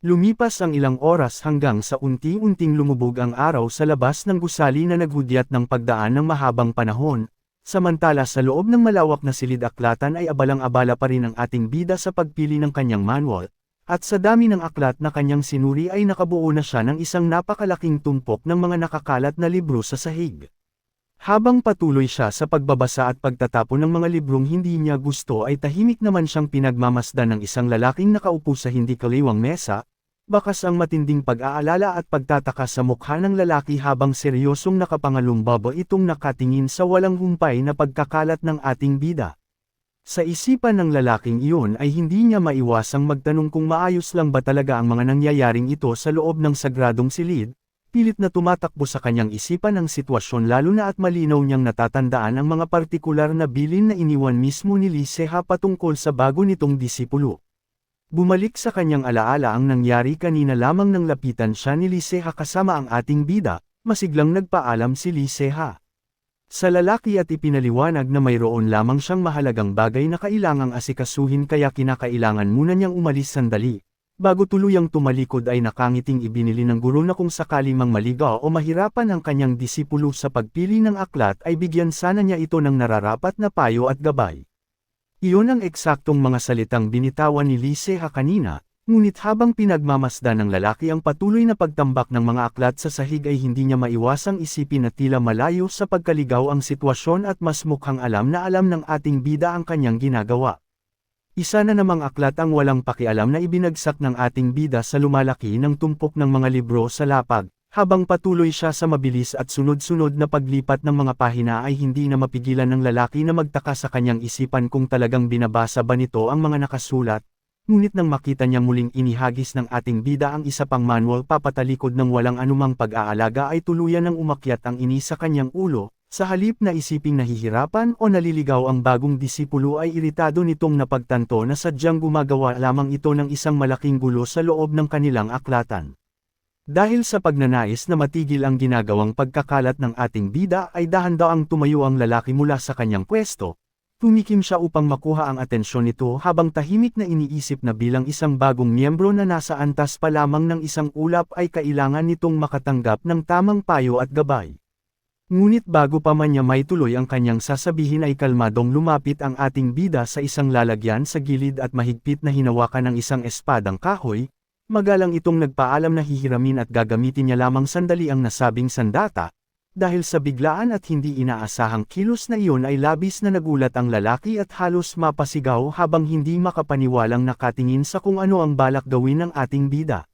Lumipas ang ilang oras hanggang sa unti-unting lumubog ang araw sa labas ng gusali na naghudyat ng pagdaan ng mahabang panahon, samantala sa loob ng malawak na silid-aklatan ay abalang-abala pa rin ang ating bida sa pagpili ng kanyang manual, at sa dami ng aklat na kanyang sinuri ay nakabuo na siya ng isang napakalaking tumpok ng mga nakakalat na libro sa sahig. Habang patuloy siya sa pagbabasa at pagtatapon ng mga librong hindi niya gusto ay tahimik naman siyang pinagmamasdan ng isang lalaking nakaupo sa hindi kaliwang mesa, bakas ang matinding pag-aalala at pagtataka sa mukha ng lalaki habang seryosong nakapangalumbaba itong nakatingin sa walang humpay na pagkakalat ng ating bida. Sa isipan ng lalaking iyon ay hindi niya maiwasang magtanong kung maayos lang ba talaga ang mga nangyayaring ito sa loob ng sagradong silid. Pilit na tumatakbo sa kanyang isipan ang sitwasyon lalo na at malinaw niyang natatandaan ang mga partikular na bilin na iniwan mismo ni Lee Se-ha patungkol sa bago nitong disipulo. Bumalik sa kanyang alaala ang nangyari kanina lamang nang lapitan siya ni Lee Se-ha kasama ang ating bida, masiglang nagpaalam si Lee Se-ha sa lalaki at ipinaliwanag na mayroon lamang siyang mahalagang bagay na kailangang asikasuhin kaya kinakailangan muna niyang umalis sandali. Bago tuluyang tumalikod ay nakangiting ibinili ng guro na kung sakali mang maligaw o mahirapan ang kanyang disipulo sa pagpili ng aklat ay bigyan sana niya ito ng nararapat na payo at gabay. Iyon ang eksaktong mga salitang binitawan ni Lee Se-ha kanina, ngunit habang pinagmamasdan ng lalaki ang patuloy na pagtambak ng mga aklat sa sahig ay hindi niya maiwasang isipin na tila malayo sa pagkaligaw ang sitwasyon at mas mukhang alam na alam ng ating bida ang kanyang ginagawa. Isa na namang aklat ang walang pakialam na ibinagsak ng ating bida sa lumalaki ng tumpok ng mga libro sa lapag, Habang patuloy siya sa mabilis at sunod-sunod na paglipat ng mga pahina ay hindi na mapigilan ng lalaki na magtaka sa kanyang isipan kung talagang binabasa ba nito ang mga nakasulat. Ngunit nang makita niya muling inihagis ng ating bida ang isa pang manual papatalikod ng walang anumang pag-aalaga ay tuluyan ng umakyat ang inis sa kanyang ulo. Sa halip na isiping nahihirapan o naliligaw ang bagong disipulo ay iritado nitong napagtanto na sadyang gumagawa lamang ito ng isang malaking gulo sa loob ng kanilang aklatan. Dahil sa pagnanais na matigil ang ginagawang pagkakalat ng ating bida ay dahan-daang tumayo ang lalaki mula sa kanyang pwesto. Tumikim siya upang makuha ang atensyon nito habang tahimik na iniisip na bilang isang bagong miyembro na nasa antas pa lamang ng isang ulap ay kailangan nitong makatanggap ng tamang payo at gabay. Ngunit bago pa man niya maituloy ang kanyang sasabihin ay kalmadong lumapit ang ating bida sa isang lalagyan sa gilid at mahigpit na hinawakan ng isang espadang kahoy. Magalang itong nagpaalam na hihiramin at gagamitin niya lamang sandali ang nasabing sandata. Dahil sa biglaan at hindi inaasahang kilos na iyon ay labis na nagulat ang lalaki at halos mapasigaw habang hindi makapaniwalang nakatingin sa kung ano ang balak gawin ng ating bida.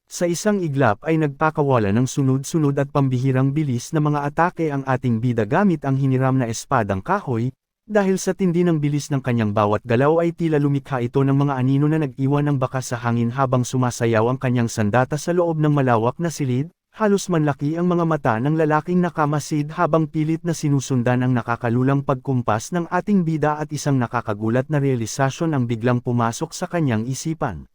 Sa isang iglap ay nagpakawala ng sunod-sunod at pambihirang bilis na mga atake ang ating bida gamit ang hiniram na espadang kahoy. Dahil sa tindi ng bilis ng kanyang bawat galaw ay tila lumikha ito ng mga anino na nag-iwan ng bakas sa hangin habang sumasayaw ang kanyang sandata sa loob ng malawak na silid. Halos manlaki ang mga mata ng lalaking nakamasid habang pilit na sinusundan ang nakakalulang pagkumpas ng ating bida at isang nakakagulat na realisasyon ang biglang pumasok sa kanyang isipan.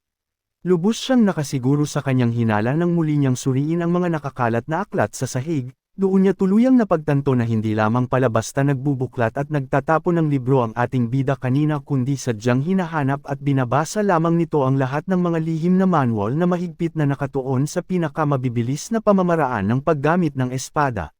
Lubos siyang nakasiguro sa kanyang hinala nang muli niyang suriin ang mga nakakalat na aklat sa sahig. Doon niya tuluyang napagtanto na hindi lamang pala basta nagbubuklat at nagtatapon ng libro ang ating bida kanina kundi sadyang hinahanap at binabasa lamang nito ang lahat ng mga lihim na manual na mahigpit na nakatuon sa pinakamabibilis na pamamaraan ng paggamit ng espada.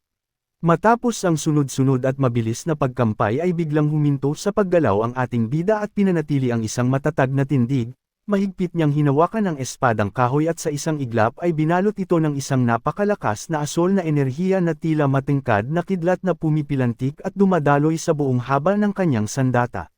Matapos ang sunod-sunod at mabilis na pagkampay ay biglang huminto sa paggalaw ang ating bida at pinanatili ang isang matatag na tindig. Mahigpit niyang hinawakan ang espadang kahoy at sa isang iglap ay binalot ito ng isang napakalakas na asol na enerhiya na tila matingkad na kidlat na pumipilantik at dumadaloy sa buong haba ng kanyang sandata.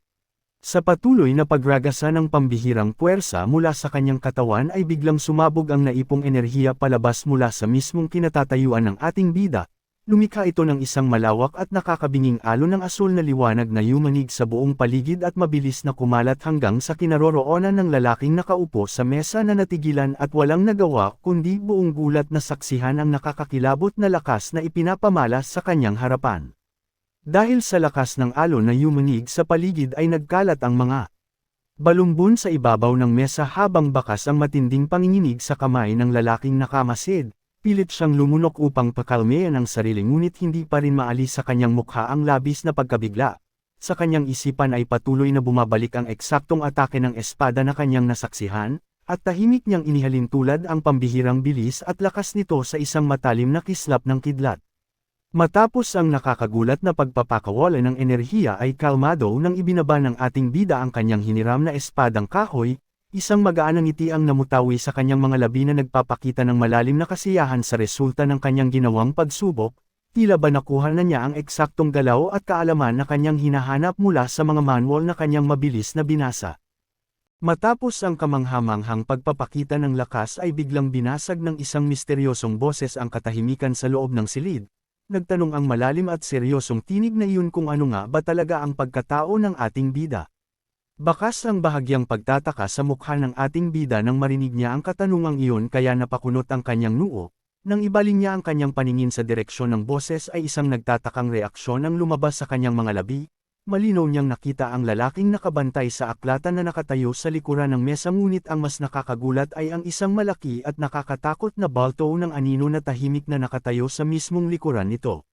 Sa patuloy na pagragasa ng pambihirang puwersa mula sa kanyang katawan ay biglang sumabog ang naipong enerhiya palabas mula sa mismong kinatatayuan ng ating bida. Lumikha ito ng isang malawak at nakakabinging alon ng asol na liwanag na yumanig sa buong paligid at mabilis na kumalat hanggang sa kinaroroonan ng lalaking nakaupo sa mesa na natigilan at walang nagawa kundi buong gulat na saksihan ang nakakakilabot na lakas na ipinapamalas sa kanyang harapan. Dahil sa lakas ng alon na yumanig sa paligid ay nagkalat ang mga balumbon sa ibabaw ng mesa habang bakas ang matinding panginginig sa kamay ng lalaking nakamasid. Pilit siyang lumunok upang pakalmeyan ang sarili ngunit hindi pa rin maalis sa kanyang mukha ang labis na pagkabigla. Sa kanyang isipan ay patuloy na bumabalik ang eksaktong atake ng espada na kanyang nasaksihan, at tahimik niyang inihalin tulad ang pambihirang bilis at lakas nito sa isang matalim na kislap ng kidlat. Matapos ang nakakagulat na pagpapakawala ng enerhiya ay kalmado nang ibinaba ng ating bida ang kanyang hiniram na espadang kahoy. Isang magaan na ngiti ang namutawi sa kanyang mga labi na nagpapakita ng malalim na kasiyahan sa resulta ng kanyang ginawang pagsubok, tila ba nakuha na niya ang eksaktong galaw at kaalaman na kanyang hinahanap mula sa mga manual na kanyang mabilis na binasa. Matapos ang kamanghamanghang pagpapakita ng lakas ay biglang binasag ng isang misteryosong boses ang katahimikan sa loob ng silid. Nagtanong ang malalim at seryosong tinig na iyon kung ano nga ba talaga ang pagkatao ng ating bida. Bakas ang bahagyang pagtataka sa mukha ng ating bida nang marinig niya ang katanungang iyon kaya napakunot ang kanyang noo. Nang ibaling niya ang kanyang paningin sa direksyon ng boses ay isang nagtatakang reaksyon ang lumabas sa kanyang mga labi. Malinaw niyang nakita ang lalaking nakabantay sa aklatan na nakatayo sa likuran ng mesa ngunit ang mas nakakagulat ay ang isang malaki at nakakatakot na balto ng anino na tahimik na nakatayo sa mismong likuran nito.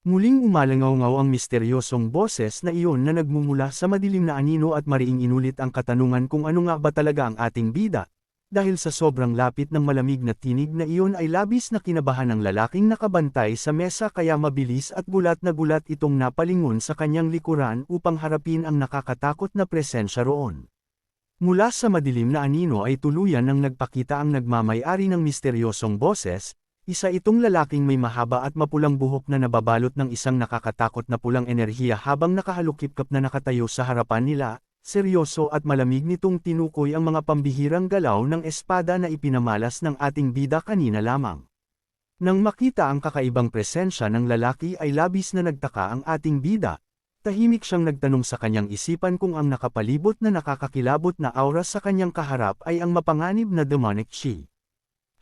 Muling umalangaw-ngaw ang misteryosong boses na iyon na nagmumula sa madilim na anino at mariing inulit ang katanungan kung ano nga ba talaga ang ating bida. Dahil sa sobrang lapit ng malamig na tinig na iyon ay labis na kinabahan ng lalaking nakabantay sa mesa kaya mabilis at gulat na gulat itong napalingon sa kanyang likuran upang harapin ang nakakatakot na presensya roon. Mula sa madilim na anino ay tuluyan nang nagpakita ang nagmamay-ari ng misteryosong boses. Isa itong lalaking may mahaba at mapulang buhok na nababalot ng isang nakakatakot na pulang enerhiya habang nakahalukip-kap na nakatayo sa harapan nila, seryoso at malamig nitong tinukoy ang mga pambihirang galaw ng espada na ipinamalas ng ating bida kanina lamang. Nang makita ang kakaibang presensya ng lalaki ay labis na nagtaka ang ating bida. Tahimik siyang nagtanong sa kanyang isipan kung ang nakapalibot na nakakakilabot na aura sa kanyang kaharap ay ang mapanganib na demonic chi.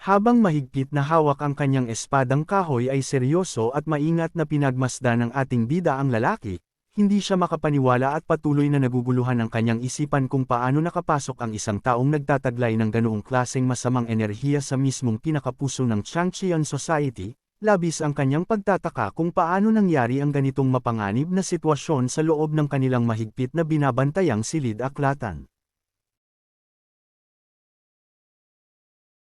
Habang mahigpit na hawak ang kanyang espadang kahoy ay seryoso at maingat na pinagmasdan ng ating bida ang lalaki, hindi siya makapaniwala at patuloy na naguguluhan ang kanyang isipan kung paano nakapasok ang isang taong nagtataglay ng ganoong klaseng masamang enerhiya sa mismong pinakapuso ng Changqian Society, labis ang kanyang pagtataka kung paano nangyari ang ganitong mapanganib na sitwasyon sa loob ng kanilang mahigpit na binabantayang silid-aklatan.